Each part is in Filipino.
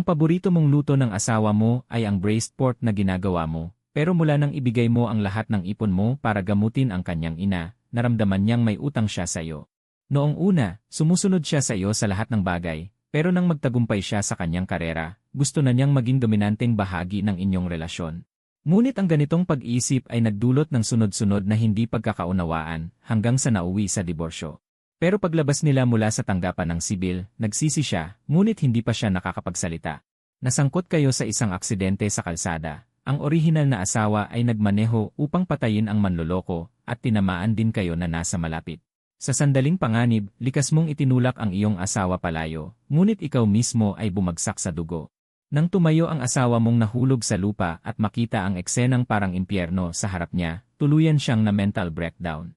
Ang paborito mong luto ng asawa mo ay ang braised pork na ginagawa mo, pero mula nang ibigay mo ang lahat ng ipon mo para gamutin ang kanyang ina, naramdaman niyang may utang siya sa iyo. Noong una, sumusunod siya sa iyo sa lahat ng bagay, pero nang magtagumpay siya sa kanyang karera, gusto na niyang maging dominanteng bahagi ng inyong relasyon. Ngunit ang ganitong pag-iisip ay nagdulot ng sunod-sunod na hindi pagkakaunawaan hanggang sa nauwi sa diborsyo. Pero paglabas nila mula sa tanggapan ng sibil, nagsisi siya, ngunit hindi pa siya nakakapagsalita. Nasangkot kayo sa isang aksidente sa kalsada. Ang orihinal na asawa ay nagmaneho upang patayin ang manloloko at tinamaan din kayo na nasa malapit. Sa sandaling panganib, likas mong itinulak ang iyong asawa palayo, ngunit ikaw mismo ay bumagsak sa dugo. Nang tumayo ang asawa mong nahulog sa lupa at makita ang eksenang parang impyerno sa harap niya, tuluyan siyang na mental breakdown.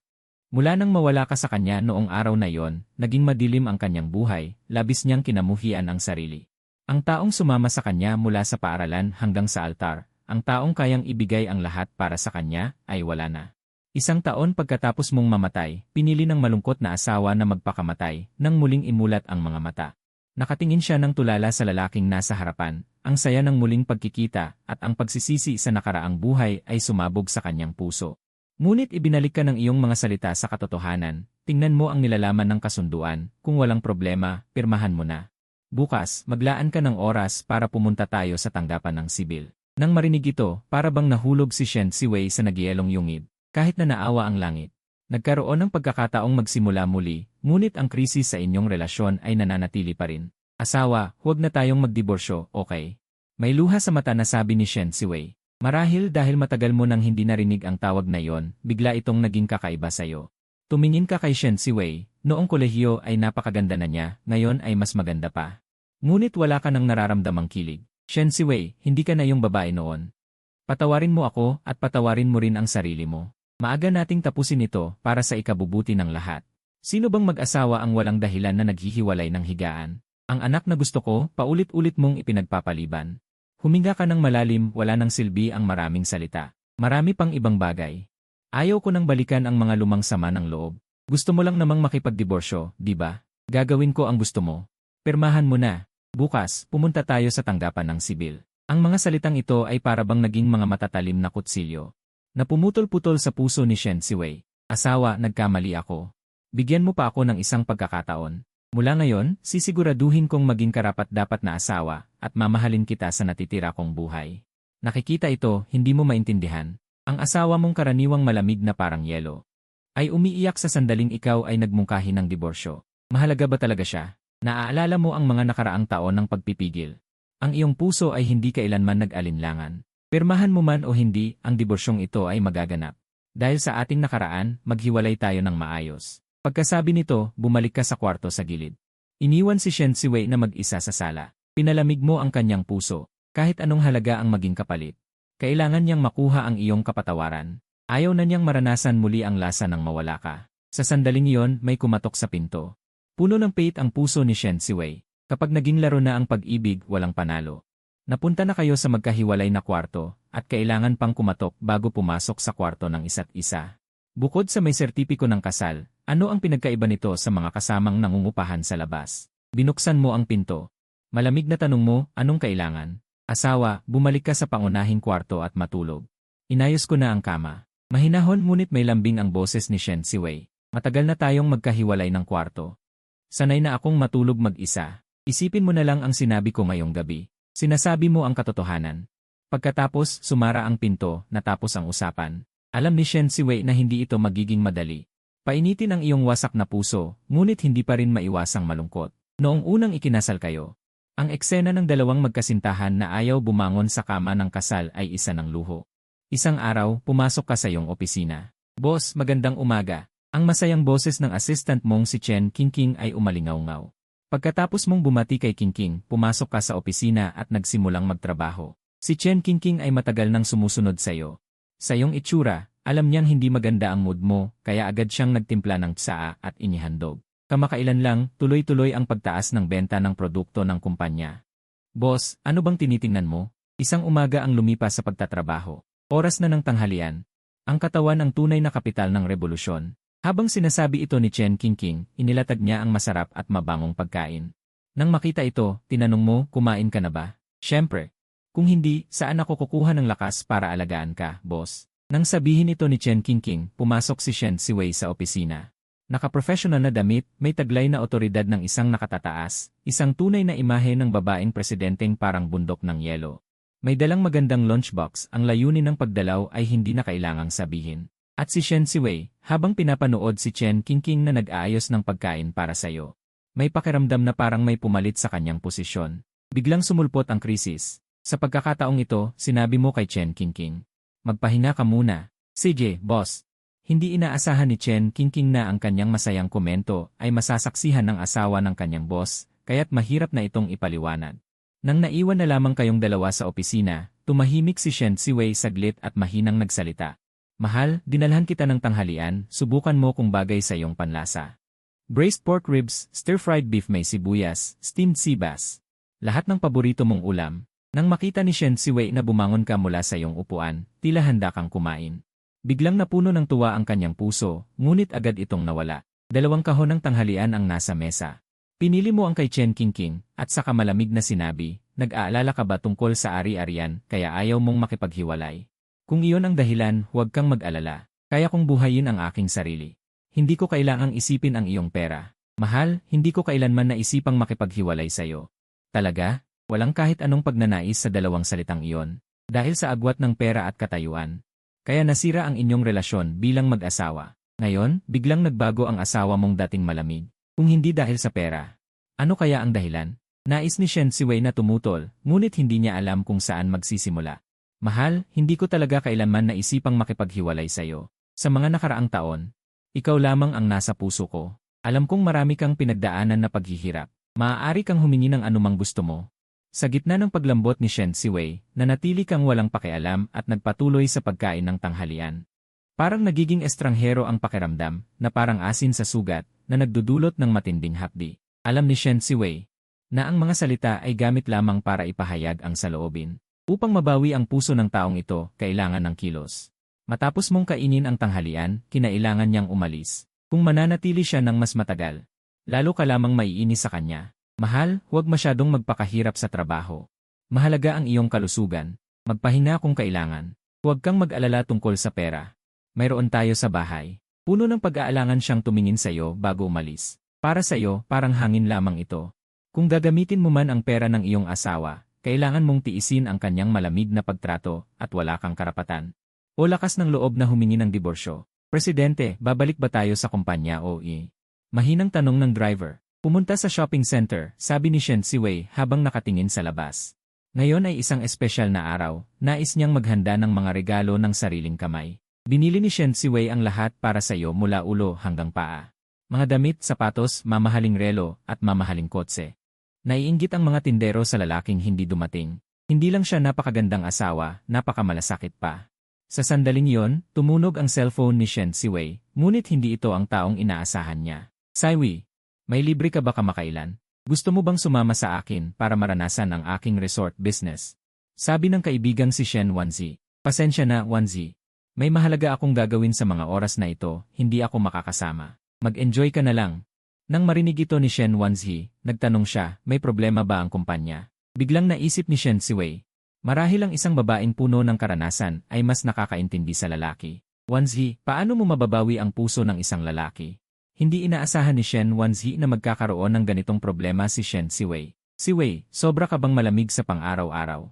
Mula nang mawala ka sa kanya noong araw na yon, naging madilim ang kanyang buhay, labis niyang kinamuhian ang sarili. Ang taong sumama sa kanya mula sa paaralan hanggang sa altar, ang taong kayang ibigay ang lahat para sa kanya, ay wala na. Isang taon pagkatapos mong mamatay, pinili ng malungkot na asawa na magpakamatay, nang muling imulat ang mga mata. Nakatingin siya ng tulala sa lalaking nasa harapan, ang saya ng muling pagkikita at ang pagsisisi sa nakaraang buhay ay sumabog sa kanyang puso. Ngunit ibinalik ka ng iyong mga salita sa katotohanan, tingnan mo ang nilalaman ng kasunduan, kung walang problema, pirmahan mo na. Bukas, maglaan ka ng oras para pumunta tayo sa tanggapan ng sibil. Nang marinig ito, para bang nahulog si Shen Siwei sa nagyelong yungib, kahit na naawa ang langit. Nagkaroon ng pagkakataong magsimula muli, ngunit ang krisis sa inyong relasyon ay nananatili pa rin. Asawa, huwag na tayong magdiborsyo, okay? May luha sa mata na sabi ni Shen Siwei. Marahil dahil matagal mo nang hindi narinig ang tawag na yon, bigla itong naging kakaiba sa'yo. Tumingin ka kay Shen Siwei, noong kolehiyo ay napakaganda na niya, ngayon ay mas maganda pa. Ngunit wala ka nang nararamdamang kilig. Shen Siwei, hindi ka na yung babae noon. Patawarin mo ako at patawarin mo rin ang sarili mo. Maaga nating tapusin ito para sa ikabubuti ng lahat. Sino bang mag-asawa ang walang dahilan na naghihiwalay ng higaan? Ang anak na gusto ko, paulit-ulit mong ipinagpapaliban. Huminga ka ng malalim, wala nang silbi ang maraming salita. Marami pang ibang bagay. Ayaw ko nang balikan ang mga lumang sama ng loob. Gusto mo lang namang makipagdiborsyo, di ba? Gagawin ko ang gusto mo. Pirmahan mo na. Bukas, pumunta tayo sa tanggapan ng sibil. Ang mga salitang ito ay parabang naging mga matatalim na kutsilyo. Napumutol-putol sa puso ni Shen Siwei. Asawa, nagkamali ako. Bigyan mo pa ako ng isang pagkakataon. Mula ngayon, sisiguraduhin kong maging karapat-dapat na asawa at mamahalin kita sa natitira kong buhay. Nakikita ito, hindi mo maintindihan. Ang asawa mong karaniwang malamig na parang yelo ay umiiyak sa sandaling ikaw ay nagmungkahi ng diborsyo. Mahalaga ba talaga siya? Naaalala mo ang mga nakaraang taon ng pagpipigil. Ang iyong puso ay hindi kailanman nag-alinlangan. Pirmahan mo man o hindi, ang diborsyong ito ay magaganap. Dahil sa ating nakaraan, maghiwalay tayo ng maayos. Pagkasabi nito, bumalik ka sa kwarto sa gilid. Iniwan si Shen Siwei na mag-isa sa sala. Pinalamig mo ang kanyang puso, kahit anong halaga ang maging kapalit. Kailangan niyang makuha ang iyong kapatawaran. Ayaw na niyang maranasan muli ang lasa ng mawala ka. Sa sandaling iyon, may kumatok sa pinto. Puno ng pait ang puso ni Shen Siwei. Kapag naging laro na ang pag-ibig, walang panalo. Napunta na kayo sa magkahiwalay na kwarto, at kailangan pang kumatok bago pumasok sa kwarto ng isa't isa. Bukod sa may sertipiko ng kasal, ano ang pinagkaiba nito sa mga kasamang nangungupahan sa labas? Binuksan mo ang pinto. Malamig na tanong mo, anong kailangan? Asawa, bumalik ka sa pangunahing kwarto at matulog. Inayos ko na ang kama. Mahinahon ngunit may lambing ang boses ni Shen Siwei. Matagal na tayong magkahiwalay ng kwarto. Sanay na akong matulog mag-isa. Isipin mo na lang ang sinabi ko ngayong gabi. Sinasabi mo ang katotohanan. Pagkatapos, sumara ang pinto, natapos ang usapan. Alam ni Shen Siwei na hindi ito magiging madali. Painitin ang iyong wasak na puso, ngunit hindi pa rin maiwasang malungkot. Noong unang ikinasal kayo, ang eksena ng dalawang magkasintahan na ayaw bumangon sa kama ng kasal ay isa ng luho. Isang araw, pumasok ka sa iyong opisina. Boss, magandang umaga. Ang masayang boses ng assistant mong si Chen Qingqing ay umalingaw-ngaw. Pagkatapos mong bumati kay Qingqing, pumasok ka sa opisina at nagsimulang magtrabaho. Si Chen Qingqing ay matagal nang sumusunod sa iyo. Sa iyong itsura, alam niyang hindi maganda ang mood mo, kaya agad siyang nagtimpla ng tsaa at inihandog. Kamakailan lang, tuloy-tuloy ang pagtaas ng benta ng produkto ng kumpanya. Boss, ano bang tinitingnan mo? Isang umaga ang lumipas sa pagtatrabaho. Oras na ng tanghalian. Ang katawan ang tunay na kapital ng revolusyon. Habang sinasabi ito ni Chen Qingqing, inilatag niya ang masarap at mabangong pagkain. Nang makita ito, tinanong mo, kumain ka na ba? Siyempre. Kung hindi, saan ako kukuha ng lakas para alagaan ka, boss? Nang sabihin ito ni Chen Qingqing, pumasok si Shen Siwei sa opisina. Naka-professional na damit, may taglay na otoridad ng isang nakatataas, isang tunay na imahe ng babaeng presidenteng parang bundok ng yelo. May dalang magandang lunchbox, ang layunin ng pagdalaw ay hindi na kailangang sabihin. At si Shen Siwei, habang pinapanood si Chen Qingqing na nag-aayos ng pagkain para sayo. May pakiramdam na parang may pumalit sa kanyang posisyon. Biglang sumulpot ang krisis. Sa pagkakataong ito, sinabi mo kay Chen Qingqing, magpahinga ka muna. CJ, boss. Hindi inaasahan ni Chen Qingqing na ang kanyang masayang komento ay masasaksihan ng asawa ng kanyang boss, kaya't mahirap na itong ipaliwanag. Nang naiwan na lamang kayong dalawa sa opisina, tumahimik si Shen Siwei saglit at mahinang nagsalita. Mahal, dinalhan kita ng tanghalian, subukan mo kung bagay sa iyong panlasa. Braised pork ribs, stir-fried beef may sibuyas, steamed sea bass. Lahat ng paborito mong ulam. Nang makita ni Shen Siwei na bumangon ka mula sa iyong upuan, tila handa kang kumain. Biglang napuno ng tuwa ang kanyang puso, ngunit agad itong nawala. 2 kahon ng tanghalian ang nasa mesa. Pinili mo ang kay Chen Qingqing, at saka malamig na sinabi, nag-aalala ka ba tungkol sa ari-arian, kaya ayaw mong makipaghiwalay? Kung iyon ang dahilan, huwag kang mag-alala. Kaya kong buhayin ang aking sarili. Hindi ko kailangang isipin ang iyong pera. Mahal, hindi ko kailanman naisipang makipaghiwalay sa'yo. Talaga? Walang kahit anong pagnanais sa 2 salitang iyon. Dahil sa agwat ng pera at katayuan. Kaya nasira ang inyong relasyon bilang mag-asawa. Ngayon, biglang nagbago ang asawa mong dating malamig. Kung hindi dahil sa pera. Ano kaya ang dahilan? Nais ni Shen Siwei na tumutol, ngunit hindi niya alam kung saan magsisimula. Mahal, hindi ko talaga kailanman naisipang makipaghiwalay sa'yo. Sa mga nakaraang taon, ikaw lamang ang nasa puso ko. Alam kong marami kang pinagdaanan na paghihirap. Maaari kang humingi ng anumang gusto mo. Sa gitna ng paglambot ni Shen Siwei, nanatili kang walang pakialam at nagpatuloy sa pagkain ng tanghalian. Parang nagiging estranghero ang pakiramdam, na parang asin sa sugat, na nagdudulot ng matinding hapdi. Alam ni Shen Siwei, na ang mga salita ay gamit lamang para ipahayag ang saloobin. Upang mabawi ang puso ng taong ito, kailangan ng kilos. Matapos mong kainin ang tanghalian, kinailangan niyang umalis. Kung mananatili siya ng mas matagal, lalo ka lamang maiinis sa kanya. Mahal, huwag masyadong magpakahirap sa trabaho. Mahalaga ang iyong kalusugan. Magpahinga kung kailangan. Huwag kang mag-alala tungkol sa pera. Mayroon tayo sa bahay. Puno ng pag-aalangan siyang tumingin sa iyo bago umalis. Para sa iyo, parang hangin lamang ito. Kung gagamitin mo man ang pera ng iyong asawa, kailangan mong tiisin ang kanyang malamig na pagtrato at wala kang karapatan. O lakas ng loob na humingi ng diborsyo. Presidente, babalik ba tayo sa kumpanya o Mahinang tanong ng driver. Pumunta sa shopping center, sabi ni Shen Siwei habang nakatingin sa labas. Ngayon ay isang espesyal na araw, nais niyang maghanda ng mga regalo ng sariling kamay. Binili ni Shen Siwei ang lahat para sa iyo mula ulo hanggang paa. Mga damit, sapatos, mamahaling relo, at mamahaling kotse. Naiinggit ang mga tindero sa lalaking hindi dumating. Hindi lang siya napakagandang asawa, napakamalasakit pa. Sa sandaling yon, tumunog ang cellphone ni Shen Siwei, ngunit hindi ito ang taong inaasahan niya. Siwei. May libre ka ba kamakailan? Gusto mo bang sumama sa akin para maranasan ang aking resort business? Sabi ng kaibigang si Shen Wanzi. Pasensya na, Wanzi. May mahalaga akong gagawin sa mga oras na ito, hindi ako makakasama. Mag-enjoy ka na lang. Nang marinig ito ni Shen Wanzi, nagtanong siya, may problema ba ang kumpanya? Biglang naisip ni Shen Siwei. Marahil ang isang babaeng puno ng karanasan ay mas nakakaintindi sa lalaki. Wanzi, paano mo mababawi ang puso ng isang lalaki? Hindi inaasahan ni Shen Wanzi na magkakaroon ng ganitong problema si Shen Siwei. Siwei, sobra ka bang malamig sa pang-araw-araw?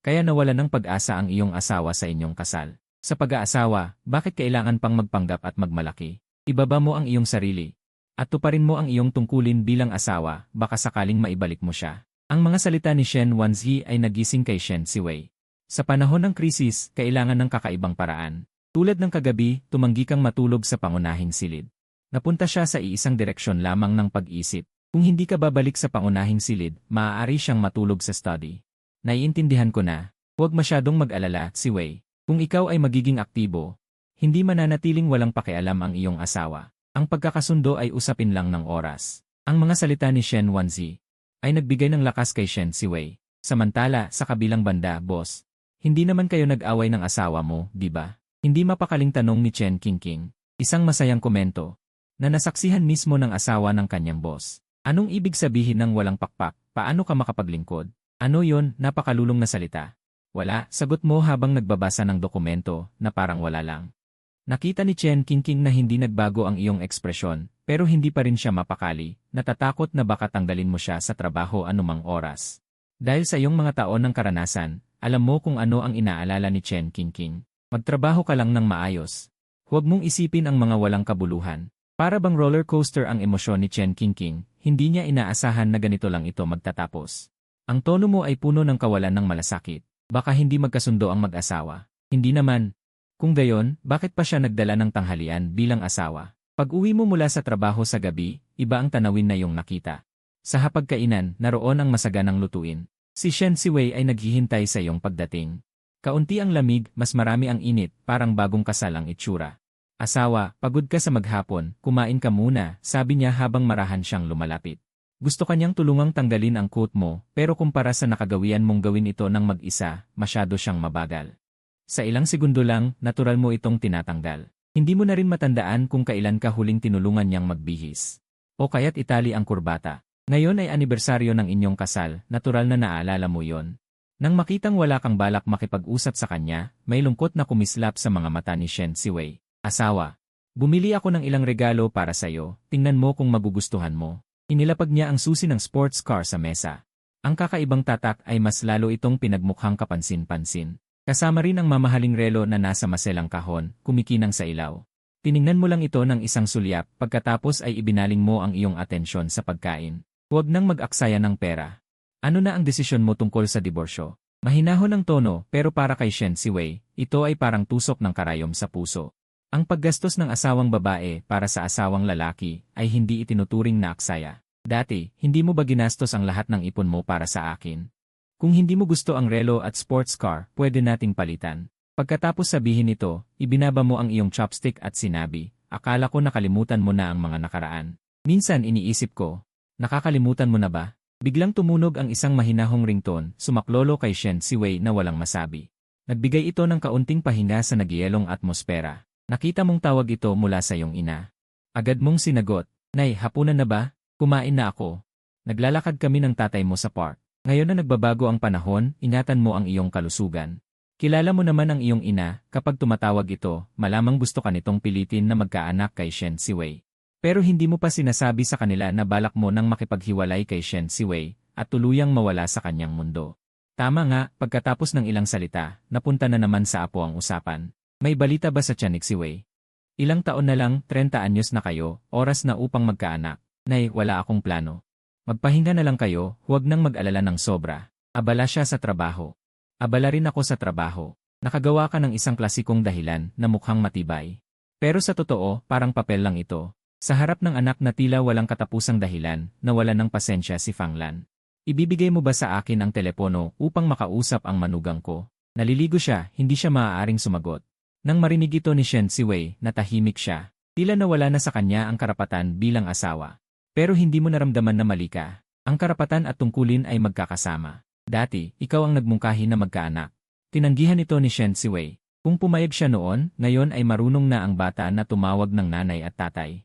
Kaya nawala ng pag-asa ang iyong asawa sa inyong kasal. Sa pag-aasawa, bakit kailangan pang magpanggap at magmalaki? Ibaba mo ang iyong sarili. At tuparin mo ang iyong tungkulin bilang asawa, baka sakaling maibalik mo siya. Ang mga salita ni Shen Wanzi ay nagising kay Shen Siwei. Sa panahon ng krisis, kailangan ng kakaibang paraan. Tulad ng kagabi, tumanggi kang matulog sa pangunahing silid. Napunta siya sa iisang direksyon lamang ng pag-isip. Kung hindi ka babalik sa pangunahing silid, maaari siyang matulog sa study. Naiintindihan ko na. Huwag masyadong mag-alala, Siwei. Kung ikaw ay magiging aktibo, hindi mananatiling walang pakialam ang iyong asawa. Ang pagkakasundo ay usapin lang ng oras. Ang mga salita ni Shen Wanzi ay nagbigay ng lakas kay Shen Siwei. Samantala, sa kabilang banda, boss, hindi naman kayo nag-away ng asawa mo, di ba? Hindi mapakaling tanong ni Chen Qingqing. Isang masayang komento na nasaksihan mismo ng asawa ng kanyang boss. Anong ibig sabihin ng walang pakpak? Paano ka makapaglingkod? Ano yon? Napakalulong na salita. Wala, sagot mo habang nagbabasa ng dokumento na parang wala lang. Nakita ni Chen Qingqing na hindi nagbago ang iyong ekspresyon, pero hindi pa rin siya mapakali, natatakot na baka tanggalin mo siya sa trabaho anumang oras. Dahil sa iyong mga taon ng karanasan, alam mo kung ano ang inaalala ni Chen Qingqing. Magtrabaho ka lang ng maayos. Huwag mong isipin ang mga walang kabuluhan. Para bang roller coaster ang emosyon ni Chen Qingqing, hindi niya inaasahan na ganito lang ito magtatapos. Ang tono mo ay puno ng kawalan ng malasakit. Baka hindi magkasundo ang mag-asawa. Hindi naman. Kung gayon, bakit pa siya nagdala ng tanghalian bilang asawa? Pag-uwi mo mula sa trabaho sa gabi, iba ang tanawin na iyong nakita. Sa hapagkainan, naroon ang masaganang lutuin. Si Shen Siwei ay naghihintay sa iyong pagdating. Kaunti ang lamig, mas marami ang init, parang bagong kasal ang itsura. Asawa, pagod ka sa maghapon, kumain ka muna, sabi niya habang marahan siyang lumalapit. Gusto kanyang tulungang tanggalin ang coat mo, pero kumpara sa nakagawian mong gawin ito ng mag-isa, masyado siyang mabagal. Sa ilang segundo lang, natural mo itong tinatanggal. Hindi mo na rin matandaan kung kailan ka huling tinulungan niyang magbihis. O kaya't itali ang kurbata. Ngayon ay anibersaryo ng inyong kasal, natural na naalala mo yon. Nang makitang wala kang balak makipag-usap sa kanya, may lungkot na kumislap sa mga mata ni Shen Siwei. Asawa, bumili ako ng ilang regalo para sa'yo, tingnan mo kung magugustuhan mo. Inilapag niya ang susi ng sports car sa mesa. Ang kakaibang tatak ay mas lalo itong pinagmukhang kapansin-pansin. Kasama rin ang mamahaling relo na nasa maselang kahon, kumikinang sa ilaw. Tiningnan mo lang ito ng isang sulyap, pagkatapos ay ibinaling mo ang iyong atensyon sa pagkain. Huwag nang mag-aksaya ng pera. Ano na ang desisyon mo tungkol sa diborsyo? Mahinahon ang tono, pero para kay Shen Siwei, ito ay parang tusok ng karayom sa puso. Ang paggastos ng asawang babae para sa asawang lalaki ay hindi itinuturing na aksaya. Dati, hindi mo ba ginastos ang lahat ng ipon mo para sa akin? Kung hindi mo gusto ang relo at sports car, pwede nating palitan. Pagkatapos sabihin ito, ibinaba mo ang iyong chopstick at sinabi, akala ko nakalimutan mo na ang mga nakaraan. Minsan iniisip ko, nakakalimutan mo na ba? Biglang tumunog ang isang mahinahong ringtone, sumaklolo kay Shen Siwei na walang masabi. Nagbigay ito ng kaunting pahinga sa nagyelong atmosfera. Nakita mong tawag ito mula sa iyong ina. Agad mong sinagot, Nay, hapunan na ba? Kumain na ako. Naglalakad kami ng tatay mo sa park. Ngayon na nagbabago ang panahon, ingatan mo ang iyong kalusugan. Kilala mo naman ang iyong ina, kapag tumatawag ito, malamang gusto ka nitong pilitin na magkaanak kay Shen Siwei. Pero hindi mo pa sinasabi sa kanila na balak mo nang makipaghiwalay kay Shen Siwei at tuluyang mawala sa kanyang mundo. Tama nga, pagkatapos ng ilang salita, napunta na naman sa apo ang usapan. May balita ba sa tiyanik Siwei? Ilang taon na lang, 30 anyos na kayo, oras na upang magkaanak. Nay, wala akong plano. Magpahinga na lang kayo, huwag nang mag-alala ng sobra. Abala siya sa trabaho. Abala rin ako sa trabaho. Nakagawa ka ng isang klasikong dahilan na mukhang matibay. Pero sa totoo, parang papel lang ito. Sa harap ng anak na tila walang katapusang dahilan, nawala ng pasensya si Fanglan. Ibibigay mo ba sa akin ang telepono upang makausap ang manugang ko? Naliligo siya, hindi siya maaaring sumagot. Nang marinig ito ni Shen Siwei, natahimik siya. Tila nawala na sa kanya ang karapatan bilang asawa. Pero hindi mo naramdaman na mali ka. Ang karapatan at tungkulin ay magkakasama. Dati, ikaw ang nagmungkahi na magkaanak. Tinanggihan ito ni Shen Siwei. Kung pumayag siya noon, ngayon ay marunong na ang bata na tumawag ng nanay at tatay.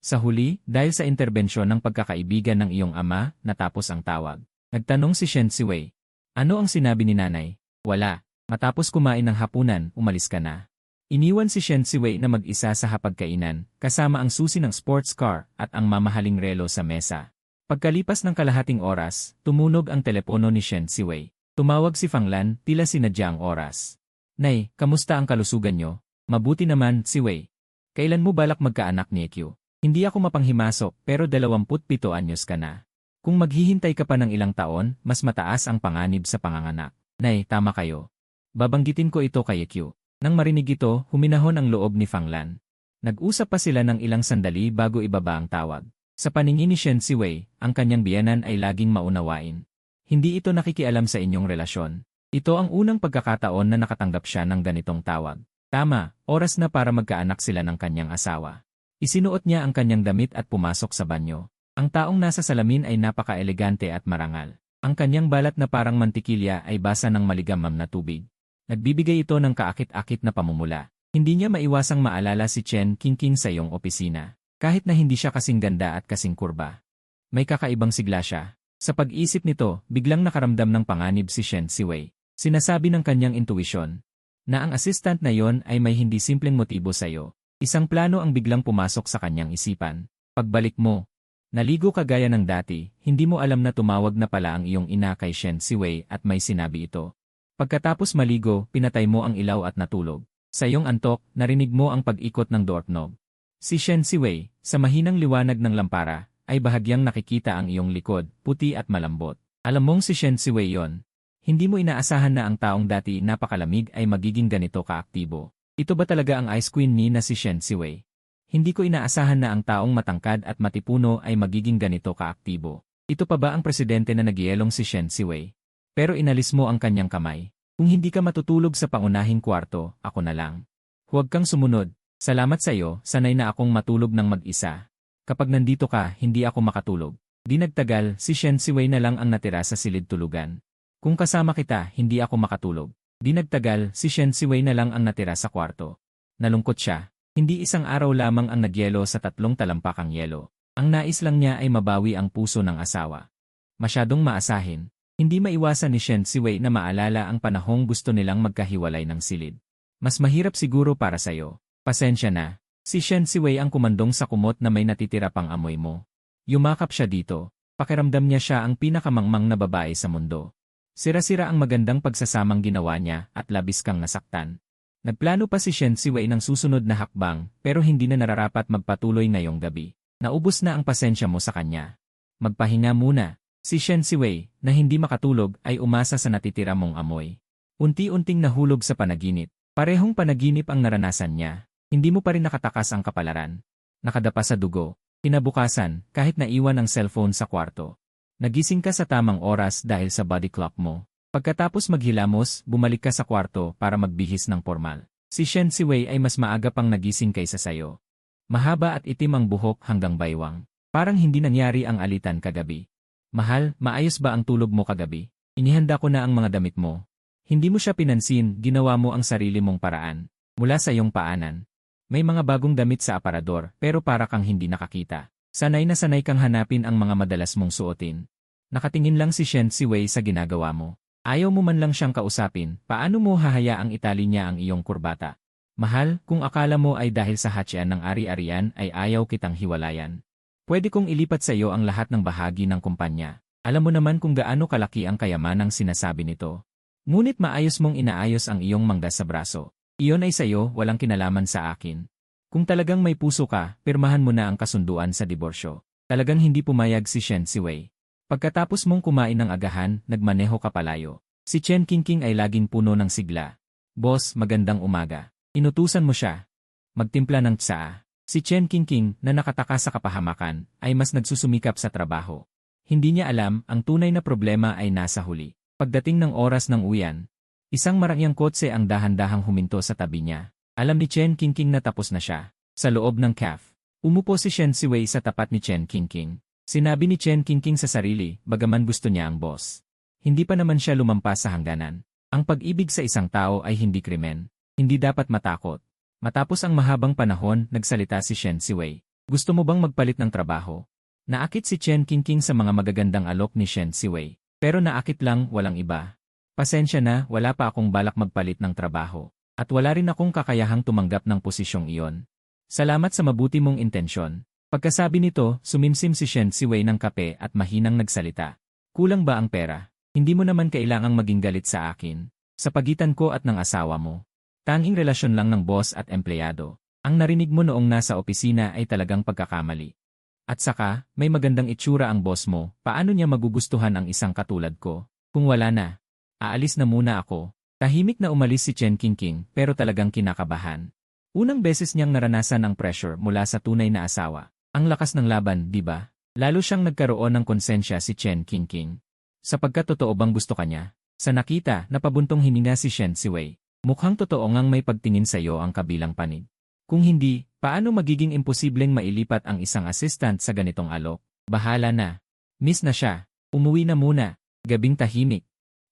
Sa huli, dahil sa interbensyon ng pagkakaibigan ng iyong ama, natapos ang tawag. Nagtanong si Shen Siwei. Ano ang sinabi ni nanay? Wala. Matapos kumain ng hapunan, umalis ka na. Iniwan si Shen Siwei na mag-isa sa hapagkainan, kasama ang susi ng sports car at ang mamahaling relo sa mesa. Pagkalipas ng kalahating oras, tumunog ang telepono ni Shen Siwei. Tumawag si Fanglan, tila sinadya ang oras. Nay, kamusta ang kalusugan niyo? Mabuti naman, Siwei. Kailan mo balak magkaanak ni Q? Hindi ako mapanghimasok, pero 27 anyos ka na. Kung maghihintay ka pa ng ilang taon, mas mataas ang panganib sa panganganak. Nay, tama kayo. Babanggitin ko ito kay Q. Nang marinig ito, huminahon ang loob ni Fanglan. Nag-usap pa sila ng ilang sandali bago ibaba ang tawag. Sa paningin ni Shen Siwei, ang kanyang biyanan ay laging maunawain. Hindi ito nakikialam sa inyong relasyon. Ito ang unang pagkakataon na nakatanggap siya ng ganitong tawag. Tama, oras na para magkaanak sila ng kanyang asawa. Isinuot niya ang kanyang damit at pumasok sa banyo. Ang taong nasa salamin ay napaka-elegante at marangal. Ang kanyang balat na parang mantikilya ay basa ng maligamam na tubig. Nagbibigay ito ng kaakit-akit na pamumula. Hindi niya maiwasang maalala si Chen Qingqing sa iyong opisina. Kahit na hindi siya kasing ganda at kasing kurba. May kakaibang sigla siya. Sa pag-isip nito, biglang nakaramdam ng panganib si Shen Siwei. Sinasabi ng kanyang intuisyon na ang assistant na yon ay may hindi simpleng motibo sa'yo. Isang plano ang biglang pumasok sa kanyang isipan. Pagbalik mo, naligo ka gaya ng dati, hindi mo alam na tumawag na pala ang iyong ina kay Shen Siwei at may sinabi ito. Pagkatapos maligo, pinatay mo ang ilaw at natulog. Sa iyong antok, narinig mo ang pag-ikot ng doorknob. Si Shen Siwei, sa mahinang liwanag ng lampara, ay bahagyang nakikita ang iyong likod, puti at malambot. Alam mong si Shen Siwei yon. Hindi mo inaasahan na ang taong dati napakalamig ay magiging ganito kaaktibo. Ito ba talaga ang Ice Queen ni na si Shen Siwei? Hindi ko inaasahan na ang taong matangkad at matipuno ay magiging ganito kaaktibo. Ito pa ba ang presidente na nagyelong si Shen Siwei? Pero inalis mo ang kanyang kamay. Kung hindi ka matutulog sa pangunahing kwarto, ako na lang. Huwag kang sumunod. Salamat sa iyo, sanay na akong matulog ng mag-isa. Kapag nandito ka, hindi ako makatulog. Di nagtagal, si Shen Siwei na lang ang natira sa silid tulugan. Kung kasama kita, hindi ako makatulog. Di nagtagal, si Shen Siwei na lang ang natira sa kwarto. Nalungkot siya. Hindi isang araw lamang ang nagyelo sa 3 talampakang yelo. Ang nais lang niya ay mabawi ang puso ng asawa. Masyadong maasahin. Hindi maiwasan ni Shen Siwei na maalala ang panahong gusto nilang magkahiwalay ng silid. Mas mahirap siguro para sa'yo. Pasensya na. Si Shen Siwei ang kumandong sa kumot na may natitira pang amoy mo. Yumakap siya dito. Pakiramdam niya siya ang pinakamangmang na babae sa mundo. Sira-sira ang magandang pagsasamang ginawa niya at labis kang nasaktan. Nagplano pa si Shen Siwei ng susunod na hakbang pero hindi na nararapat magpatuloy ngayong gabi. Naubos na ang pasensya mo sa kanya. Magpahinga muna. Si Shen Siwei, na hindi makatulog, ay umasa sa natitira mong amoy. Unti-unting nahulog sa panaginip. Parehong panaginip ang naranasan niya. Hindi mo pa rin nakatakas ang kapalaran. Nakadapa sa dugo. Kinabukasan, kahit naiwan ang cellphone sa kwarto. Nagising ka sa tamang oras dahil sa body clock mo. Pagkatapos maghilamos, bumalik ka sa kwarto para magbihis ng formal. Si Shen Siwei ay mas maaga pang nagising kaysa sayo. Mahaba at itim ang buhok hanggang baywang. Parang hindi nangyari ang alitan kagabi. Mahal, maayos ba ang tulog mo kagabi? Inihanda ko na ang mga damit mo. Hindi mo siya pinansin, ginawa mo ang sarili mong paraan. Mula sa iyong paanan. May mga bagong damit sa aparador pero para kang hindi nakakita. Sanay na sanay kang hanapin ang mga madalas mong suotin. Nakatingin lang si Shen Siwei sa ginagawa mo. Ayaw mo man lang siyang kausapin, paano mo hahayaang itali niya ang iyong kurbata? Mahal, kung akala mo ay dahil sa hatsyan ng ari-arian ay ayaw kitang hiwalayan. Pwede kong ilipat sa iyo ang lahat ng bahagi ng kumpanya. Alam mo naman kung gaano kalaki ang kayamanang sinasabi nito. Ngunit maayos mong inaayos ang iyong mangga sa braso. Iyon ay sa iyo, walang kinalaman sa akin. Kung talagang may puso ka, pirmahan mo na ang kasunduan sa diborsyo. Talagang hindi pumayag si Shen Siwei. Pagkatapos mong kumain ng agahan, nagmaneho ka palayo. Si Chen Qingqing ay laging puno ng sigla. Boss, magandang umaga. Inutusan mo siya. Magtimpla ng tsaa. Si Chen Qingqing, na nakataka sa kapahamakan, ay mas nagsusumikap sa trabaho. Hindi niya alam, ang tunay na problema ay nasa huli. Pagdating ng oras ng uyan, isang marangyang kotse ang dahan-dahang huminto sa tabi niya. Alam ni Chen Qingqing na tapos na siya. Sa loob ng cafe, umupo si Shen Siwei sa tapat ni Chen Qingqing. Sinabi ni Chen Qingqing sa sarili, bagaman gusto niya ang boss. Hindi pa naman siya lumampas sa hangganan. Ang pag-ibig sa isang tao ay hindi krimen. Hindi dapat matakot. Matapos ang mahabang panahon, nagsalita si Shen Siwei. Gusto mo bang magpalit ng trabaho? Naakit si Chen Qingqing sa mga magagandang alok ni Shen Siwei. Pero naakit lang, walang iba. Pasensya na, wala pa akong balak magpalit ng trabaho. At wala rin akong kakayahang tumanggap ng posisyong iyon. Salamat sa mabuti mong intensyon. Pagkasabi nito, sumimsim si Shen Siwei ng kape at mahinang nagsalita. Kulang ba ang pera? Hindi mo naman kailangang maging galit sa akin. Sa pagitan ko at ng asawa mo. Tanging relasyon lang ng boss at empleyado. Ang narinig mo noong nasa opisina ay talagang pagkakamali. At saka, may magandang itsura ang boss mo, paano niya magugustuhan ang isang katulad ko? Kung wala na, aalis na muna ako. Tahimik na umalis si Chen Qingqing pero talagang kinakabahan. Unang beses niyang naranasan ang pressure mula sa tunay na asawa. Ang lakas ng laban, di ba? Lalo siyang nagkaroon ng konsensya si Chen Qingqing. Sapagkat totoo bang gusto ka niya? Sa nakita, napabuntong hininga si Shen Siwei. Mukhang totoo ngang may pagtingin sa iyo ang kabilang panig. Kung hindi, paano magiging imposibleng mailipat ang isang assistant sa ganitong alok? Bahala na. Miss na siya. Umuwi na muna. Gabing tahimik.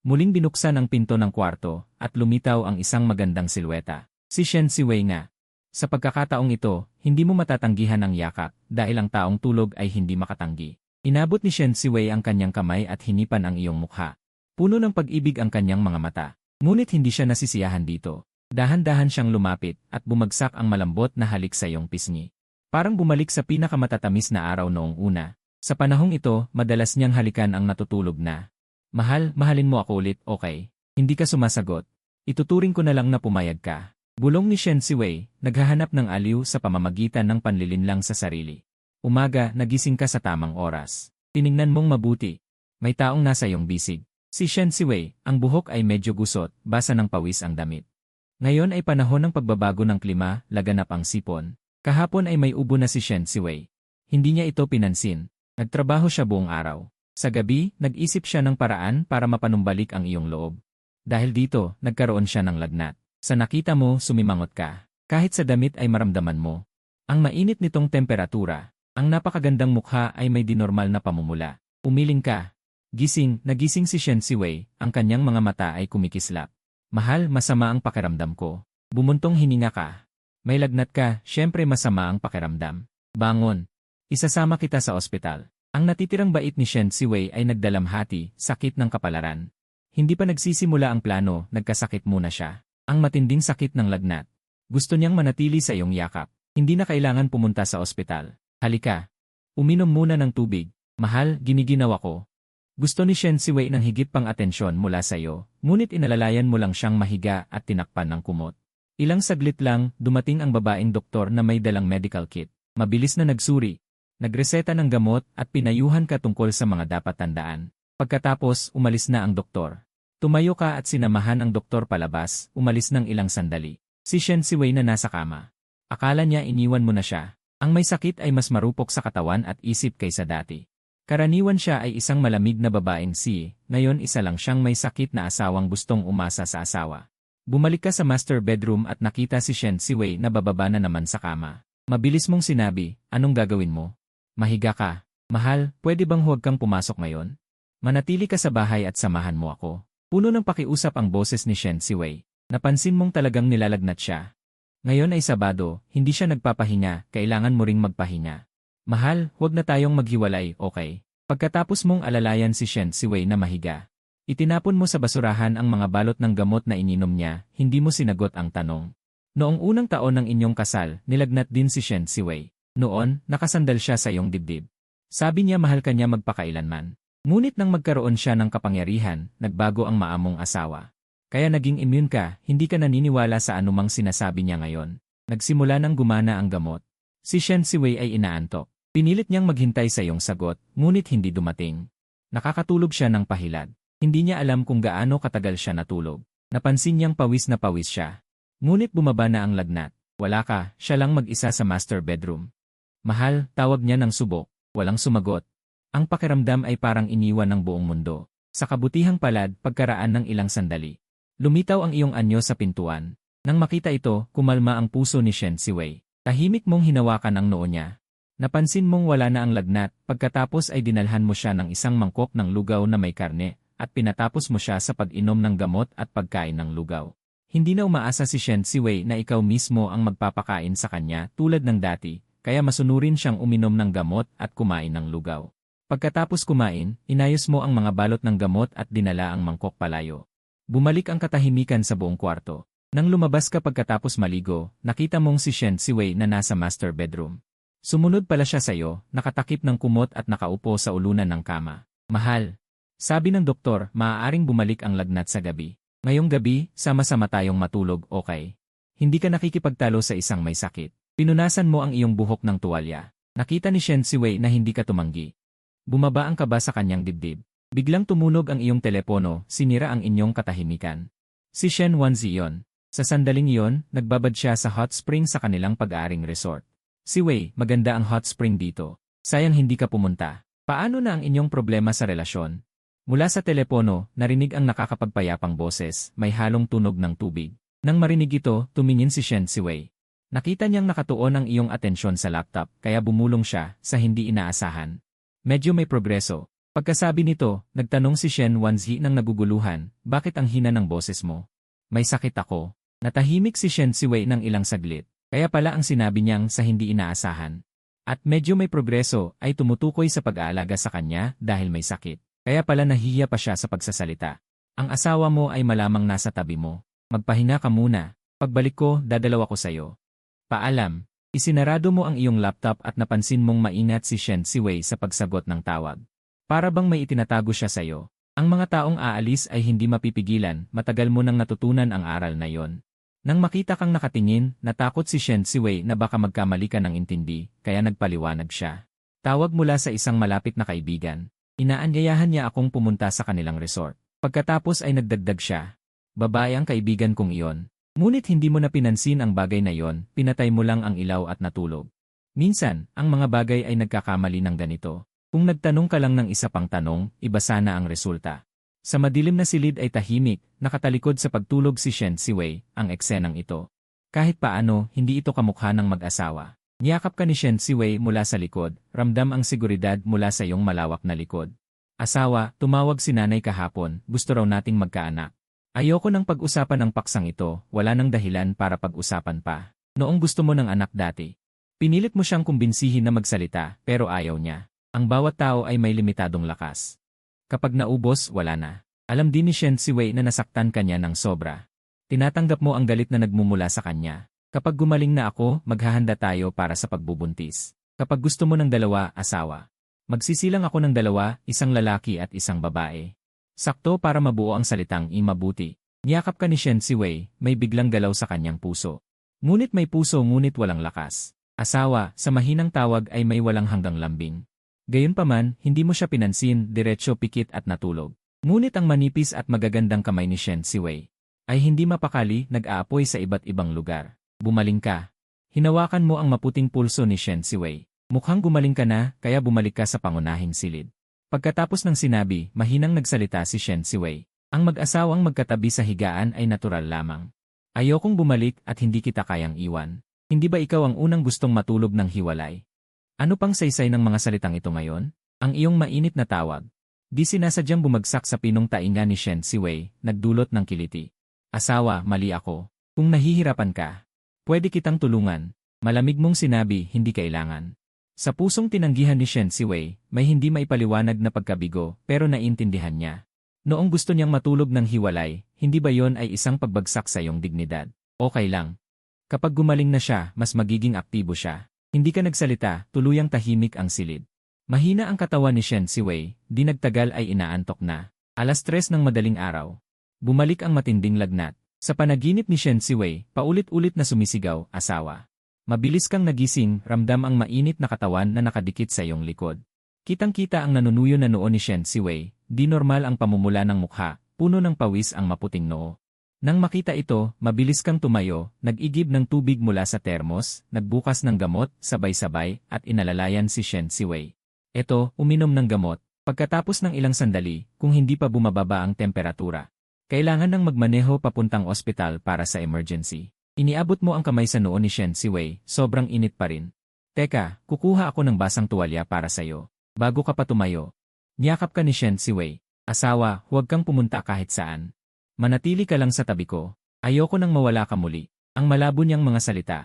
Muling binuksan ang pinto ng kwarto at lumitaw ang isang magandang silweta. Si Shen Siwei nga. Sa pagkakataong ito, hindi mo matatanggihan ang yakap dahil ang taong tulog ay hindi makatanggi. Inabot ni Shen Siwei ang kanyang kamay at hinipan ang iyong mukha. Puno ng pag-ibig ang kanyang mga mata. Ngunit hindi siya nasisiyahan dito. Dahan-dahan siyang lumapit at bumagsak ang malambot na halik sa iyong pisngi. Parang bumalik sa pinakamatatamis na araw noong una. Sa panahong ito, madalas niyang halikan ang natutulog na. Mahal, mahalin mo ako ulit, okay? Hindi ka sumasagot. Ituturing ko na lang na pumayag ka. Bulong ni Shen Siwei, naghahanap ng aliw sa pamamagitan ng panlilinlang sa sarili. Umaga, nagising ka sa tamang oras. Tiningnan mong mabuti. May taong nasa iyong bisig. Si Shen Siwei, ang buhok ay medyo gusot, basa ng pawis ang damit. Ngayon ay panahon ng pagbabago ng klima, laganap ang sipon. Kahapon ay may ubo na si Shen Siwei. Hindi niya ito pinansin. Nagtrabaho siya buong araw. Sa gabi, nag-isip siya ng paraan para mapanumbalik ang iyong loob. Dahil dito, nagkaroon siya ng lagnat. Sa nakita mo, sumimangot ka. Kahit sa damit ay maramdaman mo. Ang mainit nitong temperatura. Ang napakagandang mukha ay may dinormal na pamumula. Umiling ka. Nagising si Shen Siwei, ang kanyang mga mata ay kumikislap. Mahal, masama ang pakiramdam ko. Bumuntong hininga ka. May lagnat ka, syempre masama ang pakiramdam. Bangon. Isasama kita sa ospital. Ang natitirang bait ni Shen Siwei ay nagdalamhati, sakit ng kapalaran. Hindi pa nagsisimula ang plano, nagkasakit muna siya. Ang matinding sakit ng lagnat. Gusto niyang manatili sa iyong yakap. Hindi na kailangan pumunta sa ospital. Halika. Uminom muna ng tubig. Mahal, giniginawa ko. Gusto ni Shen Siwei ng higit pang atensyon mula sa iyo, ngunit inalalayan mo lang siyang mahiga at tinakpan ng kumot. Ilang saglit lang, dumating ang babaeng doktor na may dalang medical kit. Mabilis na nagsuri. Nagreseta ng gamot at pinayuhan ka tungkol sa mga dapat tandaan. Pagkatapos, umalis na ang doktor. Tumayo ka at sinamahan ang doktor palabas, umalis ng ilang sandali. Si Shen Siwei na nasa kama. Akala niya iniwan mo na siya. Ang may sakit ay mas marupok sa katawan at isip kaysa dati. Karaniwan siya ay isang malamig na babaeng ngayon isa lang siyang may sakit na asawang gustong umasa sa asawa. Bumalik ka sa master bedroom at nakita si Shen Siwei na bababa na naman sa kama. Mabilis mong sinabi, anong gagawin mo? Mahiga ka. Mahal, pwede bang huwag kang pumasok ngayon? Manatili ka sa bahay at samahan mo ako. Puno ng pakiusap ang boses ni Shen Siwei. Napansin mong talagang nilalagnat siya. Ngayon ay Sabado, hindi siya nagpapahinga, kailangan mo ring magpahinga. Mahal, huwag na tayong maghiwalay, okay? Pagkatapos mong alalayan si Shen Siwei na mahiga. Itinapon mo sa basurahan ang mga balot ng gamot na ininom niya, hindi mo sinagot ang tanong. Noong unang taon ng inyong kasal, nilagnat din si Shen Siwei. Noon, nakasandal siya sa iyong dibdib. Sabi niya mahal ka niya magpakailanman. Ngunit nang magkaroon siya ng kapangyarihan, nagbago ang maamong asawa. Kaya naging immune ka, hindi ka naniniwala sa anumang sinasabi niya ngayon. Nagsimula nang gumana ang gamot. Si Shen Siwei ay inaantok. Pinilit niyang maghintay sa iyong sagot, ngunit hindi dumating. Nakakatulog siya ng pahilad. Hindi niya alam kung gaano katagal siya natulog. Napansin niyang pawis na pawis siya. Ngunit bumaba na ang lagnat. Wala ka, siya lang mag-isa sa master bedroom. Mahal, tawag niya ng subok. Walang sumagot. Ang pakiramdam ay parang iniwan ng buong mundo. Sa kabutihang palad, pagkaraan ng ilang sandali. Lumitaw ang iyong anyo sa pintuan. Nang makita ito, kumalma ang puso ni Shen Siwei. Tahimik mong hinawakan ang noo niya. Napansin mong wala na ang lagnat, pagkatapos ay dinalhan mo siya ng isang mangkok ng lugaw na may karne, at pinatapos mo siya sa pag-inom ng gamot at pagkain ng lugaw. Hindi na umaasa si Shen Siwei na ikaw mismo ang magpapakain sa kanya tulad ng dati, kaya masunurin siyang uminom ng gamot at kumain ng lugaw. Pagkatapos kumain, inayos mo ang mga balot ng gamot at dinala ang mangkok palayo. Bumalik ang katahimikan sa buong kwarto. Nang lumabas ka pagkatapos maligo, nakita mong si Shen Siwei na nasa master bedroom. Sumunod pala siya sa iyo, nakatakip ng kumot at nakaupo sa ulunan ng kama. Mahal. Sabi ng doktor, maaaring bumalik ang lagnat sa gabi. Ngayong gabi, sama-sama tayong matulog, okay? Hindi ka nakikipagtalo sa isang may sakit. Pinunasan mo ang iyong buhok ng tuwalya. Nakita ni Shen Siwei na hindi ka tumanggi. Bumaba ang kaba sa kanyang dibdib. Biglang tumunog ang iyong telepono, sinira ang inyong katahimikan. Si Shen Wanzi yon. Sa sandaling iyon, nagbabad siya sa hot spring sa kanilang pag-aaring resort. Siwei, maganda ang hot spring dito. Sayang hindi ka pumunta. Paano na ang inyong problema sa relasyon? Mula sa telepono, narinig ang nakakapagpayapang boses, may halong tunog ng tubig. Nang marinig ito, tumingin si Shen Siwei. Nakita niyang nakatuon ang iyong atensyon sa laptop, kaya bumulong siya sa hindi inaasahan. Medyo may progreso. Pagkasabi nito, nagtanong si Shen Wanzi ng naguguluhan, bakit ang hina ng boses mo? May sakit ako. Natahimik si Shen Siwei ng ilang saglit, kaya pala ang sinabi niyang sa hindi inaasahan. At medyo may progreso ay tumutukoy sa pag-aalaga sa kanya dahil may sakit. Kaya pala nahihiya pa siya sa pagsasalita. Ang asawa mo ay malamang nasa tabi mo. Magpahinga ka muna. Pagbalik ko, dadalaw ako sa'yo. Paalam. Isinarado mo ang iyong laptop at napansin mong maingat si Shen Siwei sa pagsagot ng tawag. Para bang may itinatago siya sa'yo. Ang mga taong aalis ay hindi mapipigilan, matagal mo nang natutunan ang aral na yon. Nang makita kang nakatingin, natakot si Shen Siwei na baka magkamali ka ng intindi, kaya nagpaliwanag siya. Tawag mula sa isang malapit na kaibigan. Inaanyayahan niya akong pumunta sa kanilang resort. Pagkatapos ay nagdagdag siya. Babae ang kaibigan kong iyon. Ngunit hindi mo na pinansin ang bagay na yon, pinatay mo lang ang ilaw at natulog. Minsan, ang mga bagay ay nagkakamali ng ganito. Kung nagtanong ka lang ng isa pang tanong, iba sana ang resulta. Sa madilim na silid ay tahimik, nakatalikod sa pagtulog si Shen Siwei, ang eksenang ito. Kahit paano, hindi ito kamukha ng mag-asawa. Niyakap ka ni Shen Siwei mula sa likod, ramdam ang seguridad mula sa iyong malawak na likod. Asawa, tumawag si nanay kahapon, gusto raw nating magkaanak. Ayoko nang pag-usapan ang paksang ito, wala nang dahilan para pag-usapan pa. Noong gusto mo ng anak dati. Pinilit mo siyang kumbinsihin na magsalita, pero ayaw niya. Ang bawat tao ay may limitadong lakas. Kapag naubos, wala na. Alam din ni Shen Siwei na nasaktan kanya ng sobra. Tinatanggap mo ang galit na nagmumula sa kanya. Kapag gumaling na ako, maghahanda tayo para sa pagbubuntis. Kapag gusto mo ng dalawa, asawa. Magsisilang ako ng dalawa, isang lalaki at isang babae. Sakto para mabuo ang salitang mabuti. Niyakap ka ni Shen Siwei, may biglang galaw sa kanyang puso. Ngunit may puso ngunit walang lakas. Asawa, sa mahinang tawag ay may walang hanggang lambing. Gayunpaman, hindi mo siya pinansin, diretsyo pikit at natulog. Ngunit ang manipis at magagandang kamay ni Shen Siwei ay hindi mapakali, nag-aapoy sa iba't ibang lugar. Bumaling ka. Hinawakan mo ang maputing pulso ni Shen Siwei. Mukhang gumaling ka na, kaya bumalik ka sa pangunahing silid. Pagkatapos ng sinabi, mahinang nagsalita si Shen Siwei. Ang mag-asawang magkatabi sa higaan ay natural lamang. Ayokong bumalik at hindi kita kayang iwan. Hindi ba ikaw ang unang gustong matulog ng hiwalay? Ano pang saysay ng mga salitang ito ngayon? Ang iyong mainit na tawag. Di sinasadyang bumagsak sa pinong tainga ni Shen Siwei, nagdulot ng kiliti. Asawa, mali ako. Kung nahihirapan ka, pwede kitang tulungan. Malamig mong sinabi, hindi kailangan. Sa pusong tinanggihan ni Shen Siwei, may hindi maipaliwanag na pagkabigo, pero naiintindihan niya. Noong gusto niyang matulog ng hiwalay, hindi ba yon ay isang pagbagsak sa iyong dignidad? Okay lang. Kapag gumaling na siya, mas magiging aktibo siya. Hindi ka nagsalita, tuluyang tahimik ang silid. Mahina ang katawan ni Shen Siwei, di nagtagal ay inaantok na. 3:00 ng madaling araw. Bumalik ang matinding lagnat. Sa panaginip ni Shen Siwei, paulit-ulit na sumisigaw, asawa. Mabilis kang nagising, ramdam ang mainit na katawan na nakadikit sa iyong likod. Kitang-kita ang nanunuyo na noo ni Shen Siwei, di normal ang pamumula ng mukha, puno ng pawis ang maputing noo. Nang makita ito, mabilis kang tumayo, nag-igib ng tubig mula sa termos, nagbukas ng gamot, sabay-sabay, at inalalayan si Shen Siwei. Eto, uminom ng gamot, pagkatapos ng ilang sandali, kung hindi pa bumababa ang temperatura. Kailangan nang magmaneho papuntang ospital para sa emergency. Iniabot mo ang kamay sa noo ni Shen Siwei, sobrang init pa rin. Teka, kukuha ako ng basang tuwalya para sa'yo. Bago ka pa tumayo. Niyakap ka ni Shen Siwei. Asawa, huwag kang pumunta kahit saan. Manatili ka lang sa tabi ko. Ayoko nang mawala ka muli. Ang malabo niyang mga salita.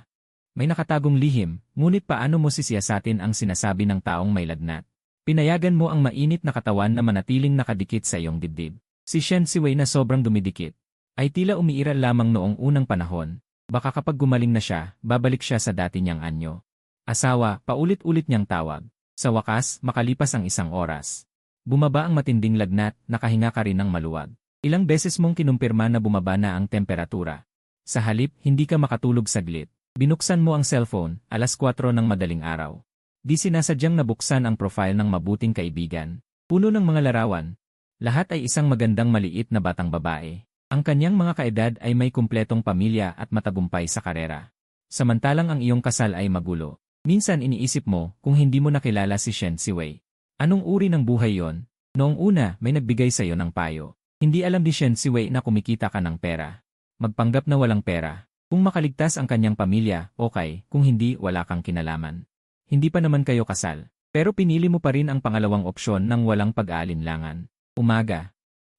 May nakatagong lihim, ngunit paano mo sisiyasatin ang sinasabi ng taong may lagnat? Pinayagan mo ang mainit na katawan na manatiling nakadikit sa iyong dibdib. Si Shen Siwei na sobrang dumidikit ay tila umiiral lamang noong unang panahon. Baka kapag gumaling na siya, babalik siya sa dati niyang anyo. Asawa, paulit-ulit niyang tawag. Sa wakas, makalipas ang 1 oras. Bumaba ang matinding lagnat, nakahinga ka rin ng maluwag. Ilang beses mong kinumpirma na bumaba na ang temperatura. Sa halip, hindi ka makatulog saglit. Binuksan mo ang cellphone, 4:00 ng madaling araw. Di sinasadyang nabuksan ang profile ng mabuting kaibigan. Puno ng mga larawan. Lahat ay isang magandang maliit na batang babae. Ang kanyang mga kaedad ay may kumpletong pamilya at matagumpay sa karera. Samantalang ang iyong kasal ay magulo. Minsan iniisip mo kung hindi mo nakilala si Shen Siwei. Anong uri ng buhay yon? Noong una, may nagbigay sa iyo ng payo. Hindi alam ni Shen Siwei na kumikita ka ng pera. Magpanggap na walang pera. Kung makaligtas ang kanyang pamilya, okay. Kung hindi, wala kang kinalaman. Hindi pa naman kayo kasal. Pero pinili mo pa rin ang pangalawang opsyon ng walang pag-aalinlangan. Umaga.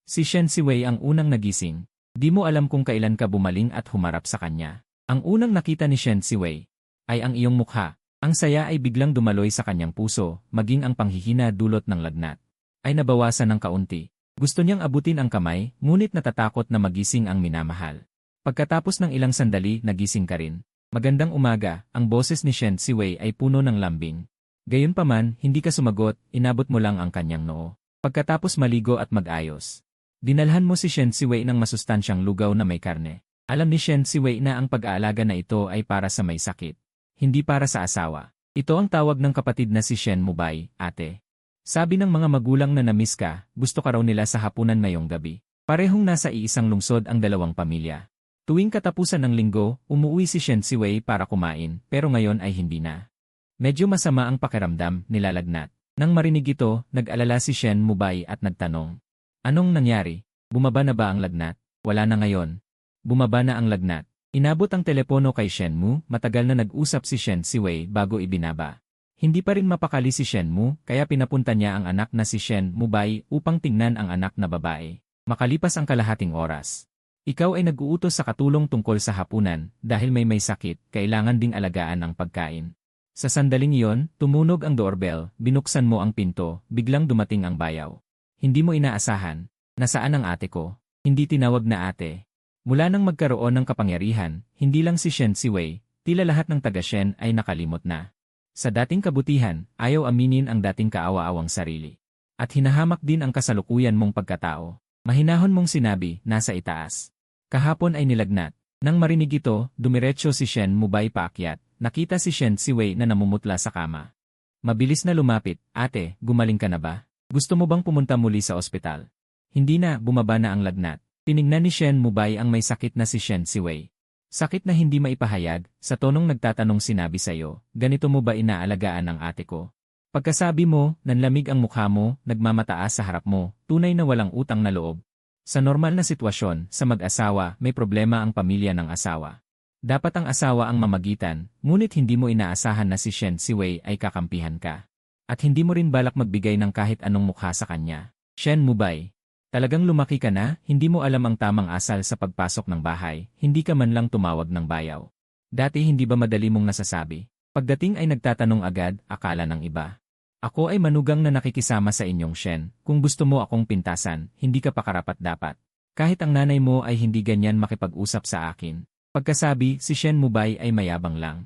Si Shen Siwei ang unang nagising. Di mo alam kung kailan ka bumaling at humarap sa kanya. Ang unang nakita ni Shen Siwei ay ang iyong mukha. Ang saya ay biglang dumaloy sa kanyang puso, maging ang panghihina dulot ng lagnat ay nabawasan ng kaunti. Gusto niyang abutin ang kamay, ngunit natatakot na magising ang minamahal. Pagkatapos ng ilang sandali, nagising ka rin. Magandang umaga, ang boses ni Shen Siwei ay puno ng lambing. Gayunpaman, hindi ka sumagot, inabot mo lang ang kanyang noo. Pagkatapos maligo at mag-ayos, dinalhan mo si Shen Siwei ng masustansyang lugaw na may karne. Alam ni Shen Siwei na ang pag-aalaga na ito ay para sa may sakit, hindi para sa asawa. Ito ang tawag ng kapatid na si Shen Mubay, ate. Sabi ng mga magulang na namiss ka, gusto ka raw nila sa hapunan ngayong gabi. Parehong nasa iisang lungsod ang dalawang pamilya. Tuwing katapusan ng linggo, umuwi si Shen Siwei para kumain, pero ngayon ay hindi na. Medyo masama ang pakiramdam, nilalagnat. Nang marinig ito, nag-alala si Shen Mubay at nagtanong. Anong nangyari? Bumaba na ba ang lagnat? Wala na ngayon. Bumaba na ang lagnat. Inabot ang telepono kay Shen Mu, matagal na nag-usap si Shen Siwei bago ibinaba. Hindi pa rin mapakali si Shen Mu, kaya pinapunta niya ang anak na si Shen Mubay upang tingnan ang anak na babae. Makalipas ang kalahating oras. Ikaw ay nag-uutos sa katulong tungkol sa hapunan, dahil may sakit, kailangan ding alagaan ang pagkain. Sa sandaling iyon, tumunog ang doorbell, binuksan mo ang pinto, biglang dumating ang bayaw. Hindi mo inaasahan. Nasaan ang ate ko? Hindi tinawag na ate. Mula nang magkaroon ng kapangyarihan, hindi lang si Shen Siwei, tila lahat ng taga-Shen ay nakalimot na. Sa dating kabutihan, ayaw aminin ang dating kaawa-awang sarili. At hinahamak din ang kasalukuyan mong pagkatao. Mahinahon mong sinabi, nasa itaas. Kahapon ay nilagnat. Nang marinig ito, dumiretso si Shen Mubay paakyat. Nakita si Shen Siwei na namumutla sa kama. Mabilis na lumapit, ate, gumaling ka na ba? Gusto mo bang pumunta muli sa ospital? Hindi na, bumaba na ang lagnat. Tiningnan ni Shen Mubay ang may sakit na si Shen Siwei. Sakit na hindi maipahayag, sa tonong nagtatanong sinabi sa'yo, ganito mo ba inaalagaan ang ate ko? Pagkasabi mo, nanlamig ang mukha mo, nagmamataas sa harap mo, tunay na walang utang na loob. Sa normal na sitwasyon, sa mag-asawa, may problema ang pamilya ng asawa. Dapat ang asawa ang mamagitan, ngunit hindi mo inaasahan na si Shen Siwei ay kakampihan ka. At hindi mo rin balak magbigay ng kahit anong mukha sa kanya. Shen Mubay. Talagang lumaki ka na, hindi mo alam ang tamang asal sa pagpasok ng bahay, hindi ka man lang tumawag ng bayaw. Dati hindi ba madali mong nasasabi? Pagdating ay nagtatanong agad, akala ng iba. Ako ay manugang na nakikisama sa inyong Shen, kung gusto mo akong pintasan, hindi ka pa karapat-dapat. Kahit ang nanay mo ay hindi ganyan makipag-usap sa akin. Pagkasabi, si Shen Mubay ay mayabang lang.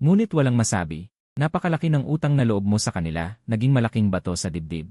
Ngunit walang masabi. Napakalaki ng utang na loob mo sa kanila, naging malaking bato sa dibdib.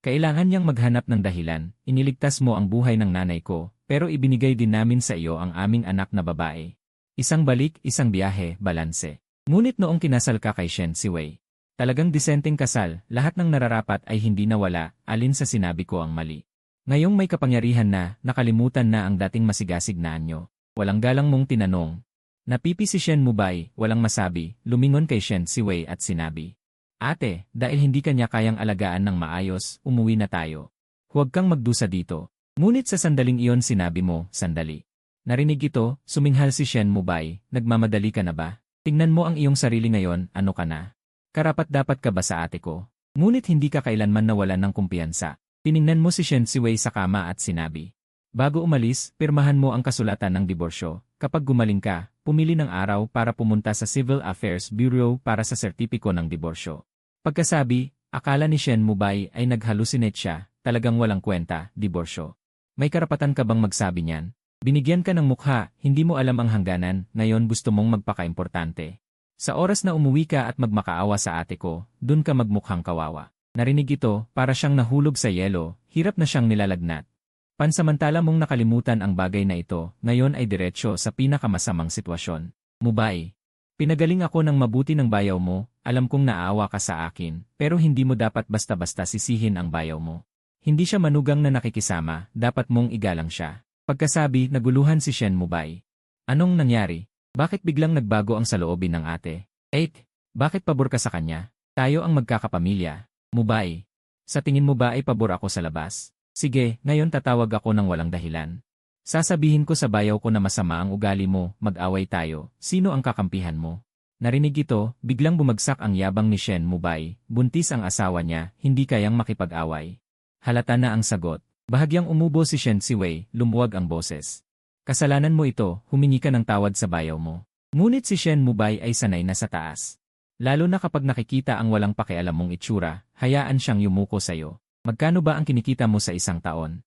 Kailangan niyang maghanap ng dahilan, iniligtas mo ang buhay ng nanay ko, pero ibinigay din namin sa iyo ang aming anak na babae. Isang balik, isang biyahe, balanse. Ngunit noong kinasal ka kay Shen Siwei, talagang disenteng kasal, lahat ng nararapat ay hindi nawala, alin sa sinabi ko ang mali. Ngayong may kapangyarihan na, nakalimutan na ang dating masigasig na anyo. Walang galang mong tinanong. Napipi si Shen Mubay, walang masabi, lumingon kay Shen Siwei at sinabi. Ate, dahil hindi kanya kayang alagaan ng maayos, umuwi na tayo. Huwag kang magdusa dito. Ngunit sa sandaling iyon sinabi mo, sandali. Narinig ito, suminghal si Shen Mubay, nagmamadali ka na ba? Tingnan mo ang iyong sarili ngayon, ano ka na? Karapat-dapat ka ba sa ate ko? Ngunit hindi ka kailanman nawalan ng kumpiyansa. Tiningnan mo si Shen Siwei sa kama at sinabi. Bago umalis, pirmahan mo ang kasulatan ng diborsyo. Kapag gumaling ka, pumili ng araw para pumunta sa Civil Affairs Bureau para sa sertipiko ng diborsyo. Pagkasabi, akala ni Shen Mubay ay nag-hallucinate siya, talagang walang kwenta, diborsyo. May karapatan ka bang magsabi niyan? Binigyan ka ng mukha, hindi mo alam ang hangganan, ngayon gusto mong magpaka-importante. Sa oras na umuwi ka at magmakaawa sa ate ko, dun ka magmukhang kawawa. Narinig ito, para siyang nahulog sa yelo, hirap na siyang nilalagnat. Pansamantala mong nakalimutan ang bagay na ito, ngayon ay diretsyo sa pinakamasamang sitwasyon. Mubay. Pinagaling ako ng mabuti ng bayaw mo, alam kong naawa ka sa akin, pero hindi mo dapat basta-basta sisihin ang bayaw mo. Hindi siya manugang na nakikisama, dapat mong igalang siya. Pagkasabi, naguluhan si Shen Mubay. Anong nangyari? Bakit biglang nagbago ang saloobin ng ate? 8. Bakit pabor ka sa kanya? Tayo ang magkakapamilya. Mubay. Sa tingin mo ba ay pabor ako sa labas? Sige, ngayon tatawag ako ng walang dahilan. Sasabihin ko sa bayaw ko na masama ang ugali mo, mag-away tayo, sino ang kakampihan mo? Narinig ito, biglang bumagsak ang yabang ni Shen Mubay, buntis ang asawa niya, hindi kayang makipag-away. Halata na ang sagot. Bahagyang umubo si Shen Siwei, lumuwag ang boses. Kasalanan mo ito, humingi ka ng tawad sa bayaw mo. Ngunit si Shen Mubay ay sanay na sa taas. Lalo na kapag nakikita ang walang pakialam mong itsura, hayaan siyang yumuko sa'yo. Magkano ba ang kinikita mo sa isang taon?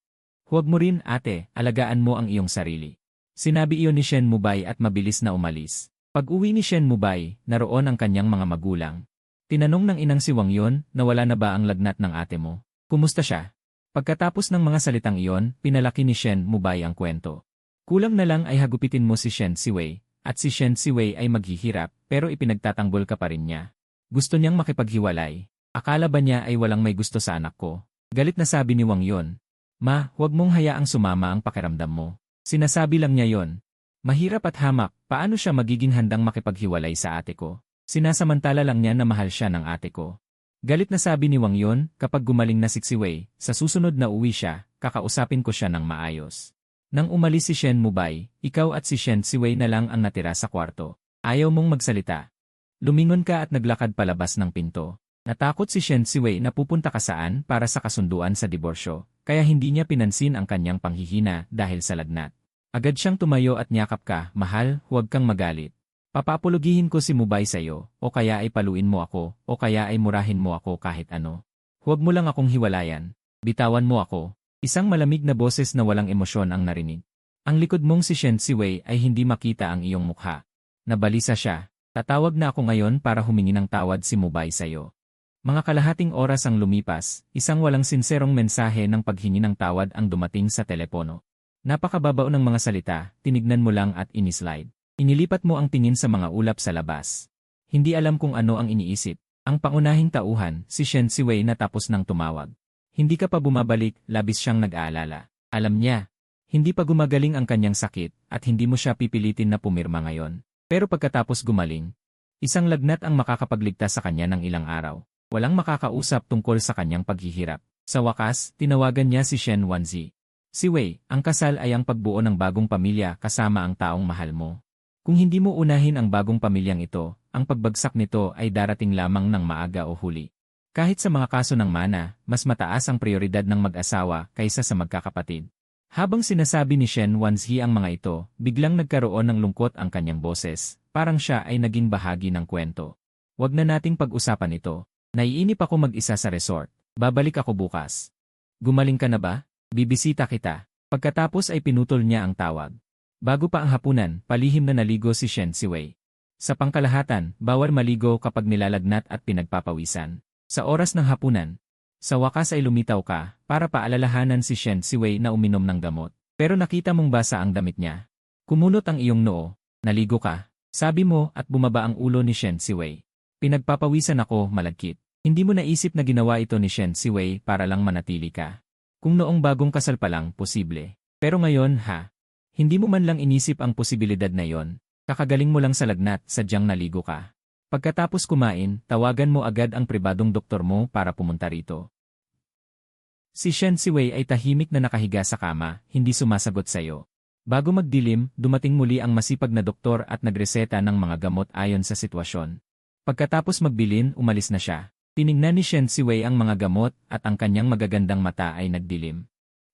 Huwag mo rin, ate, alagaan mo ang iyong sarili. Sinabi iyon ni Shen Mubay at mabilis na umalis. Pag-uwi ni Shen Mubay, naroon ang kanyang mga magulang. Tinanong ng inang si Wang Yun na wala na ba ang lagnat ng ate mo. Kumusta siya? Pagkatapos ng mga salitang iyon, pinalaki ni Shen Mubay ang kwento. Kulang na lang ay hagupitin mo si Shen Siwei, at si Shen Siwei ay maghihirap, pero ipinagtatanggol ka pa rin niya. Gusto niyang makipaghiwalay. Akala ba niya ay walang may gusto sa anak ko? Galit na sabi ni Wang Yun. Ma, huwag mong hayaang sumama ang pakiramdam mo. Sinasabi lang niya yon. Mahirap at hamak, paano siya magiging handang makipaghiwalay sa ate ko? Sinasamantala lang niya na mahal siya ng ate ko. Galit na sabi ni Wang Yun, kapag gumaling na si Siwei, sa susunod na uwi siya, kakausapin ko siya ng maayos. Nang umalis si Shen Mubay, ikaw at si Shen Siwei na lang ang natira sa kwarto. Ayaw mong magsalita. Lumingon ka at naglakad palabas ng pinto. Natakot si Shen Siwei na pupunta ka saan para sa kasunduan sa diborsyo, kaya hindi niya pinansin ang kanyang panghihina dahil sa lagnat. Agad siyang tumayo at niyakap ka, mahal, huwag kang magalit. Papapulugihin ko si Mubay sa'yo, o kaya ay paluin mo ako, o kaya ay murahin mo ako kahit ano. Huwag mo lang akong hiwalayan. Bitawan mo ako. Isang malamig na boses na walang emosyon ang narinig. Ang likod mong si Shen Siwei ay hindi makita ang iyong mukha. Nabalisa siya. Tatawag na ako ngayon para humingi ng tawad si Mubay sa'yo. Mga kalahating oras ang lumipas, isang walang sinserong mensahe ng paghingi ng tawad ang dumating sa telepono. Napakababaw ng mga salita, tinignan mo lang at inislide. Inilipat mo ang tingin sa mga ulap sa labas. Hindi alam kung ano ang iniisip. Ang pangunahing tauhan, si Shen Siwei na tapos nang tumawag. Hindi ka pa bumabalik, labis siyang nag-aalala. Alam niya, hindi pa gumagaling ang kanyang sakit at hindi mo siya pipilitin na pumirma ngayon. Pero pagkatapos gumaling, isang lagnat ang makakapagligtas sa kanya ng ilang araw. Walang makakausap tungkol sa kanyang paghihirap. Sa wakas, tinawagan niya si Shen Wanzi. Siwei, ang kasal ay ang pagbuo ng bagong pamilya kasama ang taong mahal mo. Kung hindi mo unahin ang bagong pamilyang ito, ang pagbagsak nito ay darating lamang ng maaga o huli. Kahit sa mga kaso ng mana, mas mataas ang prioridad ng mag-asawa kaysa sa magkakapatid. Habang sinasabi ni Shen Wanzi ang mga ito, biglang nagkaroon ng lungkot ang kanyang boses, parang siya ay naging bahagi ng kwento. Wag na nating pag-usapan ito. Naiinip ako mag-isa sa resort. Babalik ako bukas. Gumaling ka na ba? Bibisita kita. Pagkatapos ay pinutol niya ang tawag. Bago pa ang hapunan, palihim na naligo si Shen Siwei. Sa pangkalahatan, bawal maligo kapag nilalagnat at pinagpapawisan. Sa oras ng hapunan, sa wakas ay lumitaw ka para paalalahanan si Shen Siwei na uminom ng gamot. Pero nakita mong basa ang damit niya. Kumunot ang iyong noo. Naligo ka. Sabi mo at bumaba ang ulo ni Shen Siwei. Pinagpapawisan ako, malagkit. Hindi mo naisip na ginawa ito ni Shen Siwei para lang manatili ka. Kung noong bagong kasal pa lang, posible. Pero ngayon, hindi mo man lang inisip ang posibilidad na yon. Kakagaling mo lang sa lagnat, sadyang naligo ka. Pagkatapos kumain, tawagan mo agad ang pribadong doktor mo para pumunta rito. Si Shen Siwei ay tahimik na nakahiga sa kama, hindi sumasagot sa'yo. Bago magdilim, dumating muli ang masipag na doktor at nagreseta ng mga gamot ayon sa sitwasyon. Pagkatapos magbilin, umalis na siya. Tiningnan ni Shen Siwei ang mga gamot at ang kanyang magagandang mata ay nagdilim.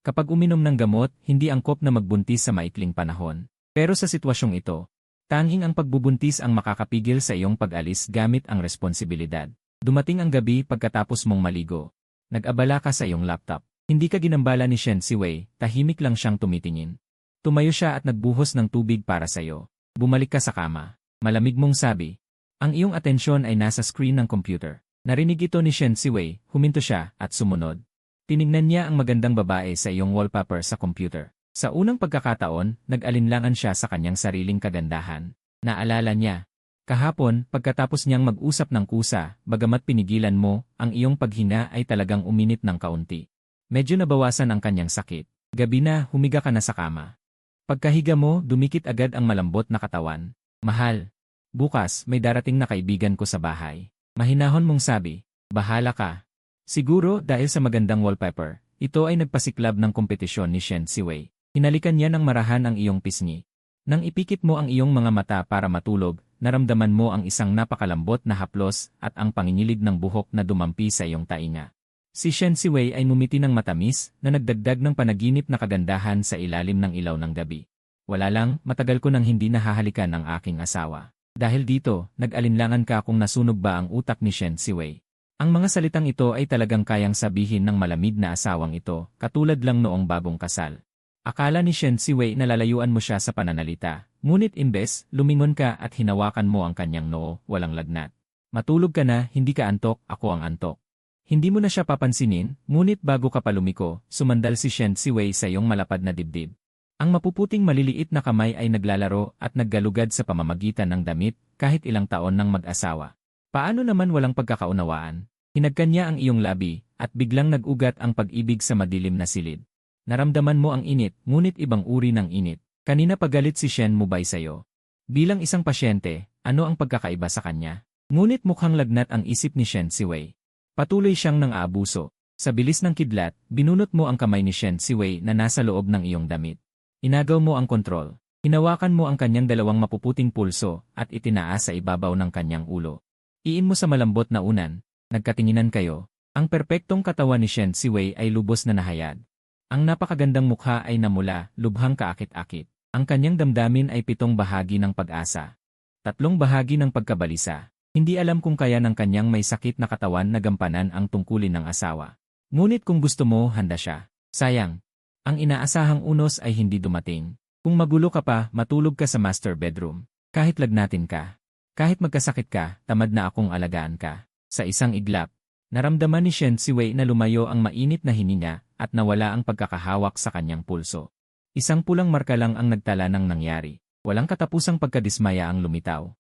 Kapag uminom ng gamot, hindi angkop na magbuntis sa maikling panahon. Pero sa sitwasyong ito, tanging ang pagbubuntis ang makakapigil sa iyong pag-alis gamit ang responsibilidad. Dumating ang gabi pagkatapos mong maligo. Nag-abala ka sa iyong laptop. Hindi ka ginambala ni Shen Siwei, tahimik lang siyang tumitingin. Tumayo siya at nagbuhos ng tubig para sa iyo. Bumalik ka sa kama. Malamig mong sabi. Ang iyong atensyon ay nasa screen ng computer. Narinig ito ni Shen Siwei, huminto siya at sumunod. Tinignan niya ang magandang babae sa iyong wallpaper sa computer. Sa unang pagkakataon, nag-alinlangan siya sa kanyang sariling kagandahan. Naalala niya. Kahapon, pagkatapos niyang mag-usap ng kusa, bagamat pinigilan mo, ang iyong paghina ay talagang uminit ng kaunti. Medyo nabawasan ang kanyang sakit. Gabi na, humiga ka na sa kama. Pagkahiga mo, dumikit agad ang malambot na katawan. Mahal. Bukas, may darating na kaibigan ko sa bahay. Mahinahon mong sabi, bahala ka. Siguro dahil sa magandang wallpaper, ito ay nagpasiklab ng kompetisyon ni Shen Siwei. Hinalikan niya ng marahan ang iyong pisngi. Nang ipikit mo ang iyong mga mata para matulog, naramdaman mo ang isang napakalambot na haplos at ang pangingilig ng buhok na dumampi sa iyong tainga. Si Shen Siwei ay ngumiti ng matamis na nagdagdag ng panaginip na kagandahan sa ilalim ng ilaw ng gabi. Wala lang, matagal ko nang hindi nahahalikan ang aking asawa. Dahil dito, nag-alinlangan ka kung nasunog ba ang utak ni Shen Siwei. Ang mga salitang ito ay talagang kayang sabihin ng malamig na asawang ito, katulad lang noong bagong kasal. Akala ni Shen Siwei na lalayuan mo siya sa pananalita, ngunit imbes, lumingon ka at hinawakan mo ang kanyang noo, walang lagnat. Matulog ka na, hindi ka antok, ako ang antok. Hindi mo na siya papansinin, ngunit bago ka palumiko, sumandal si Shen Siwei sa iyong malapad na dibdib. Ang mapuputing maliliit na kamay ay naglalaro at naggalugad sa pamamagitan ng damit kahit ilang taon ng mag-asawa. Paano naman walang pagkakaunawaan? Hinagkan niya ang iyong labi at biglang nag-ugat ang pag-ibig sa madilim na silid. Naramdaman mo ang init, ngunit ibang uri ng init. Kanina pagalit si Shen Mubay sa'yo. Bilang isang pasyente, ano ang pagkakaiba sa kanya? Ngunit mukhang lagnat ang isip ni Shen Siwei. Patuloy siyang nang-aabuso. Sa bilis ng kidlat, binunot mo ang kamay ni Shen Siwei na nasa loob ng iyong damit. Inagaw mo ang kontrol. Hinawakan mo ang kanyang dalawang mapuputing pulso at itinaas sa ibabaw ng kanyang ulo. Iin mo sa malambot na unan. Nagkatinginan kayo. Ang perpektong katawan ni Shen Siwei ay lubos na nahayag. Ang napakagandang mukha ay namula, lubhang kaakit-akit. Ang kanyang damdamin ay 7 bahagi ng pag-asa. 3 bahagi ng pagkabalisa. Hindi alam kung kaya ng kanyang may sakit na katawan na gampanan ang tungkulin ng asawa. Ngunit kung gusto mo, handa siya. Sayang. Ang inaasahang unos ay hindi dumating. Kung magulo ka pa, matulog ka sa master bedroom. Kahit lagnatin ka. Kahit magkasakit ka, tamad na akong alagaan ka. Sa isang iglap, naramdaman ni Shen Siwei na lumayo ang mainit na hininga at nawala ang pagkakahawak sa kanyang pulso. Isang pulang marka lang ang nagtala ng nangyari. Walang katapusang pagkadismaya ang lumitaw.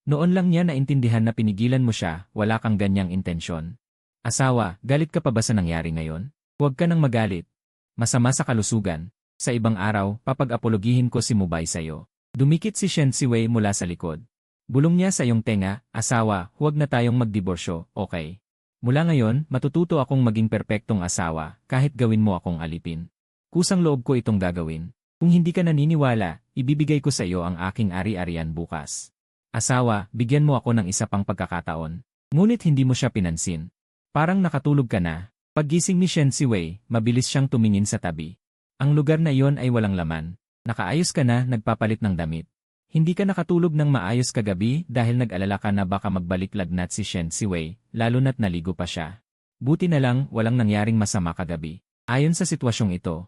Noon lang niya naintindihan na pinigilan mo siya, wala kang ganyang intensyon. Asawa, galit ka pa ba sa nangyari ngayon? Huwag ka nang magalit. Masama sa kalusugan. Sa ibang araw, papag-apologihin ko si Mubay sa'yo. Dumikit si Shen Siwei mula sa likod. Bulong niya sa iyong tenga, asawa, huwag na tayong magdiborsyo, okay? Mula ngayon, matututo akong maging perpektong asawa, kahit gawin mo akong alipin. Kusang loob ko itong gagawin. Kung hindi ka naniniwala, ibibigay ko sa iyo ang aking ari-arian bukas. Asawa, bigyan mo ako ng isa pang pagkakataon. Ngunit hindi mo siya pinansin. Parang nakatulog ka na. Paggising ni Shen Siwei, mabilis siyang tumingin sa tabi. Ang lugar na iyon ay walang laman. Nakaayos ka na, nagpapalit ng damit. Hindi ka nakatulog ng maayos kagabi dahil nag-alala ka na baka magbalik lagnat si Shen Siwei, lalo na't naligo pa siya. Buti na lang, walang nangyaring masama kagabi. Ayon sa sitwasyong ito,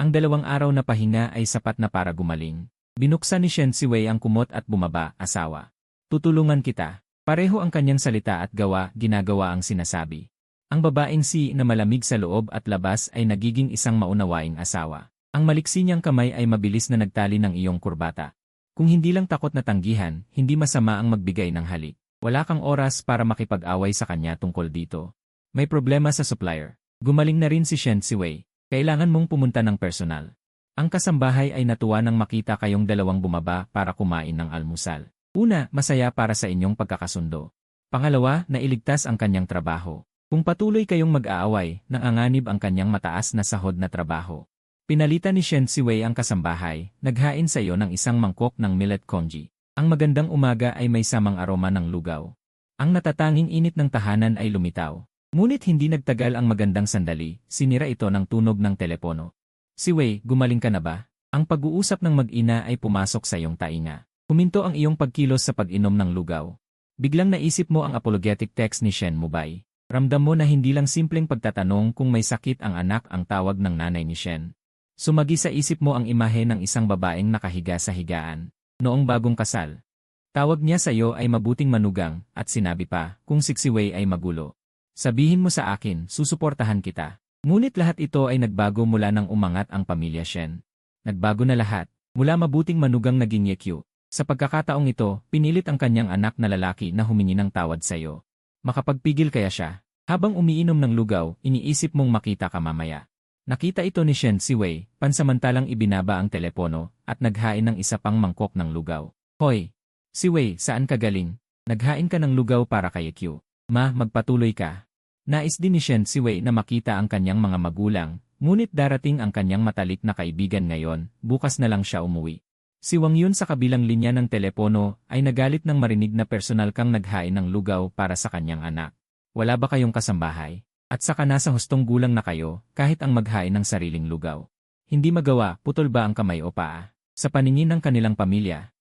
ang 2 araw na pahinga ay sapat na para gumaling. Binuksan ni Shen Siwei ang kumot at bumaba, asawa. Tutulungan kita. Pareho ang kanyang salita at gawa, ginagawa ang sinasabi. Ang babaeng na malamig sa loob at labas ay nagiging isang maunawaing asawa. Ang maliksi niyang kamay ay mabilis na nagtali ng iyong kurbata. Kung hindi lang takot na tanggihan, hindi masama ang magbigay ng halik. Wala kang oras para makipag-away sa kanya tungkol dito. May problema sa supplier. Gumaling na rin si Shen Siwei. Kailangan mong pumunta ng personal. Ang kasambahay ay natuwa nang makita kayong 2 bumaba para kumain ng almusal. Una, masaya para sa inyong pagkakasundo. Pangalawa, nailigtas ang kanyang trabaho. Kung patuloy kayong mag-aaway, nanganganib ang kanyang mataas na sahod na trabaho. Pinalitan ni Shen Siwei ang kasambahay, naghain sa iyo ng isang mangkok ng millet congee. Ang magandang umaga ay may samang aroma ng lugaw. Ang natatanging init ng tahanan ay lumitaw. Ngunit hindi nagtagal ang magandang sandali, sinira ito ng tunog ng telepono. Siwei, gumaling ka na ba? Ang pag-uusap ng mag-ina ay pumasok sa iyong tainga. Huminto ang iyong pagkilos sa pag-inom ng lugaw. Biglang naisip mo ang apologetic text ni Shen Mubay. Ramdam mo na hindi lang simpleng pagtatanong kung may sakit ang anak ang tawag ng nanay ni Shen. Sumagi sa isip mo ang imahe ng isang babaeng nakahiga sa higaan. Noong bagong kasal. Tawag niya sa iyo ay mabuting manugang, at sinabi pa, kung si Siwei ay magulo. Sabihin mo sa akin, susuportahan kita. Ngunit lahat ito ay nagbago mula nang umangat ang pamilya Shen. Nagbago na lahat, mula mabuting manugang naging yekyu. Sa pagkakataong ito, pinilit ang kanyang anak na lalaki na humingi ng tawad sa iyo. Makapagpigil kaya siya? Habang umiinom ng lugaw, iniisip mong makita ka mamaya. Nakita ito ni Shen Siwei, pansamantalang ibinaba ang telepono, at naghain ng isa pang mangkok ng lugaw. Hoy! Siwei, saan ka galing? Naghain ka ng lugaw para kay Q. Ma, magpatuloy ka. Nais din ni Shen Siwei na makita ang kanyang mga magulang, ngunit darating ang kanyang matalik na kaibigan ngayon, bukas na lang siya umuwi. Si Wang Yun sa kabilang linya ng telepono ay nagalit nang marinig na personal kang naghain ng lugaw para sa kanyang anak. Wala ba kayong kasambahay? At saka nasa hustong gulang na kayo, kahit ang maghain ng sariling lugaw. Hindi magawa, putol ba ang kamay o paa? Sa paningin ng kanilang pamilya.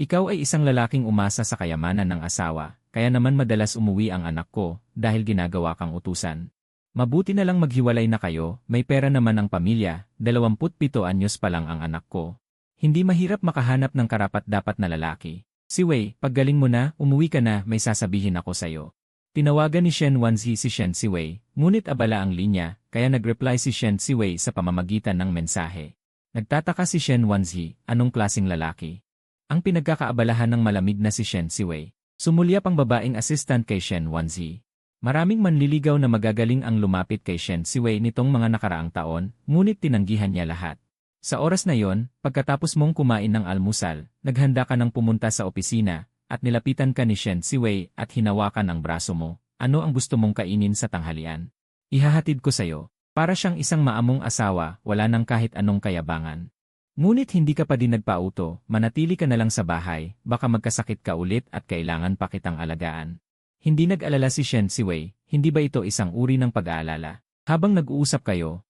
Ikaw ay isang lalaking umasa sa kayamanan ng asawa, kaya naman madalas umuwi ang anak ko dahil ginagawa kang utusan. Mabuti na lang maghiwalay na kayo, may pera naman ang pamilya, 27 anyos pa lang ang anak ko. Hindi mahirap makahanap ng karapat-dapat na lalaki. Si Wei, paggaling mo na, umuwi ka na, may sasabihin ako sa'yo. Tinawagan ni Shen Wanzi si Shen Siwei, ngunit abala ang linya, kaya nag-reply si Shen Siwei sa pamamagitan ng mensahe. Nagtataka si Shen Wanzi, anong klaseng lalaki? Ang pinagkakaabalahan ng malamig na si Shen Siwei. Sumulyap ang babaeng assistant kay Shen Wanzi. Maraming manliligaw na magagaling ang lumapit kay Shen Siwei nitong mga nakaraang taon, ngunit tinanggihan niya lahat. Sa oras na yon, pagkatapos mong kumain ng almusal, naghanda ka ng pumunta sa opisina, at nilapitan ka ni Shen Siwei at hinawakan ang braso mo. Ano ang gusto mong kainin sa tanghalian? Ihahatid ko sa'yo. Para siyang isang maamong asawa, wala nang kahit anong kayabangan. Ngunit hindi ka pa din nagpauto, manatili ka na lang sa bahay, baka magkasakit ka ulit at kailangan pa kitang alagaan. Hindi nag-alala si Shen Siwei, hindi ba ito isang uri ng pag-aalala? Habang nag-uusap kayo,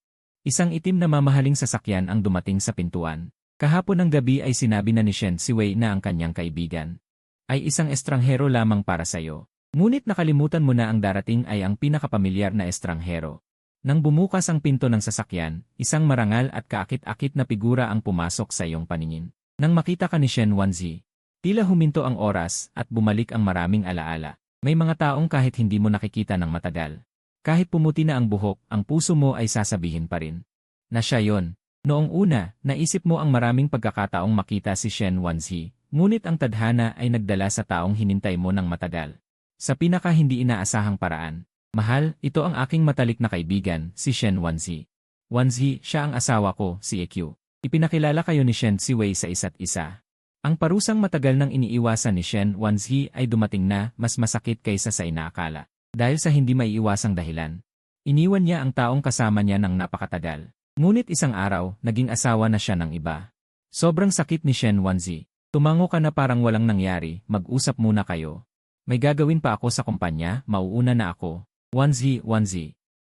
isang itim na mamahaling sasakyan ang dumating sa pintuan. Kahapon ng gabi ay sinabi na ni Shen Siwei na ang kanyang kaibigan ay isang estranghero lamang para sa'yo. Ngunit nakalimutan mo na ang darating ay ang pinakapamilyar na estranghero. Nang bumukas ang pinto ng sasakyan, isang marangal at kaakit-akit na figura ang pumasok sa iyong paningin. Nang makita ka ni Shen Wanzi, tila huminto ang oras at bumalik ang maraming alaala. May mga taong kahit hindi mo nakikita ng matagal. Kahit pumuti na ang buhok, ang puso mo ay sasabihin pa rin na siya yon. Noong una, naisip mo ang maraming pagkakataong makita si Shen Wanzi, ngunit ang tadhana ay nagdala sa taong hinintay mo ng matagal. Sa pinaka hindi inaasahang paraan. Mahal, ito ang aking matalik na kaibigan, si Shen Wanzi. Wanzi, siya ang asawa ko, si EQ. Ipinakilala kayo ni Shen Siwei sa isa't isa. Ang parusang matagal nang iniiwasan ni Shen Wanzi ay dumating na mas masakit kaysa sa inaakala. Dahil sa hindi maiiwasang dahilan. Iniwan niya ang taong kasama niya ng napakatagal. Ngunit isang araw, naging asawa na siya ng iba. Sobrang sakit ni Shen Wanzi. Tumango ka na parang walang nangyari, mag-usap muna kayo. May gagawin pa ako sa kumpanya, mauuna na ako. Wanzi.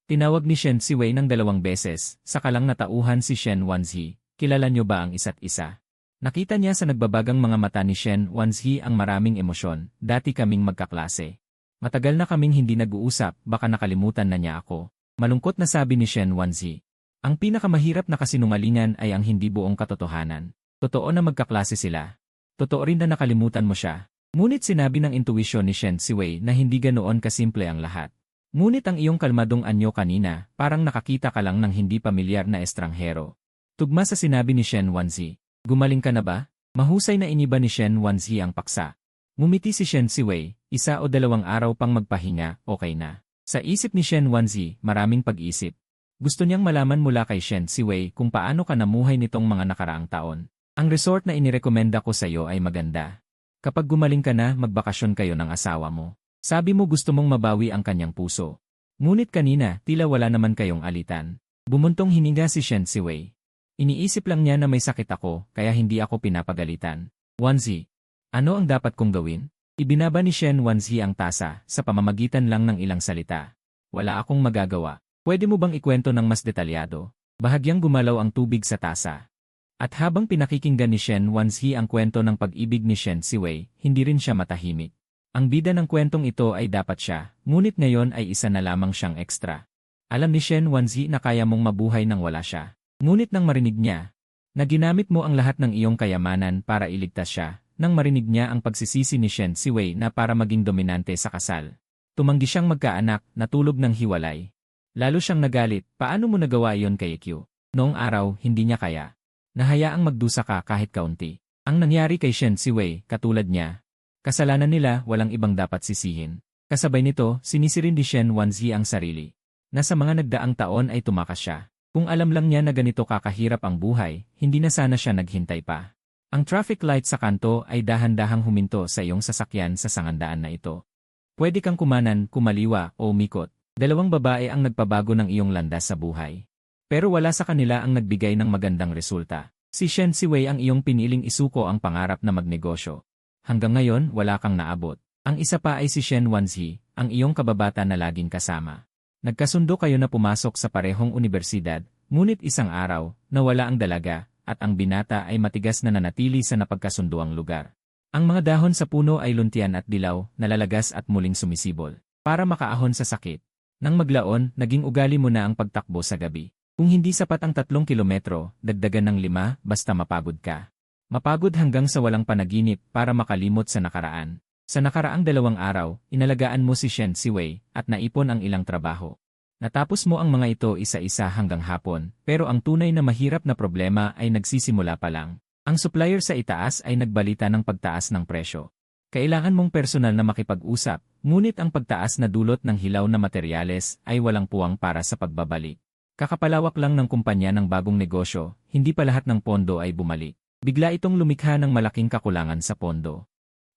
Tinawag ni Shen Siwei ng 2 beses, saka lang natauhan si Shen Wanzi. Kilala niyo ba ang isa't isa? Nakita niya sa nagbabagang mga mata ni Shen Wanzi ang maraming emosyon, dati kaming magkaklase. Matagal na kaming hindi nag-uusap, baka nakalimutan na niya ako. Malungkot na sabi ni Shen Wanzi. Ang pinakamahirap na kasinungalingan ay ang hindi buong katotohanan. Totoo na magkaklase sila. Totoo rin na nakalimutan mo siya. Ngunit sinabi ng intuwisyon ni Shen Siwei na hindi ganoon kasimple ang lahat. Ngunit ang iyong kalmadong anyo kanina, parang nakakita ka lang ng hindi pamilyar na estranghero. Tugma sa sinabi ni Shen Wanzi. Gumaling ka na ba? Mahusay na iniba ni Shen Wanzi ang paksa. Ngumiti si Shen Siwei, 1 o 2 araw pang magpahinga, okay na. Sa isip ni Shen Wanzi, maraming pag-isip. Gusto niyang malaman mula kay Shen Siwei kung paano ka namuhay nitong mga nakaraang taon. Ang resort na inirekomenda ko sa iyo ay maganda. Kapag gumaling ka na, magbakasyon kayo ng asawa mo. Sabi mo gusto mong mabawi ang kanyang puso. Ngunit kanina, tila wala naman kayong alitan. Bumuntong hininga si Shen Siwei. Iniisip lang niya na may sakit ako, kaya hindi ako pinapagalitan. Wanzi, ano ang dapat kong gawin? Ibinaba ni Shen Wanzi ang tasa sa pamamagitan lang ng ilang salita. Wala akong magagawa. Pwede mo bang ikwento ng mas detalyado? Bahagyang gumalaw ang tubig sa tasa. At habang pinakikinggan ni Shen Wanzi ang kwento ng pag-ibig ni Shen Siwei, hindi rin siya matahimik. Ang bida ng kwentong ito ay dapat siya, ngunit ngayon ay isa na lamang siyang ekstra. Alam ni Shen Wanzi na kaya mong mabuhay nang wala siya. Ngunit nang marinig niya, na ginamit mo ang lahat ng iyong kayamanan para iligtas siya, nang marinig niya ang pagsisisi ni Shen Siwei na para maging dominante sa kasal. Tumanggi siyang magkaanak, natulog ng hiwalay. Lalo siyang nagalit, paano mo nagawa iyon kay EQ? Noong araw, hindi niya kaya. Nahayaang magdusa ka kahit kaunti. Ang nangyari kay Shen Siwei, katulad niya. Kasalanan nila, walang ibang dapat sisihin. Kasabay nito, sinisirin ni Shen Wanzi ang sarili. Na sa mga nagdaang taon ay tumakas siya. Kung alam lang niya na ganito kakahirap ang buhay, hindi na sana siya naghintay pa. Ang traffic light sa kanto ay dahan-dahang huminto sa iyong sasakyan sa sangandaan na ito. Pwede kang kumanan, kumaliwa, o umikot. 2 babae ang nagpabago ng iyong landas sa buhay. Pero wala sa kanila ang nagbigay ng magandang resulta. Si Shen Siwei ang iyong piniling isuko ang pangarap na magnegosyo. Hanggang ngayon, wala kang naabot. Ang isa pa ay si Shen Wanzi, ang iyong kababata na laging kasama. Nagkasundo kayo na pumasok sa parehong unibersidad, ngunit isang araw, nawala ang dalaga, at ang binata ay matigas na nanatili sa napagkasunduang lugar. Ang mga dahon sa puno ay luntian at dilaw, nalalagas at muling sumisibol. Para makaahon sa sakit. Nang maglaon, naging ugali mo na ang pagtakbo sa gabi. Kung hindi sapat ang 3 kilometro, dagdagan ng 5 basta mapagod ka. Mapagod hanggang sa walang panaginip para makalimot sa nakaraan. Sa nakaraang 2 araw, inalagaan mo si Shen Siwei at naipon ang ilang trabaho. Natapos mo ang mga ito isa-isa hanggang hapon, pero ang tunay na mahirap na problema ay nagsisimula pa lang. Ang supplier sa itaas ay nagbalita ng pagtaas ng presyo. Kailangan mong personal na makipag-usap, ngunit ang pagtaas na dulot ng hilaw na materyales ay walang puwang para sa pagbabalik. Kakapalawak lang ng kumpanya ng bagong negosyo, hindi pa lahat ng pondo ay bumalik. Bigla itong lumikha ng malaking kakulangan sa pondo.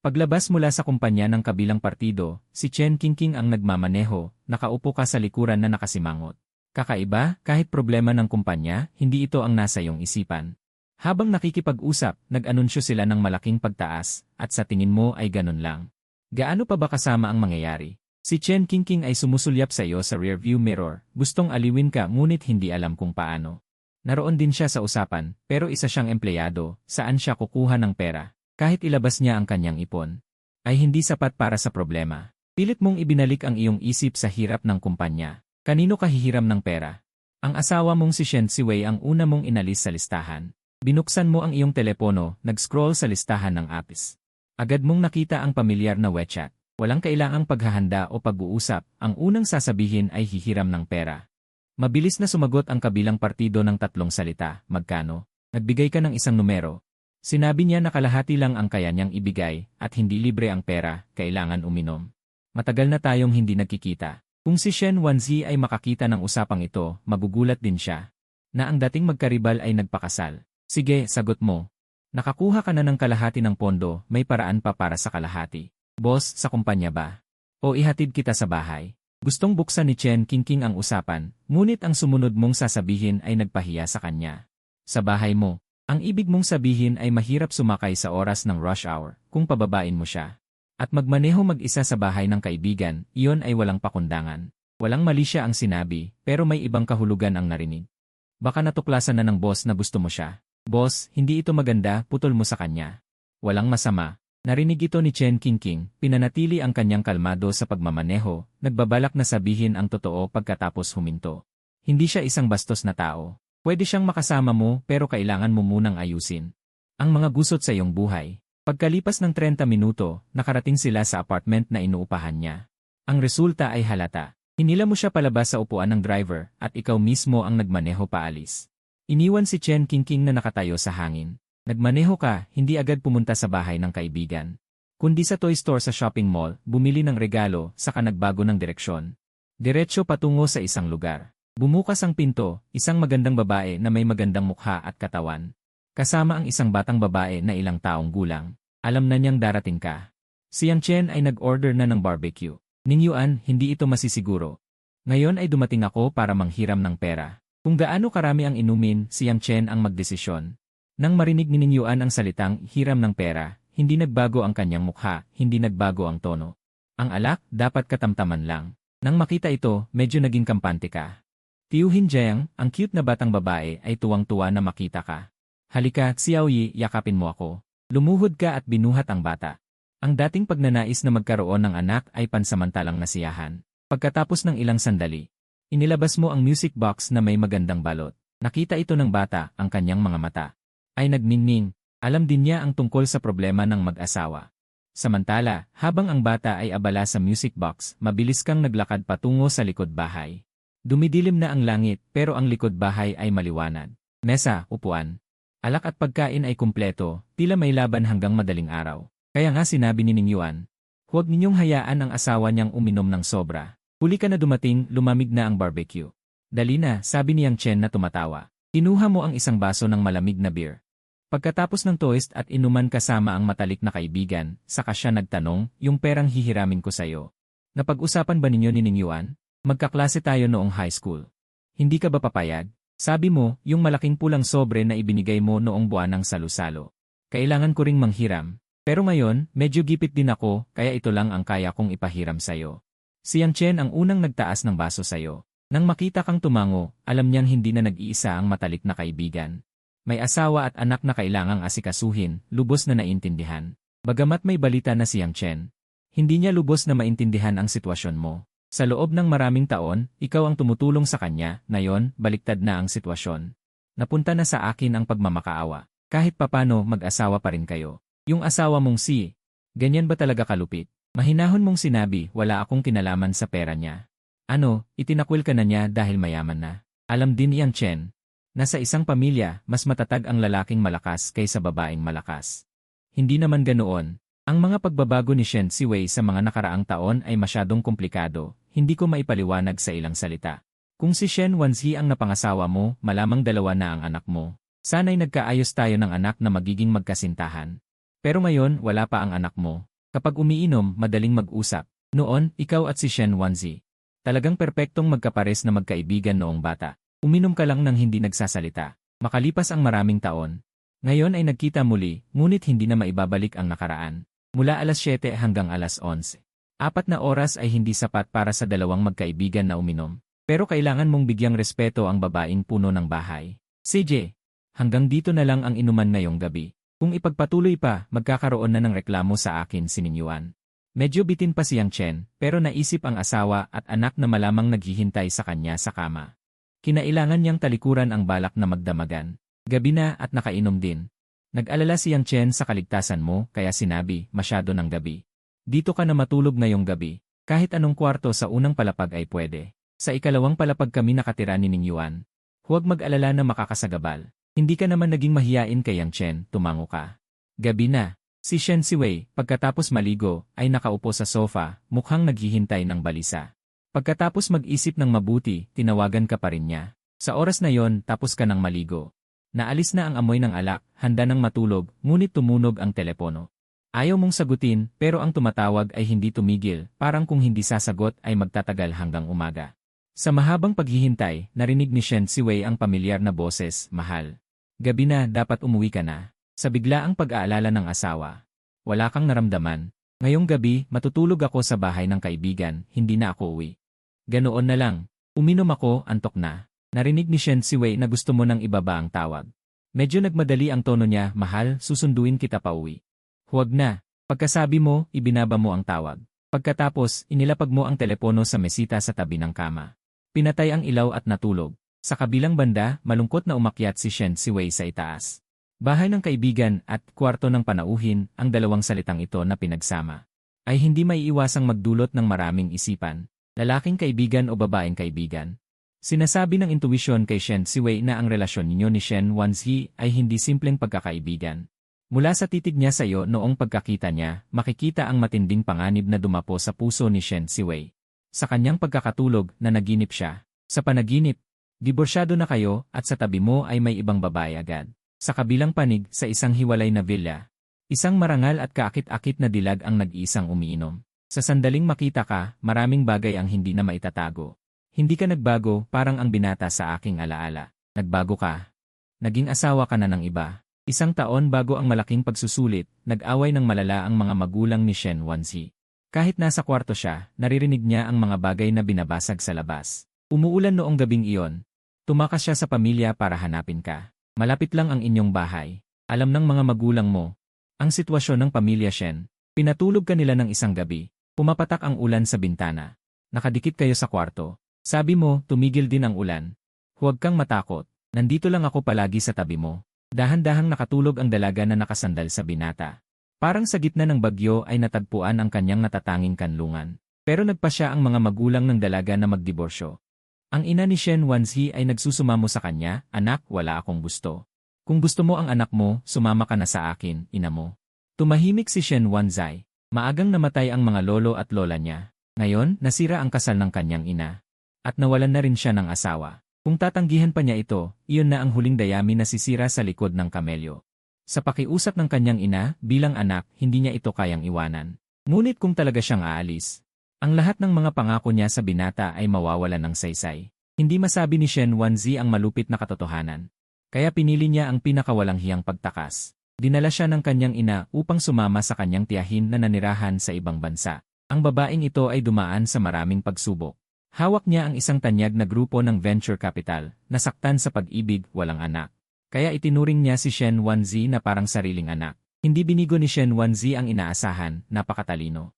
Paglabas mula sa kumpanya ng kabilang partido, si Chen Qingqing ang nagmamaneho, nakaupo ka sa likuran na nakasimangot. Kakaiba, kahit problema ng kumpanya, hindi ito ang nasa iyong isipan. Habang nakikipag-usap, nag-anunsyo sila ng malaking pagtaas, at sa tingin mo ay ganun lang. Gaano pa ba kasama ang mangyayari? Si Chen Qingqing ay sumusulyap sa iyo sa rearview mirror, gustong aliwin ka ngunit hindi alam kung paano. Naroon din siya sa usapan, pero isa siyang empleyado, saan siya kukuha ng pera? Kahit ilabas niya ang kanyang ipon, ay hindi sapat para sa problema. Pilit mong ibinalik ang iyong isip sa hirap ng kumpanya. Kanino ka hihiram ng pera? Ang asawa mong si Shen Siwei ang una mong inalis sa listahan. Binuksan mo ang iyong telepono, nag-scroll sa listahan ng apps. Agad mong nakita ang pamilyar na WeChat. Walang kailangang paghahanda o pag-uusap, ang unang sasabihin ay hihiram ng pera. Mabilis na sumagot ang kabilang partido ng 3 salita, magkano? Nagbigay ka ng isang numero. Sinabi niya na kalahati lang ang kaya niyang ibigay at hindi libre ang pera, kailangan uminom. Matagal na tayong hindi nagkikita. Kung si Shen Wanzi ay makakita ng usapang ito, magugulat din siya. Na ang dating magkaribal ay nagpakasal. Sige, sagot mo. Nakakuha ka na ng kalahati ng pondo, may paraan pa para sa kalahati. Boss, sa kumpanya ba? O ihatid kita sa bahay? Gustong buksan ni Chen Qingqing ang usapan, ngunit ang sumunod mong sasabihin ay nagpahiya sa kanya. Sa bahay mo. Ang ibig mong sabihin ay mahirap sumakay sa oras ng rush hour kung pababain mo siya. At magmaneho mag-isa sa bahay ng kaibigan, iyon ay walang pakundangan. Walang mali siya ang sinabi, pero may ibang kahulugan ang narinig. Baka natuklasan na ng boss na gusto mo siya. Boss, hindi ito maganda, putol mo sa kanya. Walang masama. Narinig ito ni Chen Qingqing, pinanatili ang kanyang kalmado sa pagmamaneho, nagbabalak na sabihin ang totoo pagkatapos huminto. Hindi siya isang bastos na tao. Pwede siyang makasama mo pero kailangan mo munang ayusin ang mga gusot sa iyong buhay. Pagkalipas ng 30 minuto, nakarating sila sa apartment na inuupahan niya. Ang resulta ay halata. Hinila mo siya palabas sa upuan ng driver at ikaw mismo ang nagmaneho paalis. Iniwan si Chen Qingqing na nakatayo sa hangin. Nagmaneho ka, hindi agad pumunta sa bahay ng kaibigan. Kundi sa toy store sa shopping mall, bumili ng regalo, saka nagbago ng direksyon. Diretso patungo sa isang lugar. Bumukas ang pinto, isang magandang babae na may magandang mukha at katawan. Kasama ang isang batang babae na ilang taong gulang. Alam na niyang darating ka. Si Yang Chen ay nag-order na ng barbecue. Ning Yuan, hindi ito masisiguro. Ngayon ay dumating ako para manghiram ng pera. Kung gaano karami ang inumin, si Yang Chen ang magdesisyon. Nang marinig ni Ning Yuan ang salitang hiram ng pera, hindi nagbago ang kanyang mukha, hindi nagbago ang tono. Ang alak, dapat katamtaman lang. Nang makita ito, medyo naging kampante ka. Tiuhin Jiang, ang cute na batang babae ay tuwang-tuwa na makita ka. Halika, Xiaoyi, yakapin mo ako. Lumuhod ka at binuhat ang bata. Ang dating pagnanais na magkaroon ng anak ay pansamantalang nasiyahan. Pagkatapos ng ilang sandali, inilabas mo ang music box na may magandang balot. Nakita ito ng bata, ang kanyang mga mata. Ay nagninning, alam din niya ang tungkol sa problema ng mag-asawa. Samantala, habang ang bata ay abala sa music box, mabilis kang naglakad patungo sa likod bahay. Dumidilim na ang langit pero ang likod bahay ay maliwanag. Mesa, upuan. Alak at pagkain ay kumpleto, tila may laban hanggang madaling araw. Kaya nga sinabi ni Ning Yuan, huwag ninyong hayaan ang asawa niyang uminom ng sobra. Huli ka na dumating, lumamig na ang barbecue. Dali na, sabi ni Yang Chen na tumatawa. Kinuha mo ang isang baso ng malamig na beer. Pagkatapos ng toast at inuman kasama ang matalik na kaibigan, saka siya nagtanong, yung perang hihiramin ko sayo. Napag-usapan ba ninyo ni Ning Yuan? Magkaklase tayo noong high school. Hindi ka ba papayag? Sabi mo, yung malaking pulang sobre na ibinigay mo noong buwan ng salo-salo. Kailangan ko ring manghiram. Pero ngayon, medyo gipit din ako, kaya ito lang ang kaya kong ipahiram sayo. Si Yang Chen ang unang nagtaas ng baso sayo. Nang makita kang tumango, alam niyang hindi na nag-iisa ang matalik na kaibigan. May asawa at anak na kailangang asikasuhin, lubos na naintindihan. Bagamat may balita na si Yang Chen, hindi niya lubos na maintindihan ang sitwasyon mo. Sa loob ng maraming taon, ikaw ang tumutulong sa kanya, ngayon, baliktad na ang sitwasyon. Napunta na sa akin ang pagmamakaawa. Kahit papano mag-asawa pa rin kayo. Yung asawa mong si, ganyan ba talaga kalupit? Mahinahon mong sinabi, wala akong kinalaman sa pera niya. Ano, itinakwil ka na niya dahil mayaman na. Alam din Yang Chen, na sa isang pamilya, mas matatag ang lalaking malakas kaysa babaeng malakas. Hindi naman ganoon. Ang mga pagbabago ni Shen Siwei sa mga nakaraang taon ay masyadong komplikado, hindi ko maipaliwanag sa ilang salita. Kung si Shen Wanzi ang napangasawa mo, malamang dalawa na ang anak mo. Sana'y nagkaayos tayo ng anak na magiging magkasintahan. Pero ngayon, wala pa ang anak mo. Kapag umiinom, madaling mag-usap. Noon, ikaw at si Shen Wanzi. Talagang perpektong magkapares na magkaibigan noong bata. Uminom ka lang nang hindi nagsasalita. Makalipas ang maraming taon. Ngayon ay nagkita muli, ngunit hindi na maibabalik ang nakaraan. Mula alas 7 hanggang alas 11. 4 na oras ay hindi sapat para sa dalawang magkaibigan na uminom. Pero kailangan mong bigyang respeto ang babaeng puno ng bahay. CJ, hanggang dito na lang ang inuman ngayong gabi. Kung ipagpatuloy pa, magkakaroon na ng reklamo sa akin si Ninyuan. Medyo bitin pa si Yang Chen, pero naisip ang asawa at anak na malamang naghihintay sa kanya sa kama. Kinailangan niyang talikuran ang balak na magdamagan. Gabi na at nakainom din. Nag-alala si Yang Chen sa kaligtasan mo, kaya sinabi, masyado ng gabi. Dito ka na matulog ngayong gabi. Kahit anong kwarto sa unang palapag ay pwede. Sa ikalawang palapag kami nakatira ni Ninyuan. Huwag mag-alala na makakasagabal. Hindi ka naman naging mahiyain kay Yang Chen, tumango ka. Gabi na. Si Shen Siwei, pagkatapos maligo, ay nakaupo sa sofa, mukhang naghihintay ng balisa. Pagkatapos mag-isip ng mabuti, tinawagan ka pa rin niya. Sa oras na yon, tapos ka ng maligo. Naalis na ang amoy ng alak, handa ng matulog, ngunit tumunog ang telepono. Ayaw mong sagutin, pero ang tumatawag ay hindi tumigil, parang kung hindi sasagot ay magtatagal hanggang umaga. Sa mahabang paghihintay, narinig ni Shen Siwei ang pamilyar na boses, mahal. Gabi na, dapat umuwi ka na. Sa biglaang pag-aalala ng asawa. Wala kang naramdaman. Ngayong gabi, matutulog ako sa bahay ng kaibigan, hindi na ako uwi. Ganoon na lang. Uminom ako, antok na. Narinig ni Shen Siwei na gusto mo nang ibaba ang tawag. Medyo nagmadali ang tono niya, mahal, susunduin kita pa uwi. Huwag na. Pagkasabi mo, ibinaba mo ang tawag. Pagkatapos, inilapag mo ang telepono sa mesita sa tabi ng kama. Pinatay ang ilaw at natulog. Sa kabilang banda, malungkot na umakyat si Shen Siwei sa itaas. Bahay ng kaibigan at kwarto ng panauhin, ang dalawang salitang ito na pinagsama. Ay hindi maiiwasang magdulot ng maraming isipan. Lalaking kaibigan o babaeng kaibigan. Sinasabi ng intuwisyon kay Shen Siwei na ang relasyon ninyo ni Shen Wanzi ay hindi simpleng pagkakaibigan. Mula sa titig niya sa iyo noong pagkakita niya, makikita ang matinding panganib na dumapo sa puso ni Shen Siwei. Sa kanyang pagkakatulog, nanaginip siya. Sa panaginip, diborsyado na kayo at sa tabi mo ay may ibang babae agad. Sa kabilang panig, sa isang hiwalay na villa, isang marangal at kaakit-akit na dilag ang nag-iisang umiinom. Sa sandaling makita ka, maraming bagay ang hindi na maitatago. Hindi ka nagbago, parang ang binata sa aking alaala. Nagbago ka. Naging asawa ka na ng iba. 1 taon bago ang malaking pagsusulit, nag-away ng malala ang mga magulang ni Shen Wanzi. Kahit nasa kwarto siya, naririnig niya ang mga bagay na binabasag sa labas. Umuulan noong gabing iyon. Tumakas siya sa pamilya para hanapin ka. Malapit lang ang inyong bahay. Alam ng mga magulang mo. Ang sitwasyon ng pamilya Shen. Pinatulog ka nila ng isang gabi. Pumapatak ang ulan sa bintana. Nakadikit kayo sa kwarto. Sabi mo, tumigil din ang ulan. Huwag kang matakot. Nandito lang ako palagi sa tabi mo. Dahan-dahang nakatulog ang dalaga na nakasandal sa binata. Parang sa gitna ng bagyo ay natagpuan ang kanyang natatanging kanlungan. Pero nagpa siya ang mga magulang ng dalaga na magdiborsyo. Ang ina ni Shen Wanzi ay nagsusumamo sa kanya, anak, wala akong gusto. Kung gusto mo ang anak mo, sumama ka na sa akin, ina mo. Tumahimik si Shen Wanzai. Maagang namatay ang mga lolo at lola niya. Ngayon, nasira ang kasal ng kanyang ina. At nawalan na rin siya ng asawa. Kung tatanggihan pa niya ito, iyon na ang huling dayami na sisira sa likod ng kamelyo. Sa pakiusap ng kanyang ina, bilang anak, hindi niya ito kayang iwanan. Ngunit kung talaga siyang aalis, ang lahat ng mga pangako niya sa binata ay mawawalan ng saysay. Hindi masabi ni Shen Wanzi ang malupit na katotohanan. Kaya pinili niya ang pinakawalang hiyang pagtakas. Dinala siya ng kanyang ina upang sumama sa kanyang tiyahin na nanirahan sa ibang bansa. Ang babaeng ito ay dumaan sa maraming pagsubok. Hawak niya ang isang tanyag na grupo ng venture capital, nasaktan sa pag-ibig, walang anak. Kaya itinuring niya si Shen Wanzi na parang sariling anak. Hindi binigo ni Shen Wanzi ang inaasahan, napakatalino.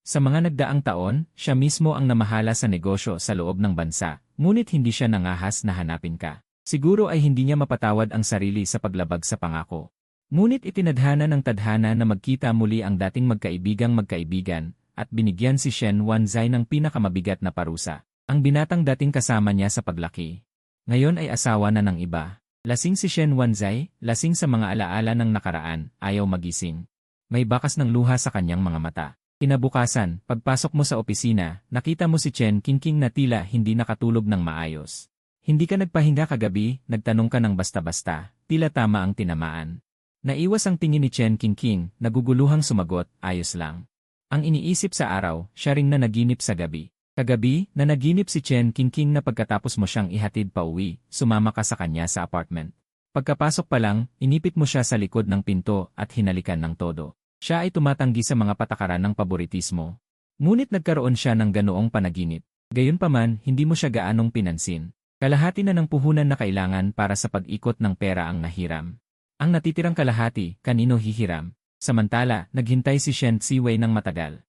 Sa mga nagdaang taon, siya mismo ang namahala sa negosyo sa loob ng bansa, ngunit hindi siya nangahas na hanapin ka. Siguro ay hindi niya mapatawad ang sarili sa paglabag sa pangako. Ngunit itinadhana ng tadhana na magkita muli ang dating magkaibigan, at binigyan si Shen Wanzai ng pinakamabigat na parusa. Ang binatang dating kasama niya sa paglaki. Ngayon ay asawa na ng iba. Lasing si Shen Wanzai, lasing sa mga alaala ng nakaraan, ayaw magising. May bakas ng luha sa kanyang mga mata. Kinabukasan, pagpasok mo sa opisina, nakita mo si Chen Qingqing na tila hindi nakatulog ng maayos. Hindi ka nagpahinga kagabi, nagtanong ka ng basta-basta, tila tama ang tinamaan. Naiwas ang tingin ni Chen Qingqing, naguguluhang sumagot, ayos lang. Ang iniisip sa araw, siya ring nanaginip sa gabi. Kagabi, nanaginip si Chen Qingqing na pagkatapos mo siyang ihatid pa uwi, sumama ka sa kanya sa apartment. Pagkapasok pa lang, inipit mo siya sa likod ng pinto at hinalikan ng todo. Siya ay tumatanggi sa mga patakaran ng paboritismo. Ngunit nagkaroon siya ng ganoong panaginip. Gayunpaman, hindi mo siya gaanong pinansin. Kalahati na ng puhunan na kailangan para sa pag-ikot ng pera ang nahiram. Ang natitirang kalahati, kanino hihiram? Samantala, naghintay si Shen Ziwei ng matagal.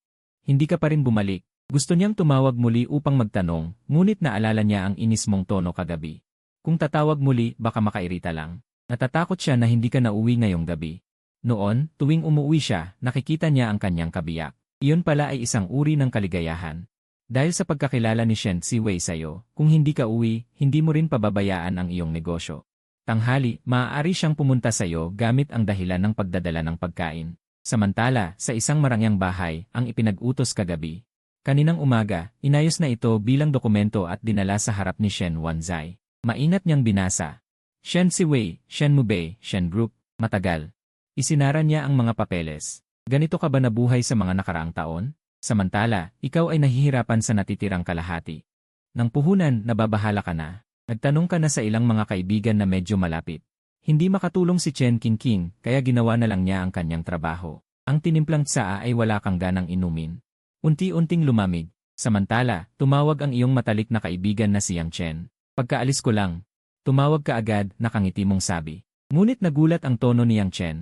Hindi ka pa rin bumalik. Gusto niyang tumawag muli upang magtanong, ngunit naalala niya ang inis mong tono kagabi. Kung tatawag muli, baka makairita lang. Natatakot siya na hindi ka nauwi ngayong gabi. Noon, tuwing umuwi siya, nakikita niya ang kanyang kabiyak. Iyon pala ay isang uri ng kaligayahan. Dahil sa pagkakilala ni Shen Ziwei sa'yo, kung hindi ka uwi, hindi mo rin pababayaan ang iyong negosyo. Tanghali, maaari siyang pumunta sa'yo gamit ang dahilan ng pagdadala ng pagkain. Samantala, sa isang marangyang bahay, ang ipinag-utos kagabi. Kaninang umaga, inayos na ito bilang dokumento at dinala sa harap ni Shen Wanzai. Mainat niyang binasa. Shen Ziwei, Shen Mubei, Shen Group, matagal. Isinara niya ang mga papeles. Ganito ka ba nabuhay sa mga nakaraang taon? Samantala, ikaw ay nahihirapan sa natitirang kalahati. Nang puhunan, nababahala ka na. Nagtanong ka na sa ilang mga kaibigan na medyo malapit. Hindi makatulong si Chen Qingqing, kaya ginawa na lang niya ang kanyang trabaho. Ang tinimplang tsaa ay wala kang ganang inumin. Unti-unting lumamig. Samantala, tumawag ang iyong matalik na kaibigan na si Yang Chen. Pagkaalis ko lang. Tumawag ka agad, nakangiti mong sabi. Ngunit nagulat ang tono ni Yang Chen.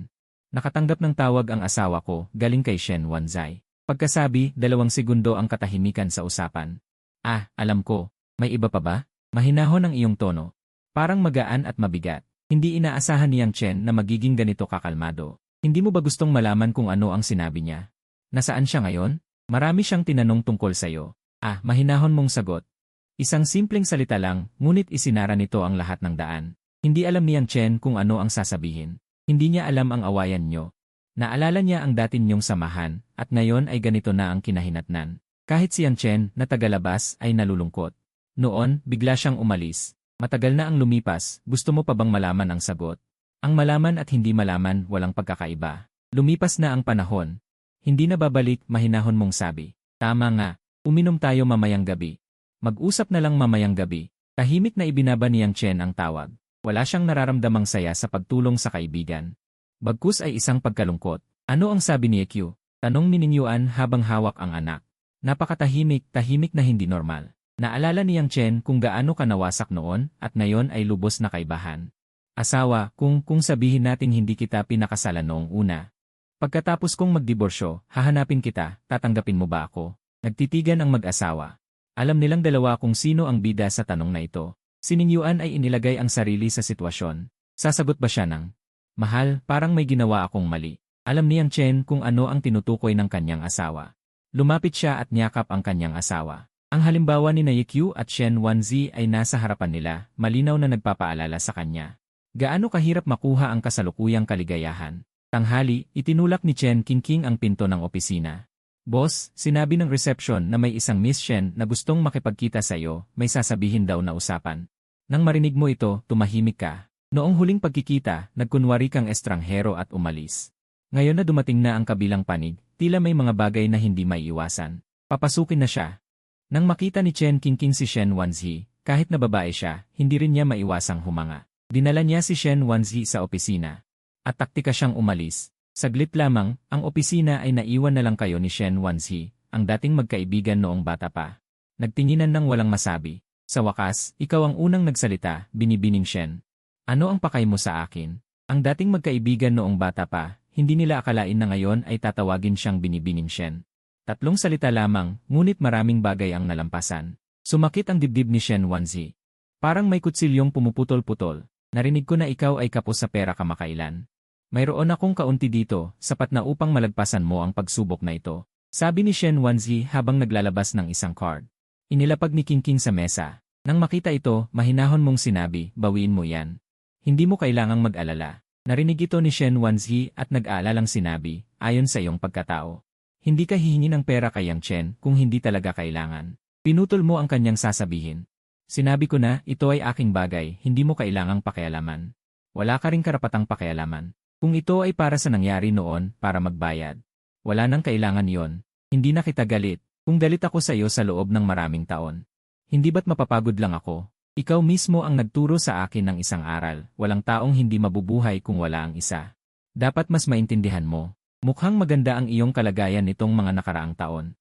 Nakatanggap ng tawag ang asawa ko, galing kay Shen Wanzai. Pagkasabi, 2 segundo ang katahimikan sa usapan. Ah, alam ko. May iba pa ba? Mahinahon ang iyong tono. Parang magaan at mabigat. Hindi inaasahan ni Yang Chen na magiging ganito kakalmado. Hindi mo ba gustong malaman kung ano ang sinabi niya? Nasaan siya ngayon? Marami siyang tinanong tungkol sa'yo. Ah, mahinahon mong sagot. Isang simpleng salita lang, ngunit isinara nito ang lahat ng daan. Hindi alam ni Yang Chen kung ano ang sasabihin. Hindi niya alam ang awayan niyo. Naalala niya ang dati niyong samahan, at ngayon ay ganito na ang kinahinatnan. Kahit si Yang Chen, na tagalabas, ay nalulungkot. Noon, bigla siyang umalis. Matagal na ang lumipas, gusto mo pa bang malaman ang sagot? Ang malaman at hindi malaman, walang pagkakaiba. Lumipas na ang panahon. Hindi na babalik, mahinahon mong sabi. Tama nga, uminom tayo mamayang gabi. Mag-usap na lang mamayang gabi. Tahimik na ibinaba ni Yang Chen ang tawag. Wala siyang nararamdamang saya sa pagtulong sa kaibigan. Bagkus ay isang pagkalungkot. Ano ang sabi ni EQ? Tanong ni Ningyuan habang hawak ang anak. Napakatahimik, tahimik na hindi normal. Naalala ni Yang Chen kung gaano ka nawasak noon at ngayon ay lubos na kaibahan. Asawa, kung sabihin nating hindi kita pinakasalan noong una. Pagkatapos kong magdiborsyo, hahanapin kita, tatanggapin mo ba ako? Nagtitigan ang mag-asawa. Alam nilang dalawa kung sino ang bida sa tanong na ito. Si Ningyuan ay inilagay ang sarili sa sitwasyon. Sasagot ba siya ng, mahal, parang may ginawa akong mali. Alam ni Yang Chen kung ano ang tinutukoy ng kanyang asawa. Lumapit siya at niyakap ang kanyang asawa. Ang halimbawa ni Naikyu at Shen Wanzi ay nasa harapan nila, malinaw na nagpapaalala sa kanya. Gaano kahirap makuha ang kasalukuyang kaligayahan. Tanghali, itinulak ni Chen Qingqing ang pinto ng opisina. Boss, sinabi ng reception na may isang Miss Shen na gustong makipagkita sa iyo, may sasabihin daw na usapan. Nang marinig mo ito, tumahimik ka. Noong huling pagkikita, nagkunwari kang estranghero at umalis. Ngayon na dumating na ang kabilang panig, tila may mga bagay na hindi maiiwasan. Papasukin na siya. Nang makita ni Chen Qingqing si Shen Wanzi, kahit na babae siya, hindi rin niya maiwasang humanga. Dinala niya si Shen Wanzi sa opisina. At taktika siyang umalis. Saglit lamang, ang opisina ay naiwan na lang kayo ni Shen Wanzi, ang dating magkaibigan noong bata pa. Nagtinginan ng walang masabi. Sa wakas, ikaw ang unang nagsalita, binibining Shen. Ano ang pakay mo sa akin? Ang dating magkaibigan noong bata pa, hindi nila akalain na ngayon ay tatawagin siyang Binibining Shen. 3 salita lamang, ngunit maraming bagay ang nalampasan. Sumakit ang dibdib ni Shen Wanzi. Parang may kutsilyong pumuputol-putol. Narinig ko na ikaw ay kapos sa pera kamakailan. Mayroon akong kaunti dito, sapat na upang malagpasan mo ang pagsubok na ito. Sabi ni Shen Wanzi habang naglalabas ng isang card. Inilapag ni King sa mesa. Nang makita ito, mahinahon mong sinabi, bawiin mo yan. Hindi mo kailangang mag-alala. Narinig ito ni Shen Wanzi at nag-aalalang sinabi, ayon sa iyong pagkatao. Hindi ka hihingi ng pera kay Yang Chen kung hindi talaga kailangan. Pinutol mo ang kanyang sasabihin. Sinabi ko na, ito ay aking bagay, hindi mo kailangang pakialaman. Wala ka ring karapatang pakialaman. Kung ito ay para sa nangyari noon, para magbayad. Wala nang kailangan yon. Hindi na kita galit, kung galit ako sa iyo sa loob ng maraming taon. Hindi ba't mapapagod lang ako? Ikaw mismo ang nagturo sa akin ng isang aral, walang taong hindi mabubuhay kung wala ang isa. Dapat mas maintindihan mo. Mukhang maganda ang iyong kalagayan nitong mga nakaraang taon.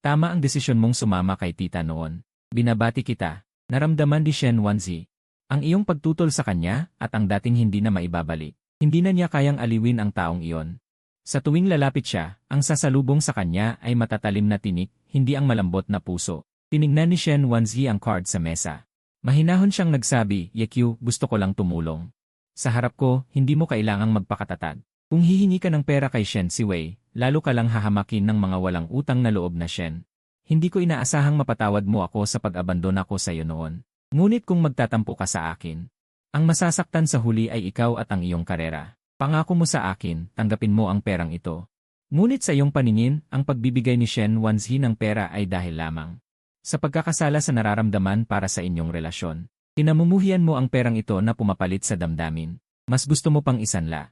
Tama ang desisyon mong sumama kay tita noon. Binabati kita. Naramdaman ni Shen Wanzi. Ang iyong pagtutol sa kanya at ang dating hindi na maibabalik. Hindi na niya kayang aliwin ang taong iyon. Sa tuwing lalapit siya, ang sasalubong sa kanya ay matatalim na tinik, hindi ang malambot na puso. Tinignan ni Shen Wanzi ang card sa mesa. Mahinahon siyang nagsabi, Yekyu, gusto ko lang tumulong. Sa harap ko, hindi mo kailangang magpakatatag. Kung hihingi ka ng pera kay Shen Siwei, lalo ka lang hahamakin ng mga walang utang na loob na Shen. Hindi ko inaasahang mapatawad mo ako sa pag-abandona ko sa iyo noon. Ngunit kung magtatampo ka sa akin, ang masasaktan sa huli ay ikaw at ang iyong karera. Pangako mo sa akin, tanggapin mo ang perang ito. Ngunit sa iyong paningin, ang pagbibigay ni Shen Wanzi ng pera ay dahil lamang sa pagkakasala sa nararamdaman para sa inyong relasyon. Kinamumuhian mo ang perang ito na pumapalit sa damdamin. Mas gusto mo pang isanla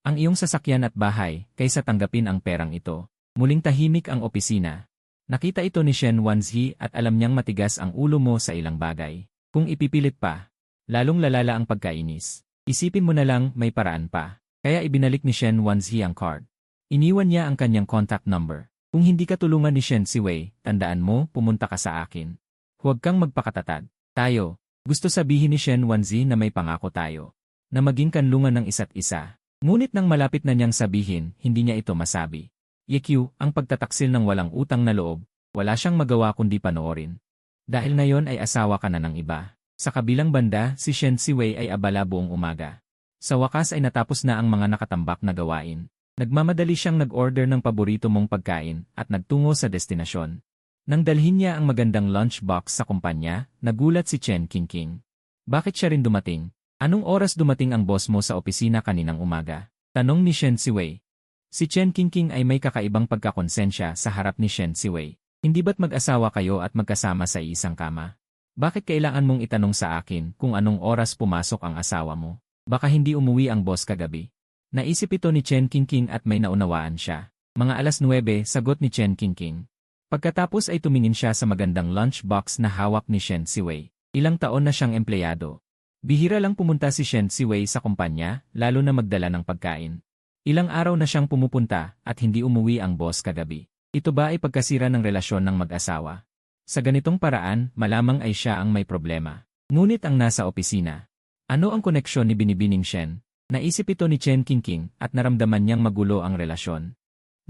ang iyong sasakyan at bahay kaysa tanggapin ang perang ito. Muling tahimik ang opisina. Nakita ito ni Shen Wanzi at alam niyang matigas ang ulo mo sa ilang bagay. Kung ipipilit pa, lalong lalala ang pagkainis. Isipin mo na lang may paraan pa. Kaya ibinalik ni Shen Wanzi ang card. Iniwan niya ang kanyang contact number. Kung hindi ka tulungan ni Shen Siwei, tandaan mo, pumunta ka sa akin. Huwag kang magpakatatag. Tayo. Gusto sabihin ni Shen Wanzi na may pangako tayo. Na maging kanlungan ng isa't isa. Ngunit nang malapit na niyang sabihin, hindi niya ito masabi. Yekyu, ang pagtataksil ng walang utang na loob, wala siyang magawa kundi panoorin. Dahil ngayon ay asawa ka na ng iba. Sa kabilang banda, si Shen Siwei ay abala buong umaga. Sa wakas ay natapos na ang mga nakatambak na gawain. Nagmamadali siyang nag-order ng paborito mong pagkain at nagtungo sa destinasyon. Nang dalhin niya ang magandang lunchbox sa kumpanya, nagulat si Chen Qingqing. Bakit siya rin dumating? Anong oras dumating ang boss mo sa opisina kaninang umaga? Tanong ni Shen Siwei. Si Chen Qingqing ay may kakaibang pagkakonsensya sa harap ni Shen Siwei. Hindi ba't mag-asawa kayo at magkasama sa isang kama? Bakit kailangan mong itanong sa akin kung anong oras pumasok ang asawa mo? Baka hindi umuwi ang boss kagabi. Naisip ito ni Chen Qingqing at may naunawaan siya. Mga 9:00, sagot ni Chen Qingqing. Pagkatapos ay tumingin siya sa magandang lunchbox na hawak ni Shen Siwei. Ilang taon na siyang empleyado. Bihira lang pumunta si Shen Siwei sa kumpanya, lalo na magdala ng pagkain. Ilang araw na siyang pumupunta at hindi umuwi ang boss kagabi. Ito ba ay pagkasira ng relasyon ng mag-asawa? Sa ganitong paraan, malamang ay siya ang may problema. Ngunit ang nasa opisina. Ano ang koneksyon ni Binibining Shen? Naisip ito ni Chen Qingqing at naramdaman niyang magulo ang relasyon.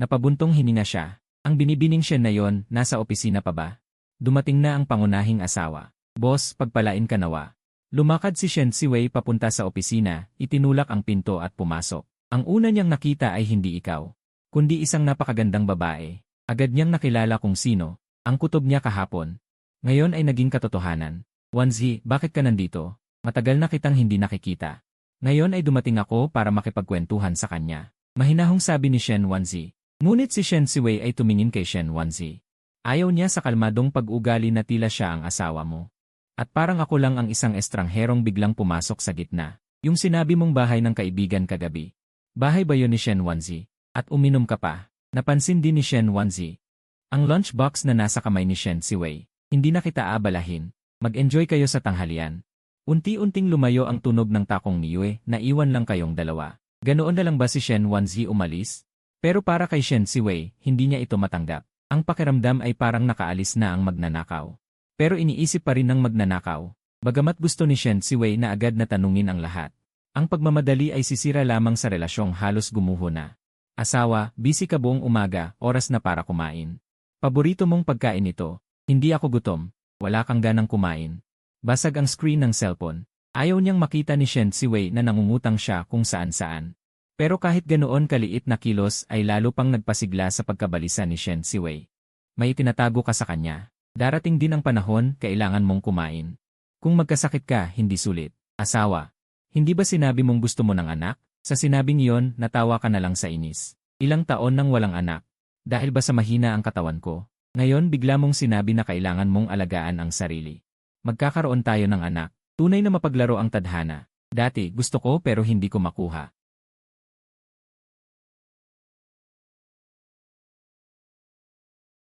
Napabuntong hininga siya. Ang Binibining Shen na yon, nasa opisina pa ba? Dumating na ang pangunahing asawa. Boss, pagpalain ka nawa. Lumakad si Shen Siwei papunta sa opisina, itinulak ang pinto at pumasok. Ang una niyang nakita ay hindi ikaw, kundi isang napakagandang babae. Agad niyang nakilala kung sino, ang kutob niya kahapon. Ngayon ay naging katotohanan. Wanzi, bakit ka nandito? Matagal na kitang hindi nakikita. Ngayon ay dumating ako para makipagkwentuhan sa kanya. Mahinahong sabi ni Shen Wanzi. Ngunit si Shen Siwei ay tumingin kay Shen Wanzi. Ayaw niya sa kalmadong pag-ugali na tila siya ang asawa mo. At parang ako lang ang isang estrangherong biglang pumasok sa gitna. Yung sinabi mong bahay ng kaibigan kagabi. Bahay ba yun ni Shen Wanzi? At uminom ka pa? Napansin din ni Shen Wanzi. Ang lunchbox na nasa kamay ni Shen Siwei. Hindi na kita abalahin. Mag-enjoy kayo sa tanghalian. Unti-unting lumayo ang tunog ng takong ni Yue, naiwan lang kayong dalawa. Ganoon na lang ba si Shen Wanzi umalis? Pero para kay Shen Siwei, hindi niya ito matanggap. Ang pakiramdam ay parang nakaalis na ang magnanakaw. Pero iniisip pa rin ng magnanakaw. Bagamat gusto ni Shen Siwei na agad na tanungin ang lahat. Ang pagmamadali ay sisira lamang sa relasyong halos gumuho na. Asawa, busy ka buong umaga, oras na para kumain. Paborito mong pagkain ito. Hindi ako gutom. Wala kang ganang kumain. Basag ang screen ng cellphone. Ayaw niyang makita ni Shen Siwei na nangungutang siya kung saan-saan. Pero kahit ganoon kaliit na kilos ay lalo pang nagpasigla sa pagkabalisa ni Shen Siwei. May tinatago ka sa kanya. Darating din ang panahon, kailangan mong kumain. Kung magkasakit ka, hindi sulit. Asawa, hindi ba sinabi mong gusto mo ng anak? Sa sinabing iyon, natawa ka na lang sa inis. Ilang taon nang walang anak. Dahil ba sa mahina ang katawan ko? Ngayon bigla mong sinabi na kailangan mong alagaan ang sarili. Magkakaroon tayo ng anak. Tunay na mapaglaro ang tadhana. Dati, gusto ko pero hindi ko makuha.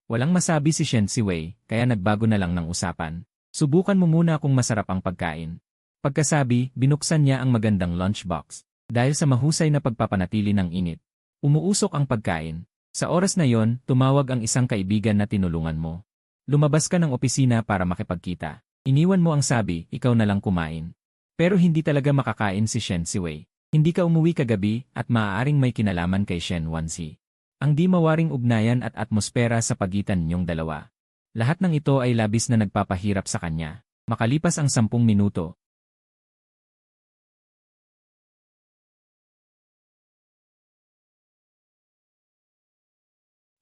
Walang masabi si Shen Siwei, kaya nagbago na lang ng usapan. Subukan mo muna kung masarap ang pagkain. Pagkasabi, binuksan niya ang magandang lunchbox. Dahil sa mahusay na pagpapanatili ng init, umuusok ang pagkain. Sa oras na yon, tumawag ang isang kaibigan na tinulungan mo. Lumabas ka ng opisina para makipagkita. Iniwan mo ang sabi, ikaw na lang kumain. Pero hindi talaga makakain si Shen Siwei. Hindi ka umuwi kagabi at maaaring may kinalaman kay Shen Wanzi. Ang di mawaring ugnayan at atmosfera sa pagitan ninyong dalawa. Lahat ng ito ay labis na nagpapahirap sa kanya. Makalipas ang 10 minuto,